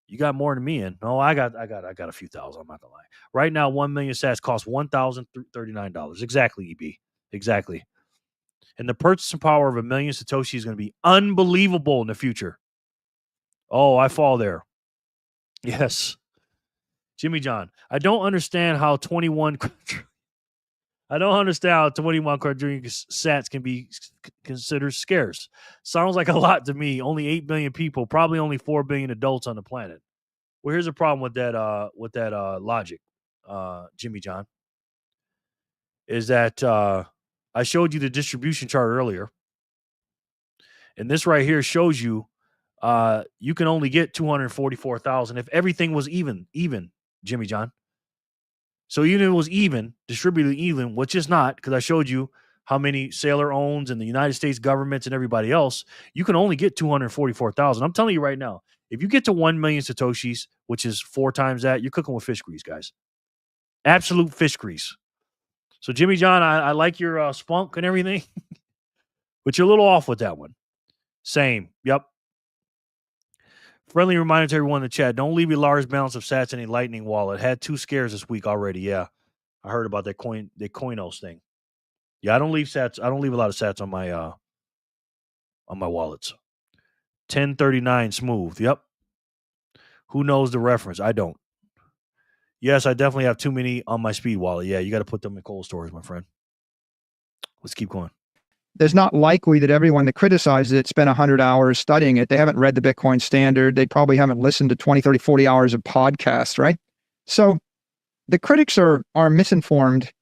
You got more than me in. No, I got a few thousand. I'm not gonna lie. Right now, 1 million sats costs $1,039. Exactly, EB. Exactly. And the purchasing power of 1 million Satoshi is going to be unbelievable in the future. Oh, I fall there. Yes. Jimmy John. I don't understand how 21 quadrillion sats can be considered scarce. Sounds like a lot to me. Only 8 billion people, probably only 4 billion adults on the planet. Well, here's a problem with that logic, Jimmy John. is that I showed you the distribution chart earlier. And this right here shows you you can only get 244,000 if everything was even, Jimmy John. So even if it was even, distributed even, which is not, because I showed you how many Sailor owns and the United States governments and everybody else, you can only get 244,000. I'm telling you right now, if you get to 1 million Satoshis, which is 4 times that, you're cooking with fish grease, guys. Absolute fish grease. So Jimmy John, I like your spunk and everything, but you're a little off with that one. Same. Yep. Friendly reminder to everyone in the chat, don't leave your large balance of sats in a Lightning wallet. Had 2 scares this week already. Yeah. I heard about that Coinos thing. Yeah, I don't leave sats. I don't leave a lot of sats on my wallets. 1039 smooth. Yep. Who knows the reference? I don't. Yes, I definitely have too many on my speed wallet. Yeah, you got to put them in cold storage, my friend. Let's keep going. There's not likely that everyone that criticizes it spent 100 hours studying it. They haven't read the Bitcoin Standard. They probably haven't listened to 20, 30, 40 hours of podcasts, right? So the critics are misinformed,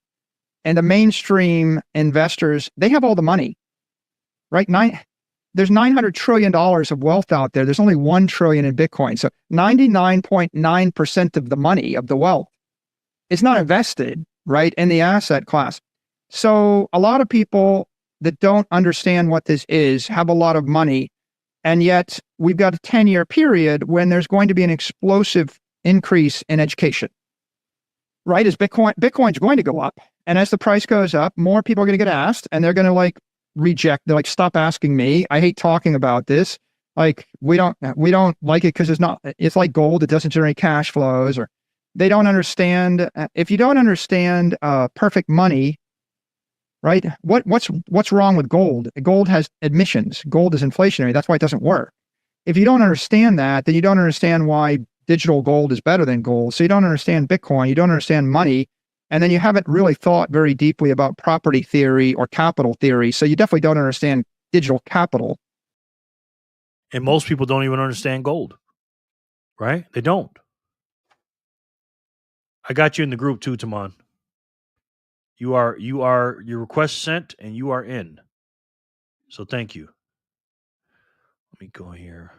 and the mainstream investors, they have all the money, right? There's $900 trillion of wealth out there. There's only 1 trillion in Bitcoin. So 99.9% of the money, of the wealth, is not invested, right, in the asset class. So a lot of people that don't understand what this is have a lot of money, and yet we've got a 10-year period when there's going to be an explosive increase in education, right? As Bitcoin's going to go up, and as the price goes up, more people are going to get asked, and they're going to reject. They're like, stop asking me. I hate talking about this. Like, we don't like it because it's like gold. It doesn't generate cash flows, or they don't understand. If you don't understand perfect money, right? What's wrong with gold? Gold has emissions. Gold is inflationary. That's why it doesn't work. If you don't understand that, then you don't understand why digital gold is better than gold. So you don't understand Bitcoin. You don't understand money. And then you haven't really thought very deeply about property theory or capital theory. So you definitely don't understand digital capital. And most people don't even understand gold, right? They don't. I got you in the group too, Taman. Your request sent and you are in. So thank you. Let me go here.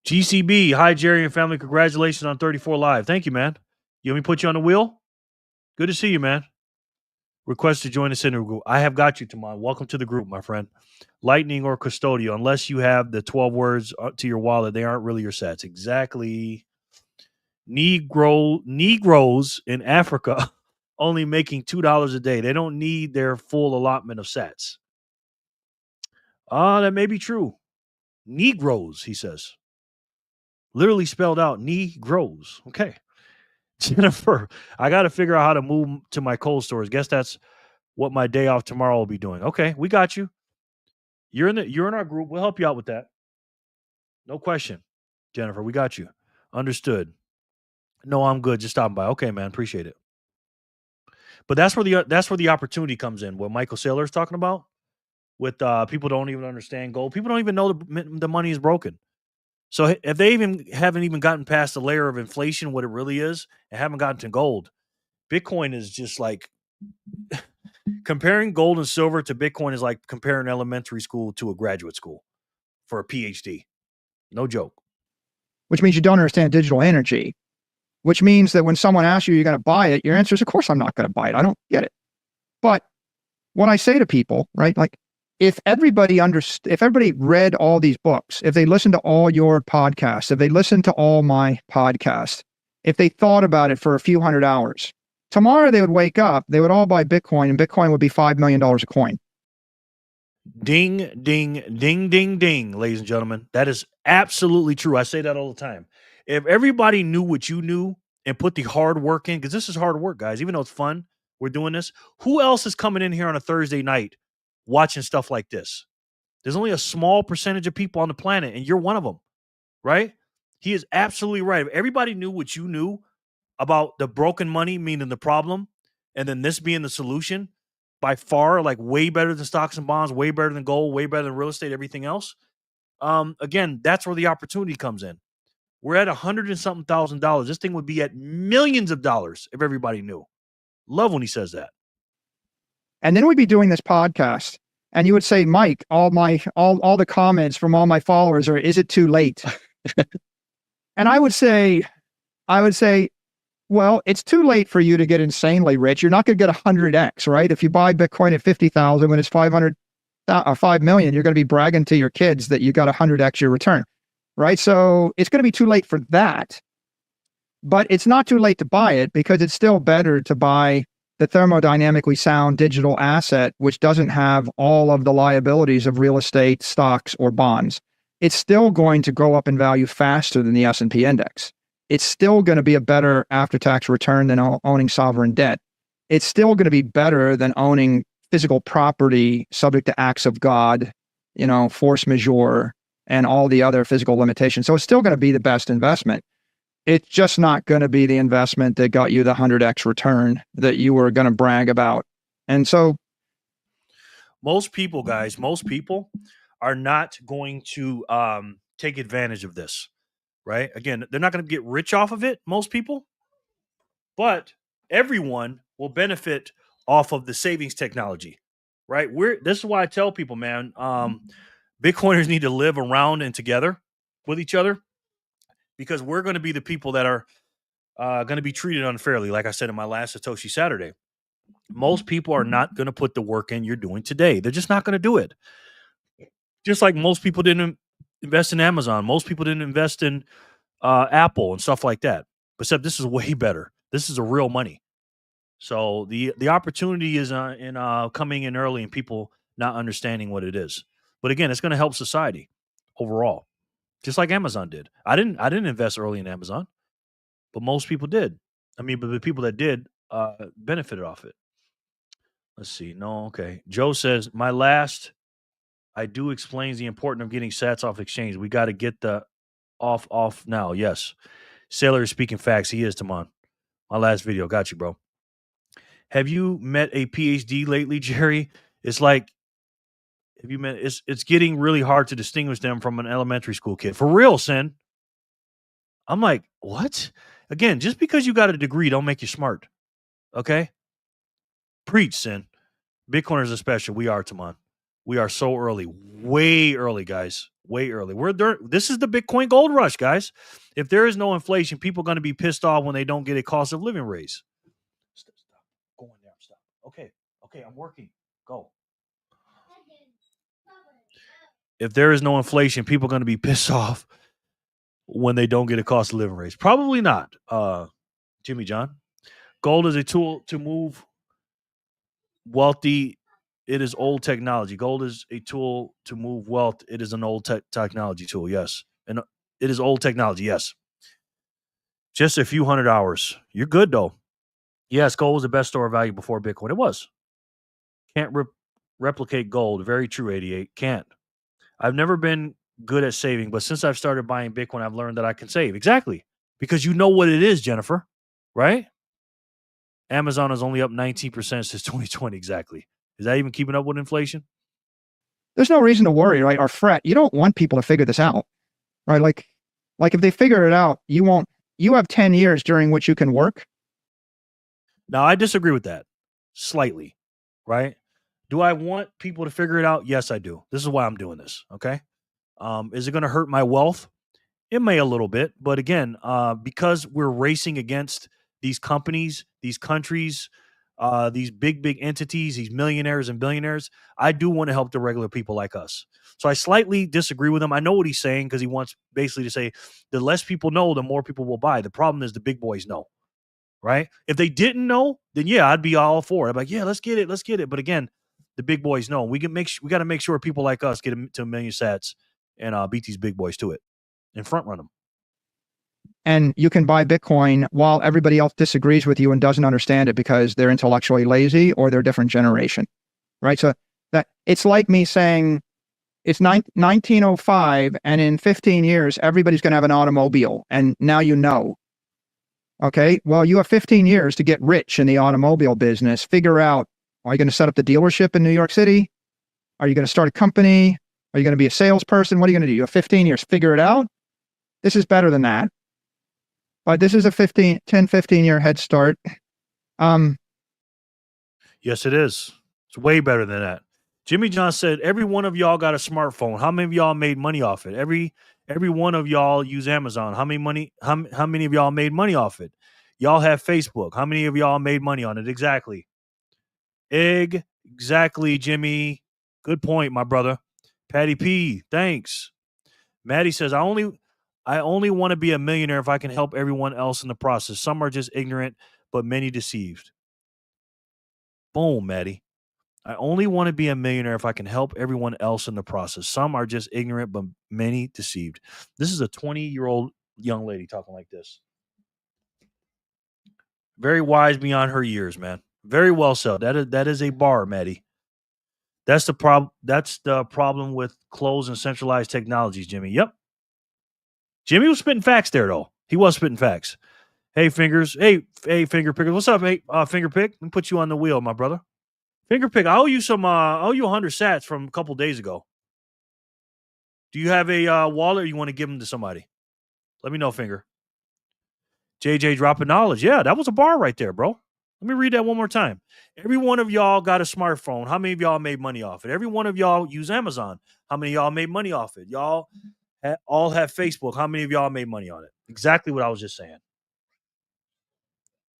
GCB, hi Jerry and family. Congratulations on 34 live. Thank you, man. You want me to put you on the wheel? Good to see you, man. Request to join the center group. I have got you, Taman. Welcome to the group, my friend. Lightning or custodial, unless you have the 12 words to your wallet, they aren't really your sats. Exactly. Negroes in Africa only making $2 a day. They don't need their full allotment of sats. That may be true. Negroes, he says. Literally spelled out Negroes. Okay. Jennifer, I got to figure out how to move to my cold storage. Guess that's what my day off tomorrow will be doing. Okay, we got you. You're in our group. We'll help you out with that. No question. Jennifer, we got you. Understood. No, I'm good. Just stopping by. Okay, man. Appreciate it. But that's where the opportunity comes in. What Michael Saylor is talking about with people don't even understand gold. People don't even know the money is broken. So if they haven't even gotten past the layer of inflation, what it really is, and haven't gotten to gold, Bitcoin is just like comparing gold and silver to Bitcoin is like comparing elementary school to a graduate school for a PhD. No joke. Which means you don't understand digital energy. Which means that when someone asks you, you're going to buy it, your answer is, of course, I'm not going to buy it. I don't get it. But what I say to people, right, like if everybody read all these books, if they listened to all your podcasts, if they listened to all my podcasts, if they thought about it for a few hundred hours, tomorrow they would wake up, they would all buy Bitcoin, and Bitcoin would be $5 million a coin. Ding, ding, ding, ding, ding, ladies and gentlemen. That is absolutely true. I say that all the time. If everybody knew what you knew and put the hard work in, because this is hard work, guys, even though it's fun, we're doing this. Who else is coming in here on a Thursday night watching stuff like this? There's only a small percentage of people on the planet, and you're one of them, right? He is absolutely right. If everybody knew what you knew about the broken money, meaning the problem, and then this being the solution, by far, like way better than stocks and bonds, way better than gold, way better than real estate, everything else. Again, that's where the opportunity comes in. We're at $100 and something thousand. This thing would be at millions of dollars if everybody knew. Love when he says that. And then we'd be doing this podcast, and you would say, Mike, all the comments from all my followers are, is it too late? And I would say, well, it's too late for you to get insanely rich. You're not going to get 100x, right? If you buy Bitcoin at 50,000 when it's 5 million, you're going to be bragging to your kids that you got 100x your return, right? So it's going to be too late for that. But it's not too late to buy it, because it's still better to buy the thermodynamically sound digital asset, which doesn't have all of the liabilities of real estate, stocks, or bonds. It's still going to go up in value faster than the S&P index. It's still going to be a better after-tax return than owning sovereign debt. It's still going to be better than owning physical property subject to acts of God, force majeure, and all the other physical limitations. So it's still going to be the best investment. It's just not going to be the investment that got you the 100x return that you were going to brag about. And so most people, guys, are not going to take advantage of this, right? Again, they're not going to get rich off of it, most people, but everyone will benefit off of the savings technology, right? This is why I tell people, man, Bitcoiners need to live around and together with each other, because we're going to be the people that are going to be treated unfairly. Like I said in my last Satoshi Saturday, most people are not going to put the work in you're doing today. They're just not going to do it. Just like most people didn't invest in Amazon. Most people didn't invest in Apple and stuff like that. Except this is way better. This is a real money. So the opportunity is in coming in early and people not understanding what it is. But again, it's going to help society overall, just like Amazon did. I didn't invest early in Amazon, but most people did. But the people that did benefited off it. Let's see. No, okay. Joe says, my last I do explains the importance of getting sats off exchange. We got to get the off now. Yes. Sailor is speaking facts. He is, Taman. My last video. Got you, bro. Have you met a PhD lately, Jerry? It's like, have you met? It's getting really hard to distinguish them from an elementary school kid. For real, Sin. I'm like, what? Again, just because you got a degree don't make you smart. Okay? Preach, Sin. Bitcoiners especially. We are, Taman. We are so early. Way early, guys. Way early. This is the Bitcoin gold rush, guys. If there is no inflation, people are going to be pissed off when they don't get a cost of living raise. Stop. Go in there. Stop. Okay, I'm working. Go. If there is no inflation, people are going to be pissed off when they don't get a cost of living raise. Probably not, Jimmy John. Gold is a tool to move wealthy. It is old technology. Gold is a tool to move wealth. It is an old technology tool, yes. And it is old technology, yes. Just a few hundred hours. You're good, though. Yes, gold was the best store of value before Bitcoin. It was. Can't replicate gold. Very true, 88. Can't. I've never been good at saving, but since I've started buying Bitcoin, I've learned that I can save. Exactly. Because you know what it is, Jennifer. Right? Amazon is only up 19% since 2020. Exactly. Is that even keeping up with inflation? There's no reason to worry, right? Or fret. You don't want people to figure this out, right? Like if they figure it out, you have 10 years during which you can work. Now, I disagree with that slightly, right? Do I want people to figure it out? Yes, I do. This is why I'm doing this, okay? Is it going to hurt my wealth? It may a little bit, but again, because we're racing against these companies, these countries, these big entities, these millionaires and billionaires, I do want to help the regular people like us. So I slightly disagree with him. I know what he's saying because he wants basically to say the less people know, the more people will buy. The problem is the big boys know, right? If they didn't know, then yeah, I'd be all for it. I'm like, yeah, let's get it. But again, the big boys know. We got to make sure people like us get to 1 million sats and beat these big boys to it and front run them. And you can buy Bitcoin while everybody else disagrees with you and doesn't understand it because they're intellectually lazy or they're a different generation, right? So that it's like me saying it's 1905 and in 15 years, everybody's going to have an automobile. And now you know. Okay, well, you have 15 years to get rich in the automobile business. Figure out, are you going to set up the dealership in New York City? Are you going to start a company? Are you going to be a salesperson? What are you going to do? You have 15 years. Figure it out. This is better than that. But this is a 10, 15-year head start. Yes, it is. It's way better than that. Jimmy John said, every one of y'all got a smartphone. How many of y'all made money off it? Every one of y'all use Amazon. How many of y'all made money off it? Y'all have Facebook. How many of y'all made money on it? Exactly. Exactly, Jimmy. Good point, my brother. Patty P, thanks. Maddie says, I only want to be a millionaire if I can help everyone else in the process. Some are just ignorant, but many deceived. Boom, Maddie. I only want to be a millionaire if I can help everyone else in the process. Some are just ignorant, but many deceived. This is a 20-year-old young lady talking like this. Very wise beyond her years, man. Very well said. That is a bar, Maddie. That's the problem. That's the problem with closed and centralized technologies, Jimmy. Yep. Jimmy was spitting facts there, though. He was spitting facts. Hey, Fingers. Hey, Finger Pickers. What's up, hey, Finger Pick? Let me put you on the wheel, my brother. Finger Pick, I owe you some. I owe you 100 sats from a couple days ago. Do you have a wallet, or you want to give them to somebody? Let me know, Finger. JJ dropping knowledge. Yeah, that was a bar right there, bro. Let me read that one more time. Every one of y'all got a smartphone. How many of y'all made money off it? Every one of y'all use Amazon. How many of y'all made money off it? Y'all all have Facebook. How many of y'all made money on it? Exactly what I was just saying.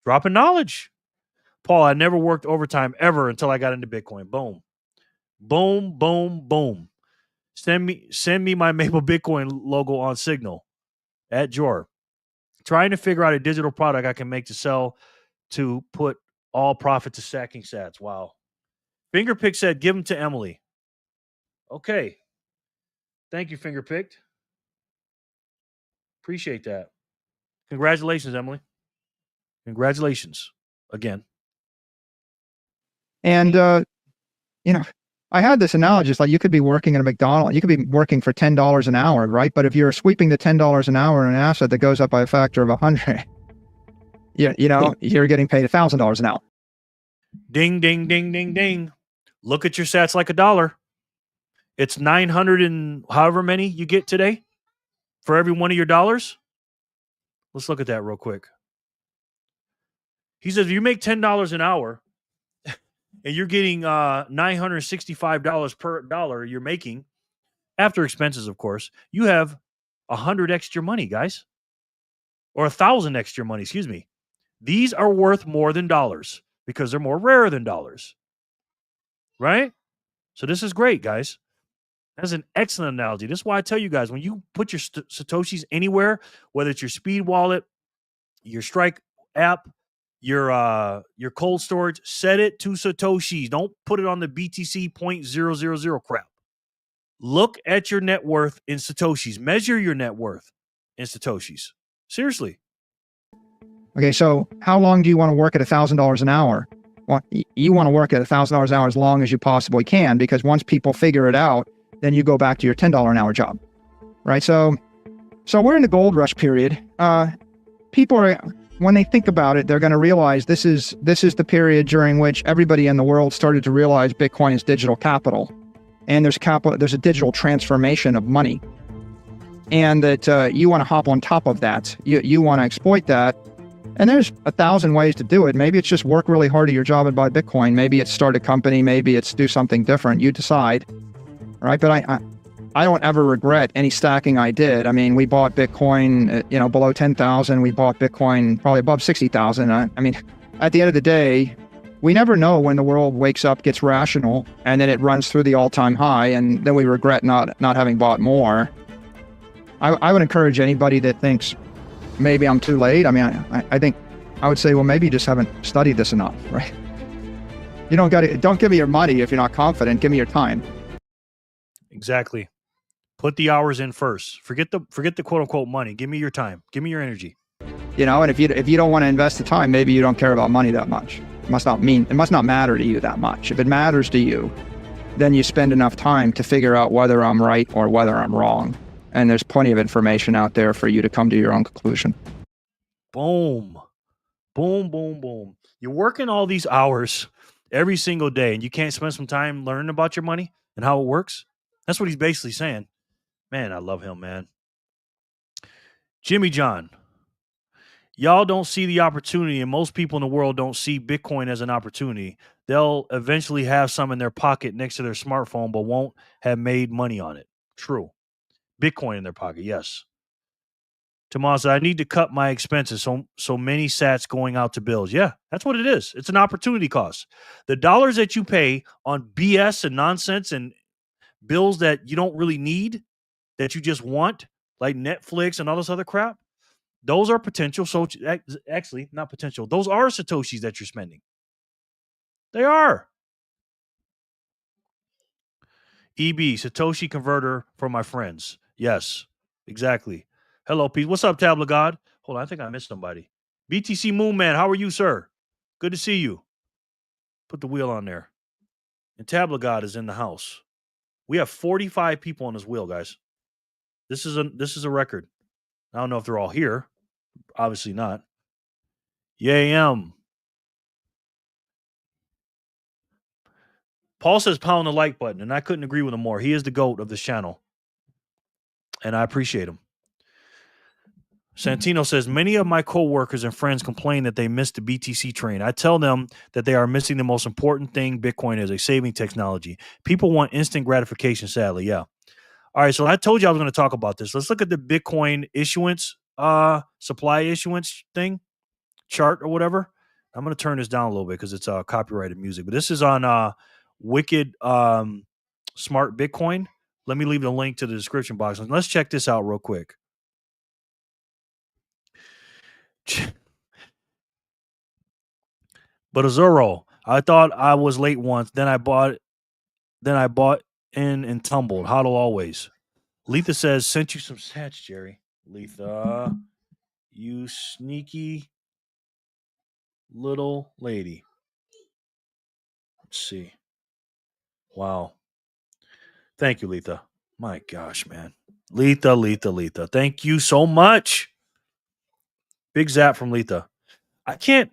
Dropping knowledge. Paul, I never worked overtime ever until I got into Bitcoin. Boom. Boom, boom, boom. Send me my Maple Bitcoin logo on Signal at Jor. Trying to figure out a digital product I can make to sell to put all profit to stacking sats. Wow. Fingerpick said, give them to Emily. Okay. Thank you, Fingerpicked. Appreciate that. Congratulations, Emily. Congratulations again. And, I had this analogy. It's like you could be working at a McDonald's. You could be working for $10 an hour, right? But if you're sweeping the $10 an hour in an asset that goes up by a factor of 100, you're getting paid $1,000 an hour. Ding, ding, ding, ding, ding. Look at your sats like $1. It's 900 and however many you get today for every one of your dollars. Let's look at that real quick. He says, if you make $10 an hour and you're getting $965 per dollar you're making, after expenses, of course, you have 100 extra money, guys. Or 1,000 extra money, excuse me. These are worth more than dollars because they're more rare than dollars. Right? So this is great, guys. That's an excellent analogy. This is why I tell you guys, when you put your Satoshis anywhere, whether it's your Speed wallet, your Strike app, your cold storage, set it to Satoshis. Don't put it on the BTC 0.000 crap. Look at your net worth in Satoshis. Measure your net worth in Satoshis. Seriously. Okay, so how long do you want to work at $1,000 an hour? Well, you want to work at $1,000 an hour as long as you possibly can, because once people figure it out, then you go back to your $10 an hour job, right? So we're in the gold rush period. People are, when they think about it, they're going to realize this is the period during which everybody in the world started to realize Bitcoin is digital capital, and there's a digital transformation of money, and that you want to hop on top of that. You want to exploit that. And there's 1,000 ways to do it. Maybe it's just work really hard at your job and buy Bitcoin. Maybe it's start a company. Maybe it's do something different. You decide, right? But I don't ever regret any stacking I did. I mean, we bought Bitcoin, below 10,000. We bought Bitcoin probably above 60,000. I mean, at the end of the day, we never know when the world wakes up, gets rational, and then it runs through the all-time high, and then we regret not having bought more. I would encourage anybody that thinks, maybe I'm too late. I mean, I think I would say, well, maybe you just haven't studied this enough, right? You don't give me your money if you're not confident. Give me your time. Exactly. Put the hours in first. Forget the quote unquote money. Give me your time. Give me your energy. And if you don't want to invest the time, maybe you don't care about money that much. It must not matter to you that much. If it matters to you, then you spend enough time to figure out whether I'm right or whether I'm wrong. And there's plenty of information out there for you to come to your own conclusion. Boom. Boom, boom, boom. You're working all these hours every single day, and you can't spend some time learning about your money and how it works? That's what he's basically saying. Man, I love him, man. Jimmy John. y'all don't see the opportunity, and most people in the world don't see Bitcoin as an opportunity. They'll eventually have some in their pocket next to their smartphone, but won't have made money on it. True. Bitcoin in their pocket, yes. Tomas, I need to cut my expenses. So many sats going out to bills. Yeah, that's what it is. It's an opportunity cost. The dollars that you pay on BS and nonsense and bills that you don't really need, that you just want, like Netflix and all this other crap, those are potential. So actually, not potential. Those are Satoshis that you're spending. They are. EB, Satoshi converter for my friends. Yes, exactly. Hello, Pete. What's up, Tabla God? Hold on, I think I missed somebody. BTC Moon Man, how are you, sir? Good to see you. Put the wheel on there. And Tabla God is in the house. We have 45 people on this wheel, guys. This is a record. I don't know if they're all here. Obviously not. Yay. Paul says pound the like button, and I couldn't agree with him more. He is the GOAT of this channel, and I appreciate him. Santino says, many of my coworkers and friends complain that they missed the BTC train. I tell them that they are missing the most important thing Bitcoin is, a saving technology. People want instant gratification, sadly. Yeah. All right, so I told you I was going to talk about this. Let's look at the Bitcoin issuance, supply issuance thing, chart or whatever. I'm going to turn this down a little bit because it's copyrighted music. But this is on Wicked Smart Bitcoin. Let me leave the link to the description box. Let's check this out real quick. But Azuro, I thought I was late once. Then I bought in and tumbled. Hodl always. Letha says, sent you some sats, Jerry. Letha, you sneaky little lady. Let's see. Wow. Thank you, Letha. My gosh, man. Letha. Thank you so much. Big zap from Letha. I can't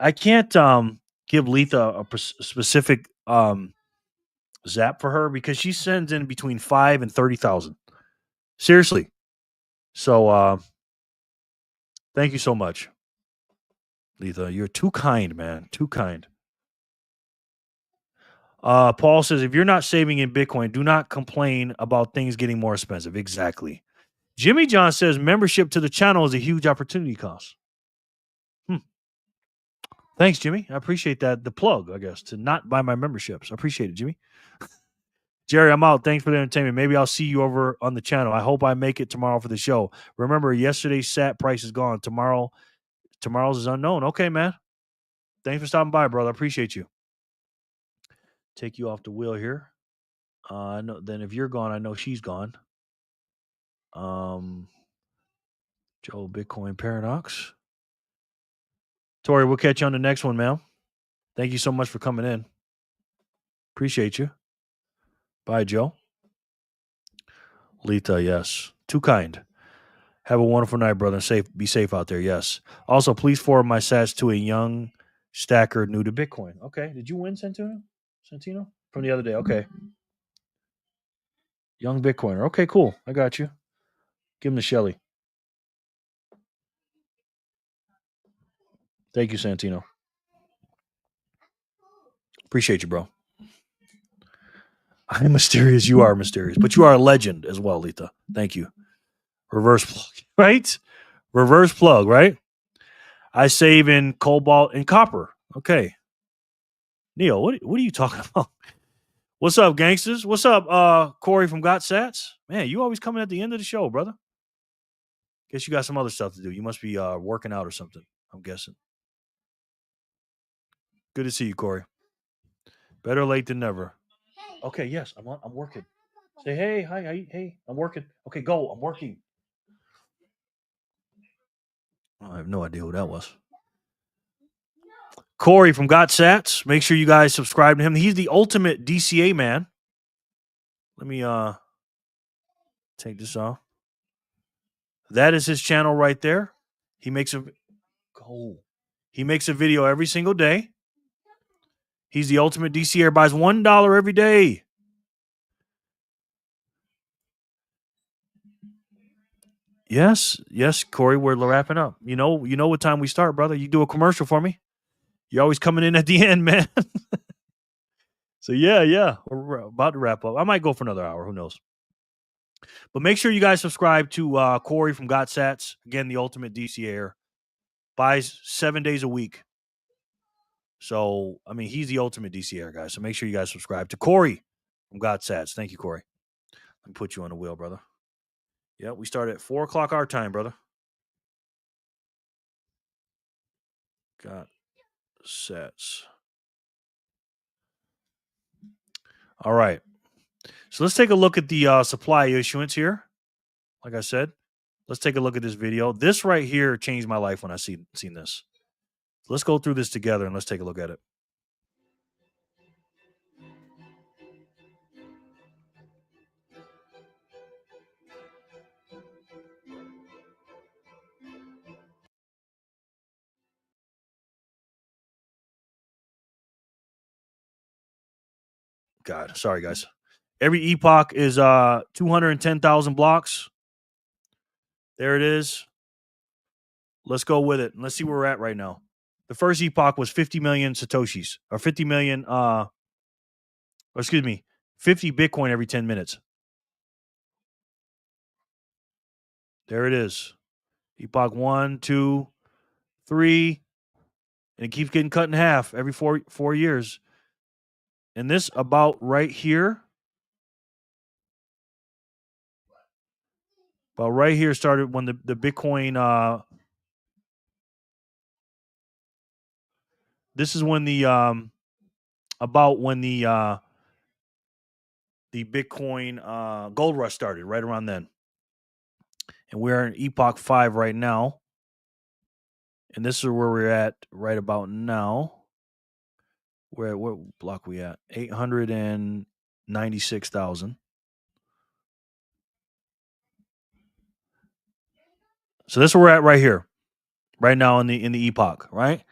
give Letha a specific zap for her because she sends in between 5 and 30,000. Seriously. So thank you so much, Letha. You're too kind, man. Too kind. Paul says, if you're not saving in Bitcoin, do not complain about things getting more expensive. Exactly. Jimmy John says membership to the channel is a huge opportunity cost. Thanks, Jimmy. I appreciate that. The plug, I guess, to not buy my memberships. I appreciate it, Jimmy. Jerry, I'm out. Thanks for the entertainment. Maybe I'll see you over on the channel. I hope I make it tomorrow for the show. Remember, yesterday's SAT price is gone. Tomorrow's is unknown. Okay, man. Thanks for stopping by, brother. I appreciate you. Take you off the wheel here. I know. Then if you're gone, I know she's gone. Joe Bitcoin Paradox. Tori, we'll catch you on the next one, man. Thank you so much for coming in. Appreciate you. Bye, Joe. Lita, yes. Too kind. Have a wonderful night, brother. Be safe out there, yes. Also, please forward my sats to a young stacker new to Bitcoin. Okay. Did you win, Santino? From the other day. Okay. Young Bitcoiner. Okay, cool. I got you. Give him the Shelly. Thank you, Santino. Appreciate you, bro. I'm mysterious. You are mysterious. But you are a legend as well, Lita. Thank you. Reverse plug, right? Reverse plug, right? I save in cobalt and copper. Okay. Neil, what are you talking about? What's up, gangsters? What's up, Corey from Got Sats? Man, you always coming at the end of the show, brother. Guess you got some other stuff to do. You must be working out or something, I'm guessing. Good to see you, Corey. Better late than never. Okay, yes, I'm working. Say hey, hi, hey, I'm working. Okay, go. I'm working. I have no idea who that was. Corey from Got Sats. Make sure you guys subscribe to him. He's the ultimate DCA man. Let me take this off. That is his channel right there. He makes a video every single day. He's the ultimate DCA. Buys $1 every day. Yes, Corey, we're wrapping up. You know what time we start, brother. You do a commercial for me. You're always coming in at the end, man. So yeah, we're about to wrap up. I might go for another hour. Who knows? But make sure you guys subscribe to Corey from Got Sats. Again, the ultimate DCAer. Buys 7 days a week. So, I mean, he's the ultimate DCAer, guys. So make sure you guys subscribe to Corey from Got Sats. Thank you, Corey. Let me put you on the wheel, brother. Yeah, we start at 4 o'clock our time, brother. Got Sats. All right. So let's take a look at the supply issuance here. Like I said, let's take a look at this video. This right here changed my life when I seen this. Let's go through this together and let's take a look at it. God, sorry guys. Every epoch is 210,000 blocks. There it is. Let's go with it. Let's see where we're at right now. The first epoch was 50 million Satoshis, or 50 million, 50 Bitcoin every 10 minutes. There it is. Epoch 1, 2, 3, and it keeps getting cut in half every four years. And this about right here started when the Bitcoin, this is when the about when the Bitcoin gold rush started, right around then. And we're in Epoch 5 right now. And this is where we're at right about now. What block we at? 896,000. So this is where we're at right here, right now in the epoch, right?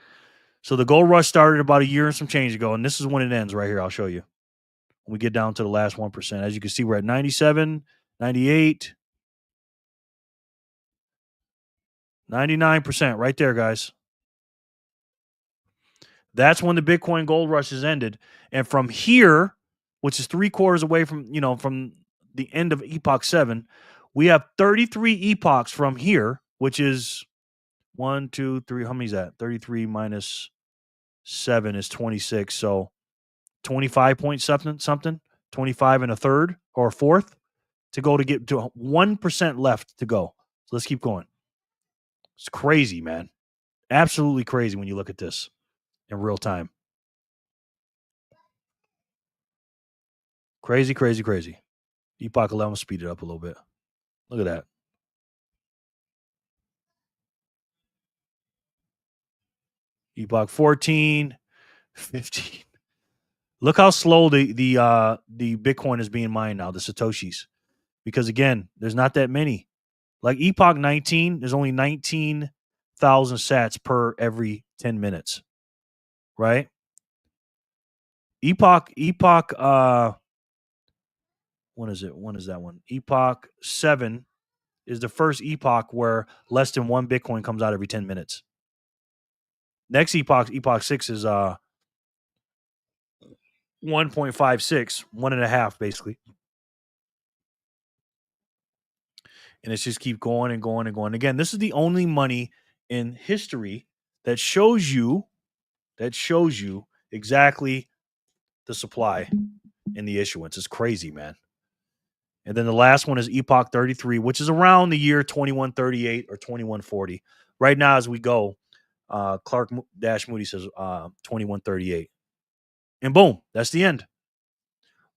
So the gold rush started about a year and some change ago, and this is when it ends right here. I'll show you. When we get down to the last 1%. As you can see, we're at 97, 98, 99% right there, guys. That's when the Bitcoin gold rush has ended. And from here, which is 3/4 away from the end of Epoch 7, we have 33 epochs from here, which is 1, 2, 3. How many is that? 33 minus 7 is 26. So 25 point something, 25 and a third or a fourth to go to get to 1% left to go. So let's keep going. It's crazy, man. Absolutely crazy when you look at this in real time. Crazy, crazy, crazy. Epoch 11, speed it up a little bit. Look at that. Epoch 14, 15. Look how slow the Bitcoin is being mined now, the Satoshis. Because again, there's not that many. Like Epoch 19, there's only 19,000 sats per every 10 minutes. Right? Epoch when is it? When is that one? Epoch 7 is the first epoch where less than 1 Bitcoin comes out every 10 minutes. Next epoch 6 is 1.56, 1.5 basically. And it's just keep going and going and going. Again, this is the only money in history that shows you exactly the supply and the issuance. It's crazy, man. And then the last one is Epoch 33, which is around the year 2138 or 2140. Right now, as we go, Clark Moody says 2138. And boom, that's the end.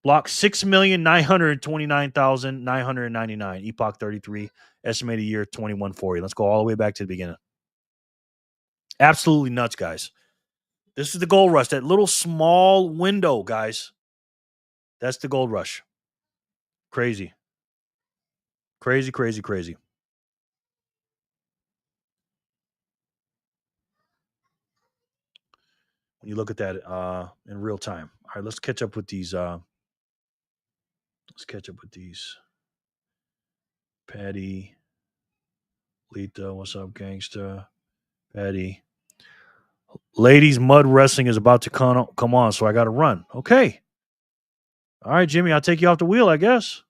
Block 6,929,999. Epoch 33, estimated year 2140. Let's go all the way back to the beginning. Absolutely nuts, guys. This is the gold rush, that little small window, guys. That's the gold rush. Crazy. Crazy, crazy, crazy. When you look at that in real time. All right, let's catch up with these. Patty. Lita, what's up, gangsta? Patty. Ladies, mud wrestling is about to come on, so I got to run. Okay. All right, Jimmy, I'll take you off the wheel, I guess.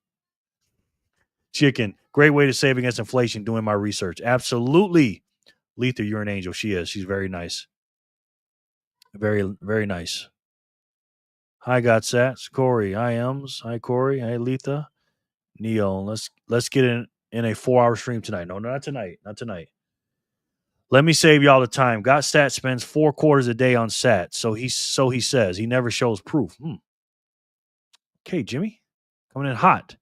Chicken, great way to save against inflation doing my research. Absolutely. Letha, you're an angel. She is. She's very nice. Very, very nice. Hi, Godsats. Corey. Hi, Ems. Hi, Corey. Hi, Letha. Neo. Let's get in a 4-hour stream tonight. No, not tonight. Not tonight. Let me save y'all the time. Godsat spends 4 quarters a day on Sat. So he says. He never shows proof. Okay, Jimmy. Coming in hot.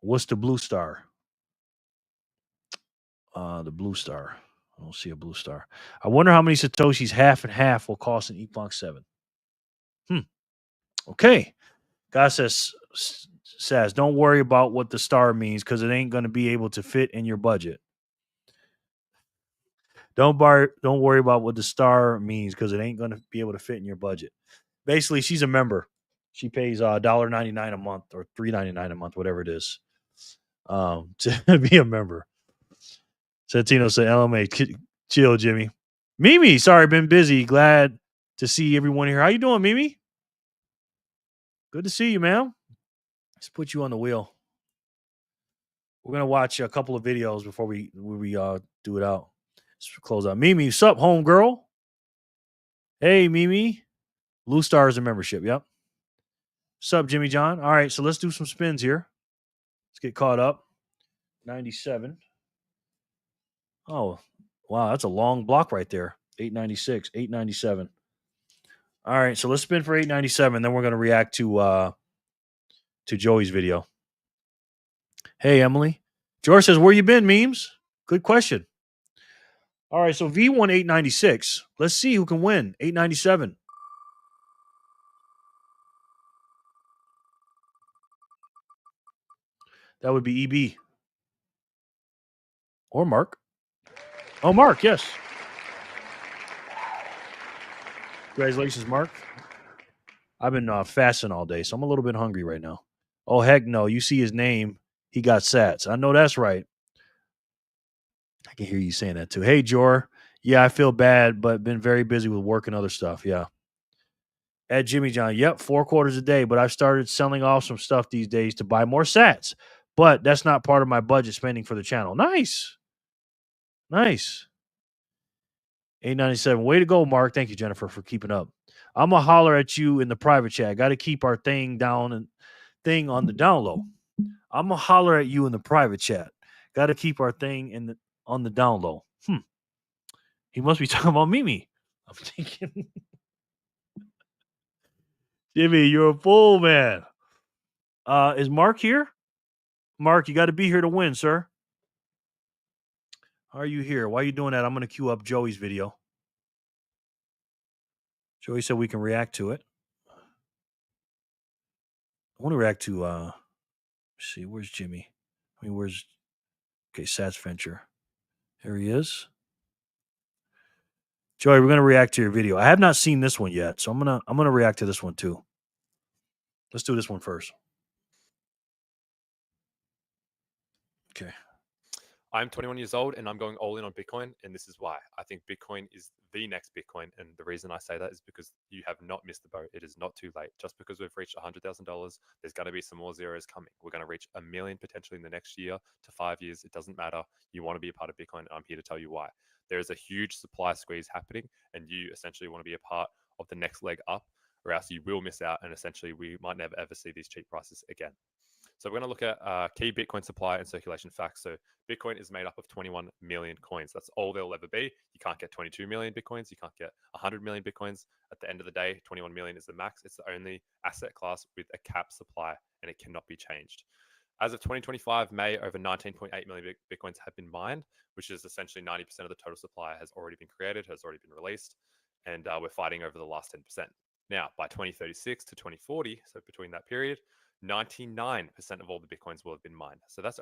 What's the blue star? The blue star. I don't see a blue star. I wonder how many Satoshis half and half will cost in Epoch 7. Okay. God says, don't worry about what the star means because it ain't going to be able to fit in your budget. Don't worry about what the star means because it ain't going to be able to fit in your budget. Basically, she's a member. She pays $1.99 a month or $3.99 a month, whatever it is, to be a member. Santino said, LMA, chill, Jimmy. Mimi, sorry, been busy. Glad to see everyone here. How you doing, Mimi? Good to see you, man. Let's put you on the wheel. We're gonna watch a couple of videos before we do it out. Let's close out. Mimi, sup, home girl? Hey, Mimi. Blue Star is a membership. Yep. Sup, Jimmy John? All right, so let's do some spins here. Let's get caught up. 97. Oh, wow, that's a long block right there. 896, 897. All right, so let's spin for 897. Then we're gonna react to Joey's video. Hey, Emily. George says, where you been, memes? Good question. All right, so V won 896. Let's see who can win. 897. That would be EB. Or Mark. Oh, Mark, yes. Congratulations, Mark. I've been fasting all day, so I'm a little bit hungry right now. Oh, heck no. You see his name, he got sats. I know that's right. I can hear you saying that too. Hey, Jor. Yeah, I feel bad, but been very busy with work and other stuff. Yeah. At Jimmy John. Yep, 4 quarters a day, but I've started selling off some stuff these days to buy more sats. But that's not part of my budget spending for the channel. Nice. Nice. 897. Way to go, Mark. Thank you, Jennifer, for keeping up. I'm going to holler at you in the private chat. Got to keep our thing on the down low. I'm going to holler at you in the private chat. Got to keep our thing on the down low. He must be talking about Mimi. I'm thinking. Jimmy, you're a fool, man. Is Mark here? Mark, you got to be here to win, sir. How are you here? Why are you doing that? I'm going to queue up Joey's video. Joey said we can react to it. I want to react to, let's see, where's Jimmy? Where's, okay, Sats Venture. Here he is. Joey, we're going to react to your video. I have not seen this one yet, so I'm going to react to this one too. Let's do this one first. Okay. I'm 21 years old and I'm going all in on Bitcoin. And this is why. I think Bitcoin is the next Bitcoin. And the reason I say that is because you have not missed the boat. It is not too late. Just because we've reached $100,000, there's going to be some more zeros coming. We're going to reach 1 million potentially in the next year to 5 years. It doesn't matter. You want to be a part of Bitcoin. I'm here to tell you why. There is a huge supply squeeze happening and you essentially want to be a part of the next leg up, or else you will miss out. And essentially we might never ever see these cheap prices again. So we're going to look at key Bitcoin supply and circulation facts. So Bitcoin is made up of 21 million coins. That's all there'll ever be. You can't get 22 million Bitcoins. You can't get 100 million Bitcoins. At the end of the day, 21 million is the max. It's the only asset class with a cap supply, and it cannot be changed. As of 2025, May, over 19.8 million Bitcoins have been mined, which is essentially 90% of the total supply has already been created, has already been released, and we're fighting over the last 10%. Now, by 2036 to 2040, so between that period, 99% of all the Bitcoins will have been mined. So that's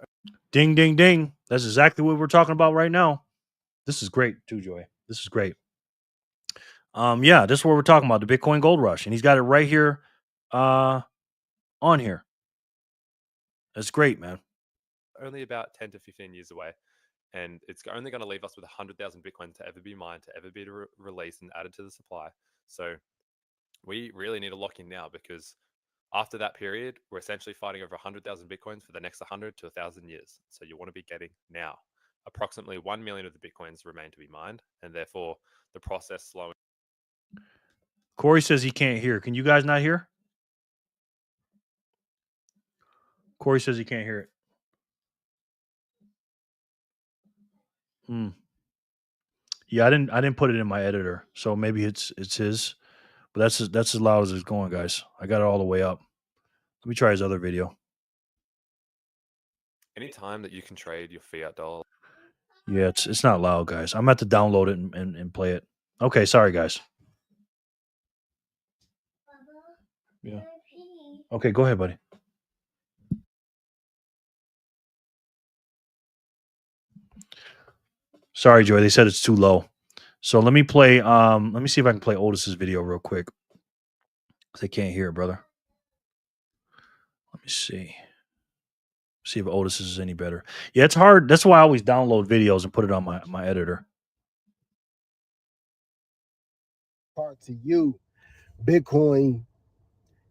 ding, ding, ding. That's exactly what we're talking about right now. This is great too, Joy. This is great. Yeah, this is what we're talking about, the Bitcoin gold rush. And he's got it right here on here. That's great, man. Only about 10 to 15 years away. and it's only going to leave us with 100,000 Bitcoin to ever be mined, to ever be released and added to the supply. So we really need to lock in now, because after that period, we're essentially fighting over 100,000 Bitcoins for the next 100 to 1,000 years. So you want to be getting now. Approximately 1 million of the Bitcoins remain to be mined, and therefore the process slowing. Corey says he can't hear. Can you guys not hear? Corey says he can't hear it. Yeah, I didn't put it in my editor, so maybe it's his. But that's as loud as it's going, guys. I got it all the way up. Let me try his other video. Anytime that you can trade your fiat dollar. Yeah, it's not loud, guys. I'm going to have to download it and play it. Okay, sorry, guys. Yeah. Okay, go ahead, buddy. Sorry, Joy. They said it's too low. So let me play. Let me see if I can play Otis's video real quick. They can't hear it, brother. Let me see. See if Otis is any better. Yeah, it's hard. That's why I always download videos and put it on my editor. Part to you, Bitcoin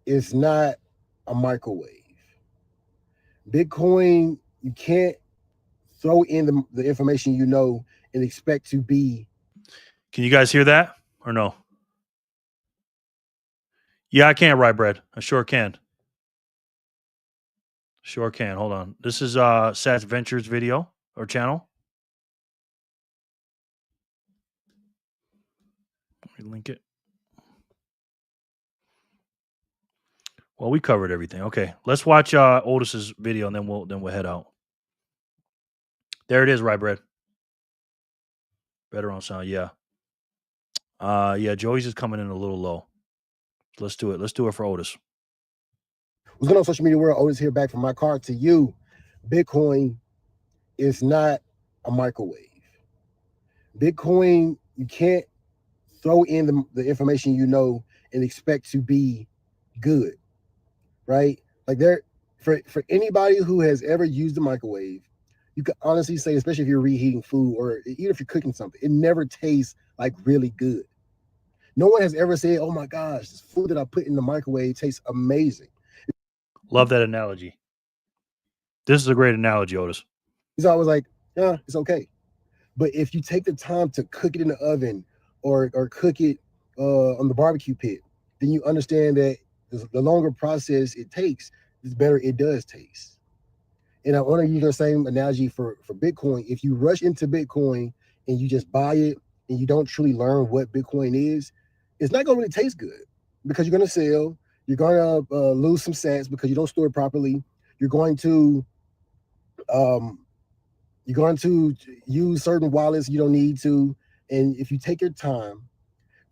is not a microwave. Bitcoin, you can't throw in the information you know and expect to be. Can you guys hear that or no? Yeah, I can, Rye Bread. I sure can. Sure can. Hold on. This is Sats Ventures video or channel. Let me link it. Well, we covered everything. Okay, let's watch Otis's video and then we'll head out. There it is, Rye Bread. Better on sound, yeah. Yeah, Joey's just coming in a little low. Let's do it. Let's do it for Otis. What's going on, social media world? Otis here, back from my car to you. Bitcoin is not a microwave. Bitcoin, you can't throw in the information you know and expect to be good, right? Like for anybody who has ever used a microwave, you can honestly say, especially if you're reheating food or even if you're cooking something, it never tastes like really good. No one has ever said, oh my gosh, this food that I put in the microwave tastes amazing. Love that analogy. This is a great analogy, Otis. He's always like, yeah, it's okay. But if you take the time to cook it in the oven or cook it on the barbecue pit, then you understand that the longer process it takes, the better it does taste. And I want to use the same analogy for Bitcoin. If you rush into Bitcoin and you just buy it and you don't truly learn what Bitcoin is, it's not going to really taste good because you're going to sell. You're going to lose some sats because you don't store it properly. You're going to use certain wallets you don't need to. And if you take your time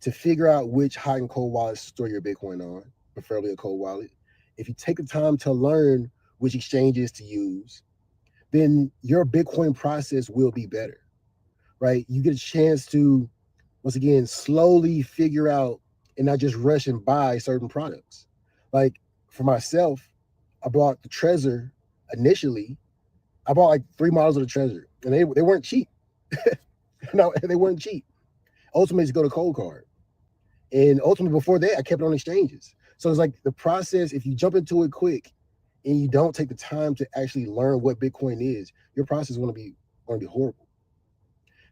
to figure out which hot and cold wallets to store your Bitcoin on, preferably a cold wallet, if you take the time to learn which exchanges to use, then your Bitcoin process will be better, right? You get a chance to, once again, slowly figure out and not just rush and buy certain products. Like for myself, I bought the Trezor initially. I bought like 3 models of the Trezor and they weren't cheap. No, they weren't cheap. Ultimately, to go to cold card. And ultimately, before that, I kept it on exchanges. So it's like the process, if you jump into it quick and you don't take the time to actually learn what Bitcoin is, your process is going to be horrible.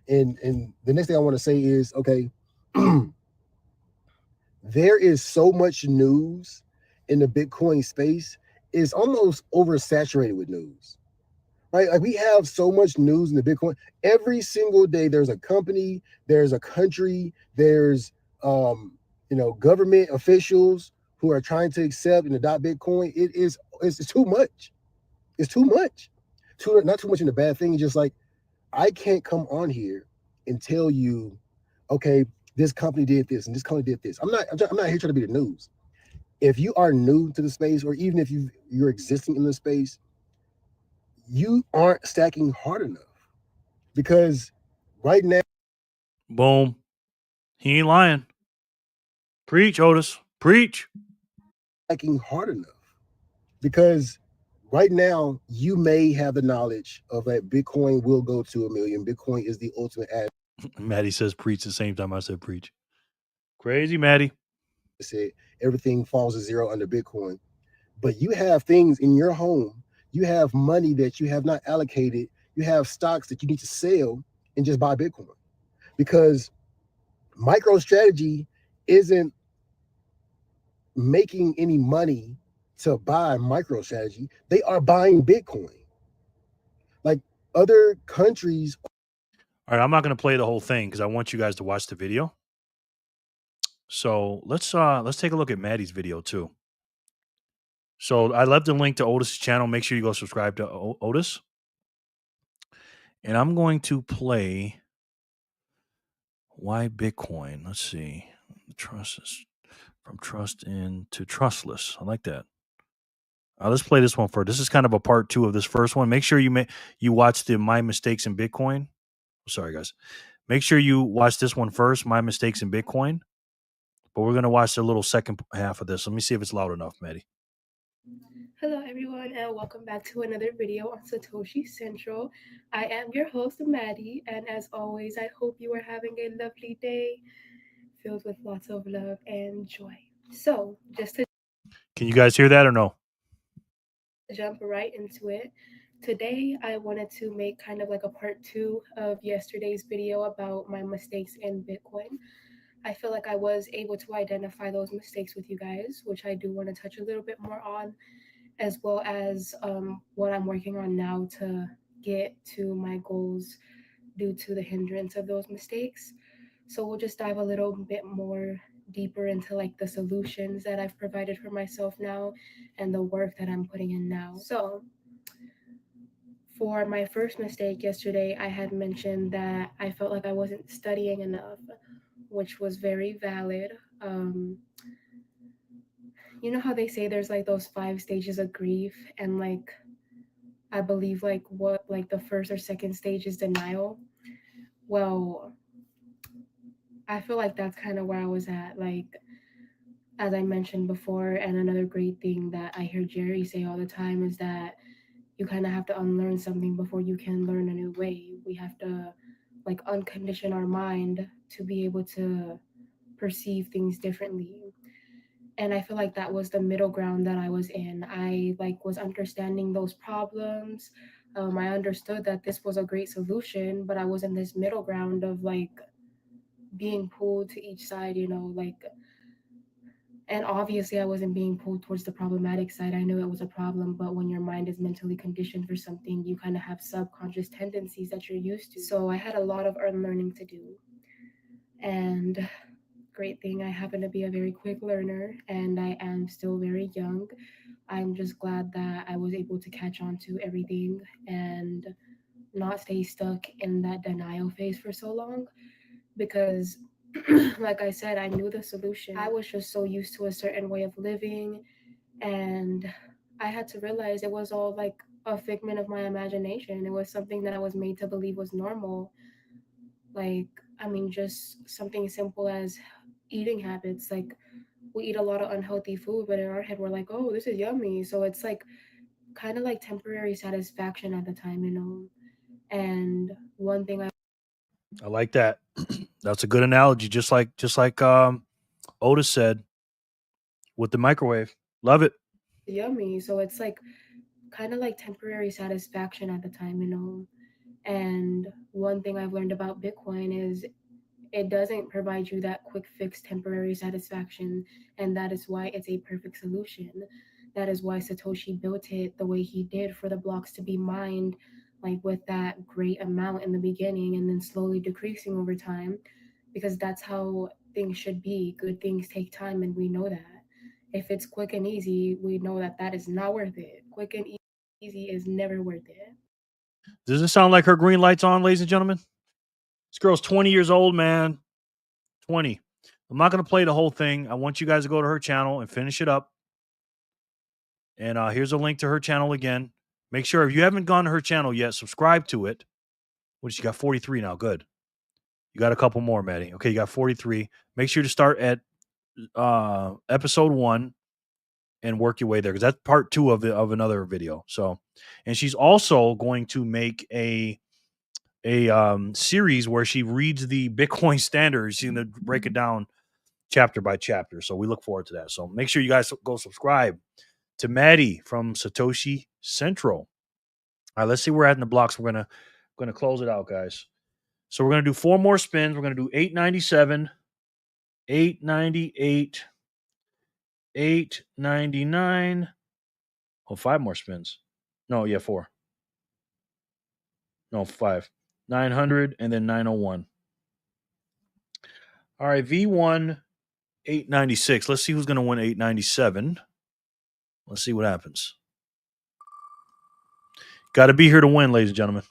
And the next thing I want to say is, okay, there is so much news in the Bitcoin space, it's almost oversaturated with news. Right? Like we have so much news in the Bitcoin. Every single day, there's a company, there's a country, there's government officials who are trying to accept and adopt Bitcoin. It's too much. It's too much. Not too much in a bad thing. It's just like I can't come on here and tell you, okay, this company did this and this company did this. I'm not here trying to be the news. If you are new to the space, or even if you're existing in the space, you aren't stacking hard enough, because right now, boom, he ain't lying. Preach, Otis. Preach. stacking hard enough, because right now, you may have the knowledge of that Bitcoin will go to 1 million. Bitcoin is the ultimate Maddie says preach the same time I said preach. Crazy, Maddie. asset. Everything falls to zero under Bitcoin. But you have things in your home. You have money that you have not allocated. You have stocks that you need to sell and just buy Bitcoin. Because MicroStrategy isn't making any money to buy MicroStrategy. They are buying Bitcoin. Like other countries. All right, I'm not going to play the whole thing because I want you guys to watch the video. So let's take a look at Maddie's video too. So I left the link to Otis's channel. Make sure you go subscribe to Otis. And I'm going to play why Bitcoin. Let's see. Trust is from trust in to trustless. I like that. Let's play this one first. This is kind of a part 2 of this first one. Make sure you watch the My Mistakes in Bitcoin. Sorry, guys. Make sure you watch this one first, My Mistakes in Bitcoin. But we're going to watch the little second half of this. Let me see if it's loud enough, Maddie. Hello everyone and welcome back to another video on Satoshi Central. I am your host Maddie, and as always I hope you are having a lovely day filled with lots of love and joy. So just to Can you guys hear that or no? jump right into it, today I wanted to make kind of like a part 2 of yesterday's video about my mistakes in Bitcoin. I feel like I was able to identify those mistakes with you guys, which I do want to touch a little bit more on, as well as what I'm working on now to get to my goals due to the hindrance of those mistakes. So we'll just dive a little bit more deeper into like the solutions that I've provided for myself now and the work that I'm putting in now. So for my first mistake yesterday, I had mentioned that I felt like I wasn't studying enough, which was very valid. You know how they say there's like those 5 stages of grief, and like I believe like what like the first or second stage is denial. Well, I feel like that's kind of where I was at. Like as I mentioned before, and another great thing that I hear Jerry say all the time is that you kind of have to unlearn something before you can learn a new way. We have to like uncondition our mind to be able to perceive things differently. And I feel like that was the middle ground that I was in. I like was understanding those problems. I understood that this was a great solution, but I was in this middle ground of like being pulled to each side, you know, like, and obviously I wasn't being pulled towards the problematic side. I knew it was a problem, but when your mind is mentally conditioned for something, you kind of have subconscious tendencies that you're used to. So I had a lot of unlearning to do. And great thing, I happen to be a very quick learner and I am still very young. I'm just glad that I was able to catch on to everything and not stay stuck in that denial phase for so long, because like I said, I knew the solution. I was just so used to a certain way of living, and I had to realize it was all like a figment of my imagination. It was something that I was made to believe was normal. Like, I mean, just something simple as eating habits. Like, we eat a lot of unhealthy food, but in our head, we're like, oh, this is yummy. So it's like kind of like temporary satisfaction at the time, you know. And one thing I like that. That's a good analogy. Just like Otis said with the microwave. Love it. yummy. So it's like kind of like temporary satisfaction at the time, you know. And one thing I've learned about Bitcoin is it doesn't provide you that quick fix temporary satisfaction, and that is why it's a perfect solution. That is why Satoshi built it the way he did, for the blocks to be mined like with that great amount in the beginning and then slowly decreasing over time, because that's how things should be. Good things take time, and we know that. If it's quick and easy, we know that that is not worth it. Quick and easy is never worth it. Does it sound like her green light's on, ladies and gentlemen? This girl's 20 years old, man. 20. I'm not going to play the whole thing. I want you guys to go to her channel and finish it up. And here's a link to her channel again. Make sure if you haven't gone to her channel yet, subscribe to it. What did she got? 43 now. Good. You got a couple more, Maddie. Okay, you got 43. Make sure to start at episode 1 and work your way there, because that's part 2 of another video. So, and she's also going to make a series where she reads the Bitcoin standards. She's going to break it down chapter by chapter. So we look forward to that. So make sure you guys go subscribe to Maddie from Satoshi Central. All right, let's see where we're at in the blocks. We're gonna close it out, guys. So we're gonna do 4 more spins. We're gonna do 897, 898, 899. Oh, 5 more spins. No, yeah, 4. No, 5. 900 and then 901. All right, V1 896. Let's see who's gonna win 897. Let's see what happens. Got to be here to win, ladies and gentlemen.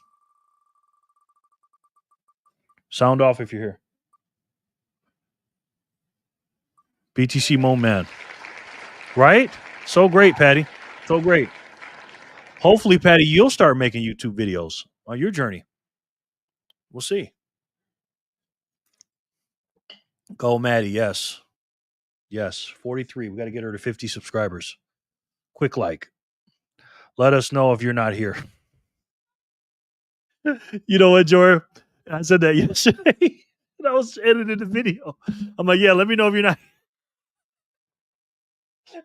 Sound off if you're here. BTC Mo Man. Right? So great, Patty. So great. Hopefully, Patty, you'll start making YouTube videos on your journey. We'll see. Go, Maddie. Yes. Yes. 43. We got to get her to 50 subscribers. Quick like. Let us know if you're not here. You know what, Joy? I said that yesterday. And I was editing the video. I'm like, yeah, let me know if you're not.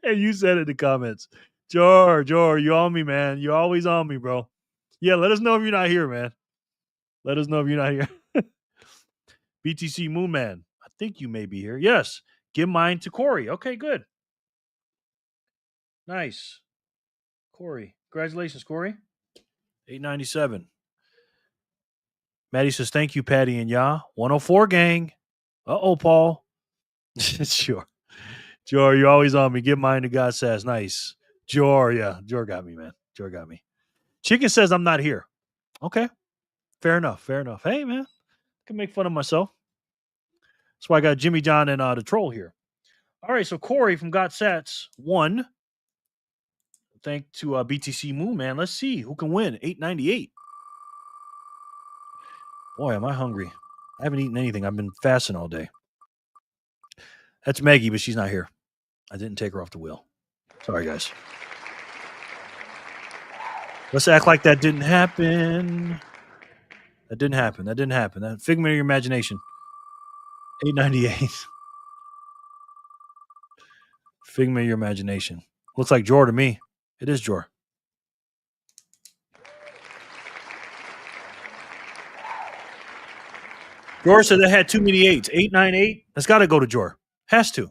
And you said it in the comments. Jor, you on me, man. You're always on me, bro. Yeah, let us know if you're not here, man. Let us know if you're not here. BTC Moon Man. I think you may be here. Yes. Give mine to Corey. Okay, good. Nice. Corey. Congratulations, Corey. 897. Maddie says, thank you, Patty and Ya. 104 gang. Uh-oh, Paul. Sure. Jor, you're always on me. Give mine to God Says. Nice. Jor, yeah. Jor got me, man. Jor got me. Chicken says I'm not here. Okay. Fair enough. Fair enough. Hey, man. I can make fun of myself. That's why I got Jimmy John and the troll here. All right. So Corey from Got Sats won. Thank to BTC Moon, man. Let's see who can win. 898. Boy, am I hungry. I haven't eaten anything. I've been fasting all day. That's Maggie, but she's not here. I didn't take her off the wheel. Sorry, guys. Let's act like that didn't happen. That didn't happen. That didn't happen. That figment of your imagination. 898. Figment of your imagination. Looks like Jor to me. It is Jor. Jor said they had too many 8s. 898. That's got to go to Jor. Has to.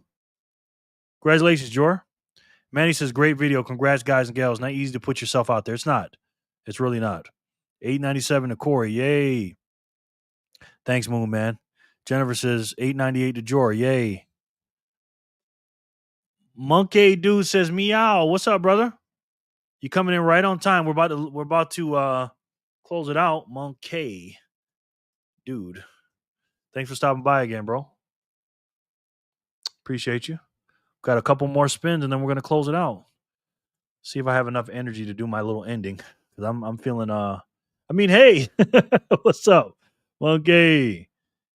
Congratulations, Jor. Manny says, great video. Congrats, guys and gals. Not easy to put yourself out there. It's not. It's really not. 897 to Corey. Yay. Thanks, Moon Man. Jennifer says 898 to Jor. Yay. Monkey Dude says meow. What's up, brother? You coming in right on time. We're about to close it out. Monkey Dude. Thanks for stopping by again, bro. Appreciate you. Got a couple more spins and then we're gonna close it out. See if I have enough energy to do my little ending. Because I'm feeling hey, what's up? Monkey.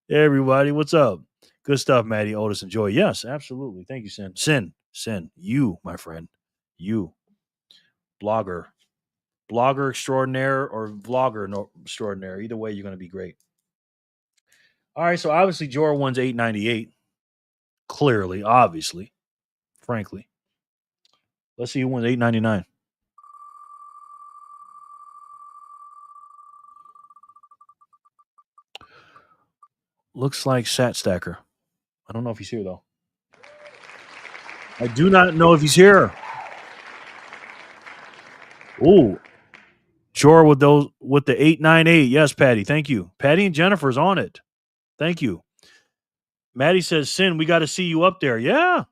Hey, everybody, what's up? Good stuff, Maddie, Otis, and Joy. Yes, absolutely. Thank you, Sin. Sin. You, my friend. You. Blogger extraordinaire or vlogger extraordinaire. Either way, you're going to be great. All right, so obviously, Jor wins 898. Clearly, obviously, frankly. Let's see who wins 899. Looks like Sat Stacker. I don't know if he's here, though. I do not know if he's here. Ooh. Jor with the 898. Yes, Patty. Thank you. Patty and Jennifer's on it. Thank you. Maddie says, Sin, we got to see you up there. Yeah,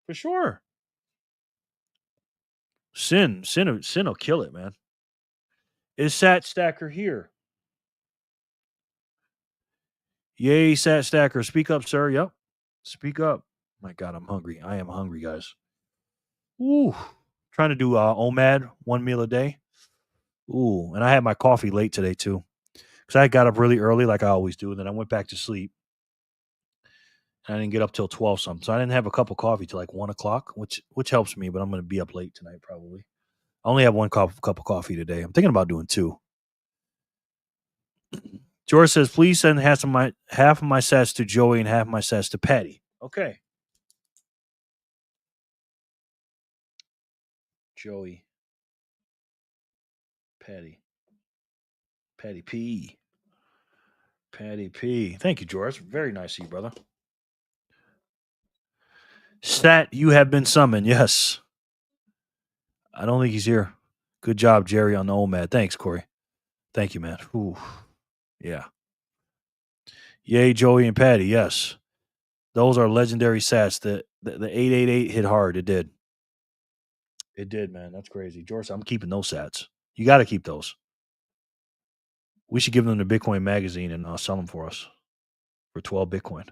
for sure. Sin will kill it, man. Is Sat Stacker here? Yay, Sat Stacker. Speak up, sir. Yep. Speak up. My God, I'm hungry. I am hungry, guys. Ooh. Trying to do OMAD, 1 meal a day. Ooh. And I had my coffee late today, too. Because I got up really early like I always do. And then I went back to sleep. And I didn't get up till 12 something. So I didn't have a cup of coffee till like 1 o'clock, which helps me, but I'm going to be up late tonight probably. I only have one cup of coffee today. I'm thinking about doing 2. George says, please send half of my sats to Joey and half of my sats to Patty. Okay. Joey. Patty P. Patty P. Thank you, George. Very nice of you, brother. Stat, you have been summoned. Yes. I don't think he's here. Good job, Jerry, on the OMAD. Thanks, Corey. Thank you, man. Ooh. Yeah. Yay, Joey and Patty. Yes. Those are legendary sats. The 888 hit hard. It did. It did, man. That's crazy. George, I'm keeping those sats. You got to keep those. We should give them to Bitcoin Magazine and sell them for us for 12 Bitcoin.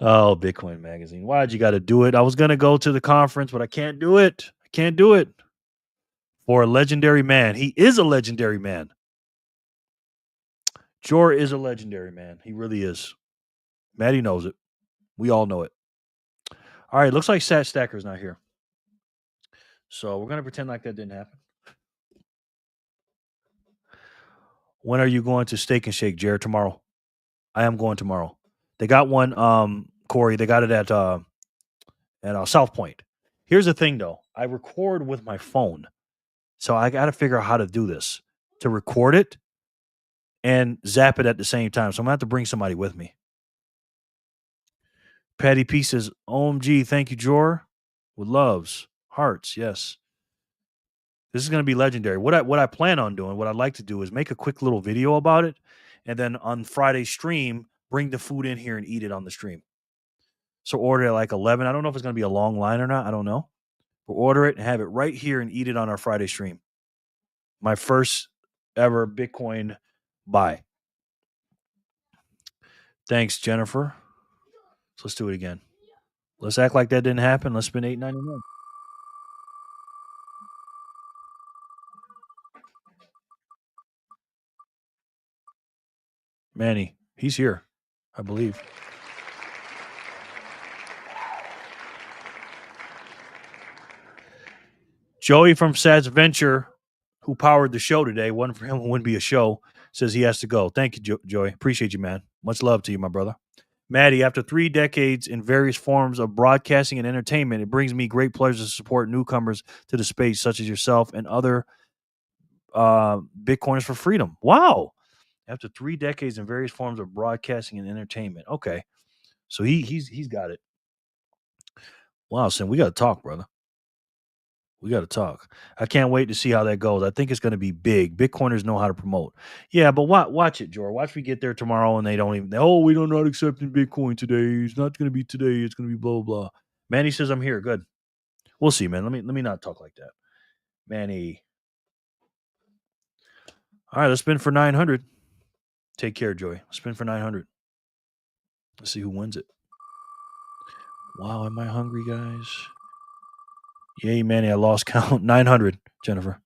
Oh, Bitcoin Magazine. Why'd you got to do it? I was going to go to the conference, but I can't do it. I can't do it. For a legendary man. He is a legendary man. Jor is a legendary man. He really is. Maddie knows it. We all know it. All right. Looks like Sat Stacker's not here. So we're going to pretend like that didn't happen. When are you going to Steak and Shake, Jared? Tomorrow. I am going tomorrow. They got one, Corey. They got it at South Point. Here's the thing, though. I record with my phone. So I got to figure out how to do this. To record it and zap it at the same time. So I'm going to have to bring somebody with me. Patty P says, OMG, thank you, Jor. With loves. Hearts, yes. This is going to be legendary. What I plan on doing, what I'd like to do is make a quick little video about it. And then on Friday's stream, bring the food in here and eat it on the stream. So order it at like 11. I don't know if it's going to be a long line or not. I don't know. But order it and have it right here and eat it on our Friday stream. My first ever Bitcoin buy. Thanks, Jennifer. So let's do it again. Let's act like that didn't happen. Let's spend $8.99. Manny, he's here, I believe. Joey from Sad's Venture, who powered the show today, one for him wouldn't be a show, says he has to go. Thank you, Joey. Appreciate you, man. Much love to you, my brother. Maddie, after 3 decades in various forms of broadcasting and entertainment, it brings me great pleasure to support newcomers to the space, such as yourself and other Bitcoiners for freedom. Wow. After 3 decades in various forms of broadcasting and entertainment. Okay. So he's got it. Wow, Sam, we got to talk, brother. We got to talk. I can't wait to see how that goes. I think it's going to be big. Bitcoiners know how to promote. Yeah, but watch it, George. Watch we get there tomorrow and they don't even, we don't not accepting Bitcoin today. It's not going to be today. It's going to be blah, blah, blah. Manny says I'm here. Good. We'll see, man. Let me not talk like that. Manny. All right, let's spin for 900. Take care, Joey. Spin for 900. Let's see who wins it. Wow, am I hungry, guys? Yay, Manny, I lost count. 900, Jennifer.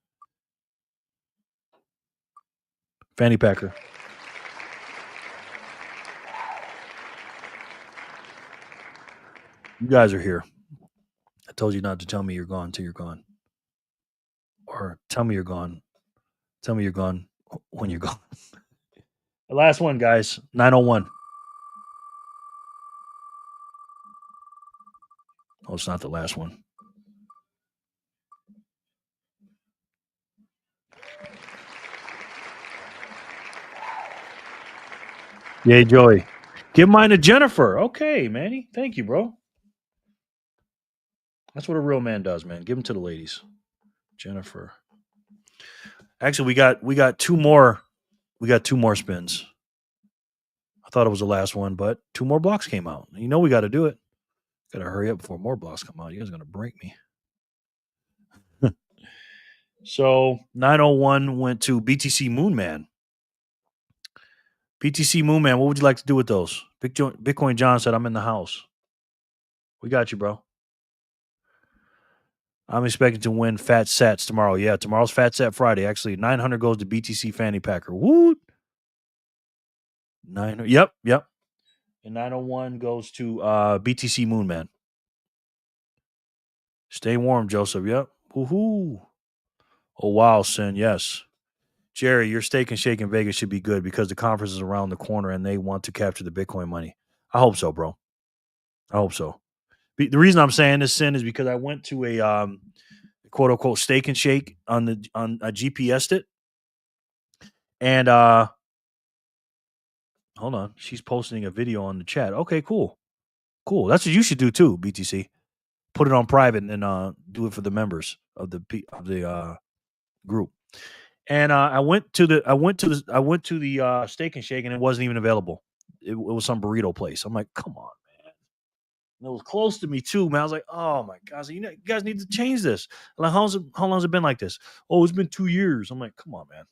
Fanny Packer. You guys are here. I told you not to tell me you're gone till you're gone. Or tell me you're gone. Tell me you're gone when you're gone. The last one, guys. 901. Oh, it's not the last one. Yay, Joey. Give mine to Jennifer. Okay, Manny. Thank you, bro. That's what a real man does, man. Give them to the ladies. Jennifer. Actually, we got 2 more. We got 2 more spins. I thought it was the last one, but 2 more blocks came out. You know we got to do it. Got to hurry up before more blocks come out. You guys are going to break me. So 901 went to BTC Moonman. BTC Moonman, what would you like to do with those? Bitcoin John said, I'm in the house. We got you, bro. I'm expecting to win Fat Sats tomorrow. Yeah, tomorrow's Fat Sat Friday. Actually, 900 goes to BTC Fanny Packer. Woo! Yep. And 901 goes to BTC Moonman. Stay warm, Joseph. Yep. Woohoo. Oh, wow, Sin. Yes. Jerry, your Steak and Shake in Vegas should be good because the conference is around the corner and they want to capture the Bitcoin money. I hope so, bro. I hope so. The reason I'm saying this, Sin, is because I went to a quote unquote Steak and Shake on I GPS'd it. And hold on. She's posting a video on the chat. Okay, cool. Cool. That's what you should do too, BTC. Put it on private and do it for the members of the group. And I went to the Steak and Shake and it wasn't even available. It was some burrito place. I'm like, come on, man. And it was close to me too, man. I was like, oh my gosh, you guys need to change this. Like, how long has it been like this? Oh, it's been 2 years. I'm like, come on, man.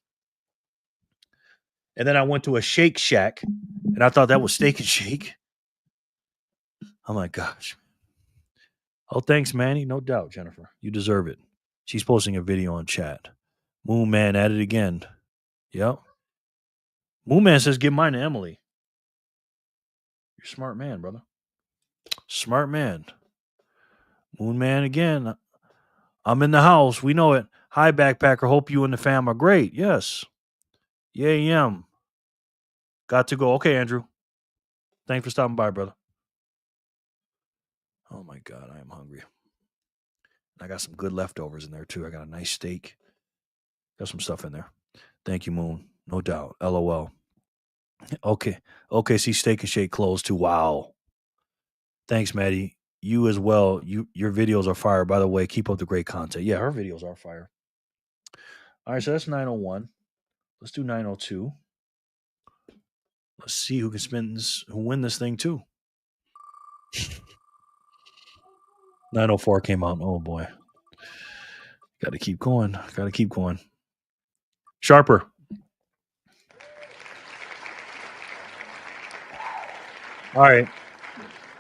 And then I went to a Shake Shack, and I thought that was Steak and Shake. Oh my gosh. Oh, thanks, Manny. No doubt, Jennifer. You deserve it. She's posting a video on chat. Moon Man at it again. Yep. Moon Man says, give mine to Emily. You're a smart man, brother. Smart man. Moon Man again. I'm in the house. We know it. Hi, Backpacker. Hope you and the fam are great. Yes. Yeah, am. Got to go. Okay, Andrew. Thanks for stopping by, brother. Oh, my God. I am hungry. I got some good leftovers in there, too. I got a nice steak. Got some stuff in there. Thank you, Moon. No doubt. LOL. Okay. OKC Steak and Shake closed, too. Wow. Thanks, Maddie. You as well. Your videos are fire. By the way, keep up the great content. Yeah, her videos are fire. All right, so that's 901. Let's do 902. Let's see who can win this thing too. 904 came out. Oh boy. Got to keep going. Sharper. All right.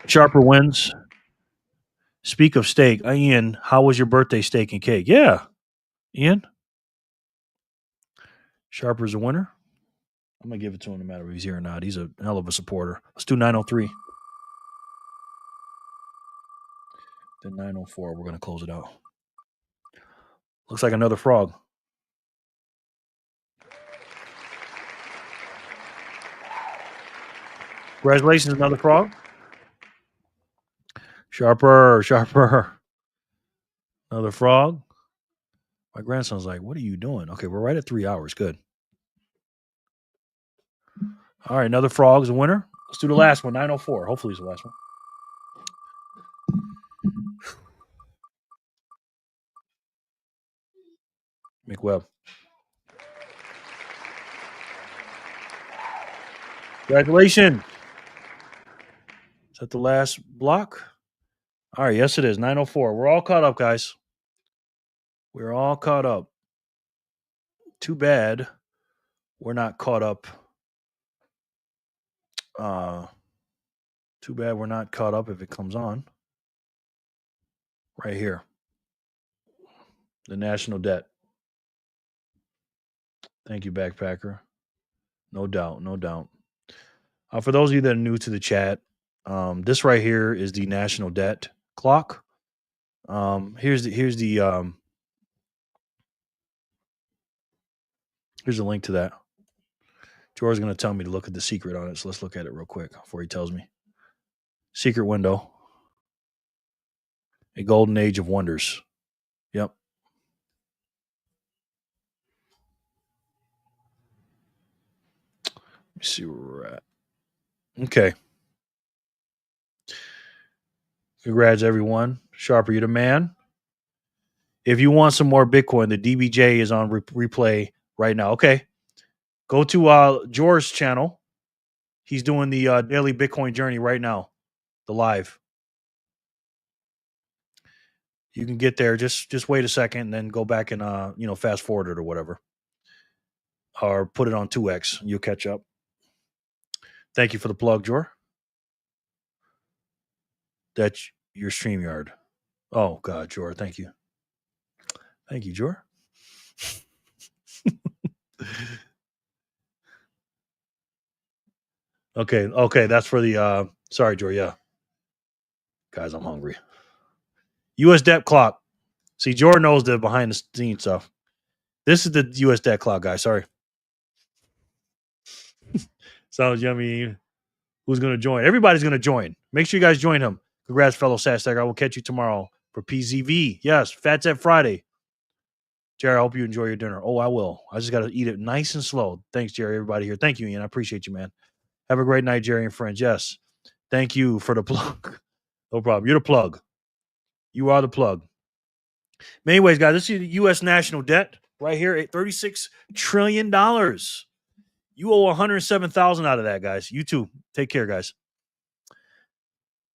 Sharper wins. Speak of steak. Ian, how was your birthday steak and cake? Yeah. Ian? Sharper's a winner. I'm going to give it to him no matter if he's here or not. He's a hell of a supporter. Let's do 903. Then 904. We're going to close it out. Looks like another frog. Congratulations, another frog. Sharper. Another frog. My grandson's like, what are you doing? Okay, we're right at 3 hours. Good. All right, another frog is a winner. Let's do the last one, 904. Hopefully it's the last one. McWebb. Congratulations. Is that the last block? All right, yes, it is. 904. We're all caught up, guys. We're all caught up. Too bad we're not caught up. Too bad we're not caught up if it comes on. Right here. The national debt. Thank you, Backpacker. No doubt. For those of you that are new to the chat, this right here is the national debt clock. Here's the link to that. George's going to tell me to look at the secret on it, so let's look at it real quick before he tells me. Secret window. A golden age of wonders. Yep. Let me see where we're at. Okay. Congrats, everyone. Sharper, you're the man. If you want some more Bitcoin, the DBJ is on replay right now. Okay. Go to George's channel. He's doing the daily Bitcoin journey right now. The live. You can get there. Just wait a second and then go back and fast forward it or whatever. Or put it on 2x. You'll catch up. Thank you for the plug, Jor. That's your StreamYard. Oh, God, Jor. Thank you. Thank you, Jor. Okay. That's for the sorry, Jory. Yeah. Guys, I'm hungry. US debt clock. See, Jordan knows the behind the scenes stuff. This is the US debt clock, guys. Sorry. Sounds yummy. Who's going to join? Everybody's going to join. Make sure you guys join him. Congrats, fellow Sasstag. I will catch you tomorrow for PZV. Yes, Fats at Friday. Jerry, I hope you enjoy your dinner. Oh, I will. I just got to eat it nice and slow. Thanks, Jerry, everybody here. Thank you, Ian. I appreciate you, man. Have a great night, Jerry and friends. Yes. Thank you for the plug. No problem. You're the plug. You are the plug. But anyways, guys, this is the U.S. national debt right here at $36 trillion. You owe $107,000 out of that, guys. You too. Take care, guys.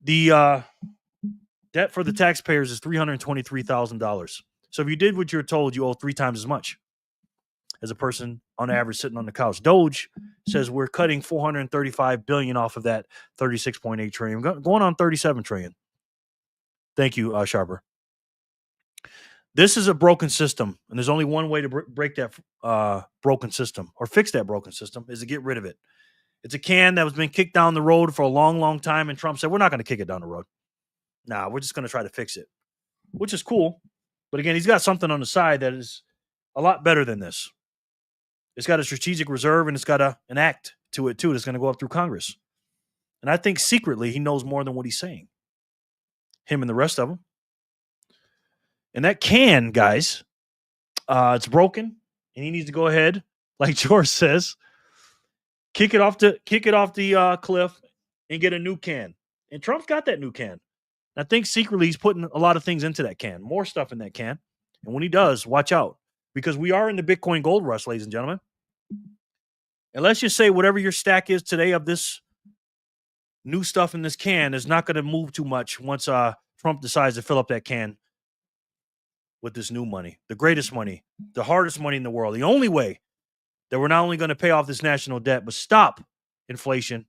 The debt for the taxpayers is $323,000. So if you did what you were told, you owe 3 times as much as a person on average sitting on the couch. Doge says we're cutting $435 billion off of that $36.8 trillion, going on $37 trillion. Thank you, Sharper. This is a broken system, and there's only one way to break that broken system or fix that broken system is to get rid of it. It's a can that was been kicked down the road for a long, long time, and Trump said, we're not going to kick it down the road. Nah, we're just going to try to fix it, which is cool. But again, he's got something on the side that is a lot better than this. It's got a strategic reserve, and it's got an act to it, too, that's going to go up through Congress. And I think secretly he knows more than what he's saying, him and the rest of them. And that can, guys, it's broken, and he needs to go ahead, like George says, kick it off the cliff and get a new can. And Trump's got that new can. I think secretly he's putting a lot of things into that can, more stuff in that can. And when he does, watch out, because we are in the Bitcoin gold rush, ladies and gentlemen. And let's just say whatever your stack is today of this new stuff in this can is not going to move too much once Trump decides to fill up that can with this new money, the greatest money, the hardest money in the world. The only way that we're not only going to pay off this national debt, but stop inflation,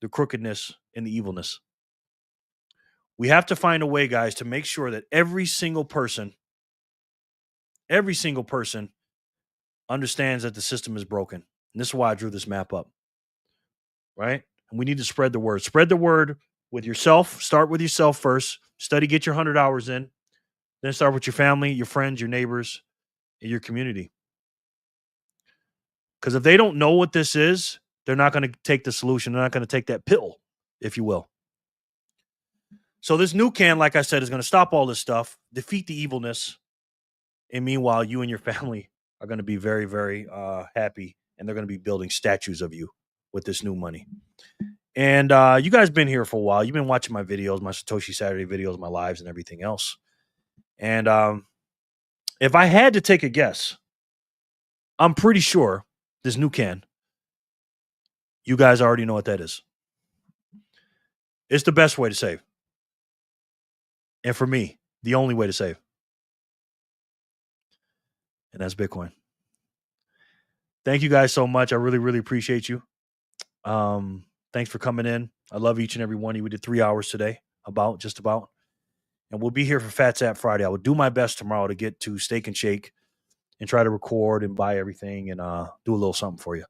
the crookedness, and the evilness. We have to find a way, guys, to make sure that every single person understands that the system is broken. And this is why I drew this map up, right? And we need to spread the word. Spread the word with yourself. Start with yourself first. Study, get your 100 hours in. Then start with your family, your friends, your neighbors, and your community. Because if they don't know what this is, they're not going to take the solution. They're not going to take that pill, if you will. So this new can, like I said, is going to stop all this stuff, defeat the evilness. And meanwhile, you and your family are going to be very, very happy. And they're going to be building statues of you with this new money. And you guys been here for a while. You've been watching my videos, my Satoshi Saturday videos, my lives, and everything else. And if I had to take a guess, I'm pretty sure this new can, you guys already know what that is. It's the best way to save. And for me, the only way to save. And that's Bitcoin. Thank you guys so much. I really, really appreciate you. Thanks for coming in. I love each and every one of you. We did 3 hours today, just about. And we'll be here for Fats App Friday. I will do my best tomorrow to get to Steak and Shake and try to record and buy everything and do a little something for you.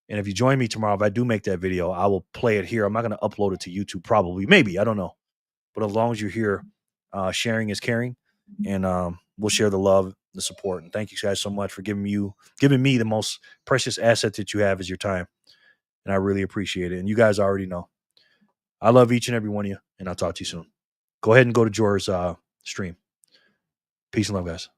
And if you join me tomorrow, if I do make that video, I will play it here. I'm not going to upload it to YouTube probably. Maybe. I don't know. But as long as you're here, sharing is caring. And we'll share the love, the support. And thank you guys so much for giving me the most precious asset that you have is your time. And I really appreciate it. And you guys already know. I love each and every one of you. And I'll talk to you soon. Go ahead and go to Jor's stream. Peace and love, guys.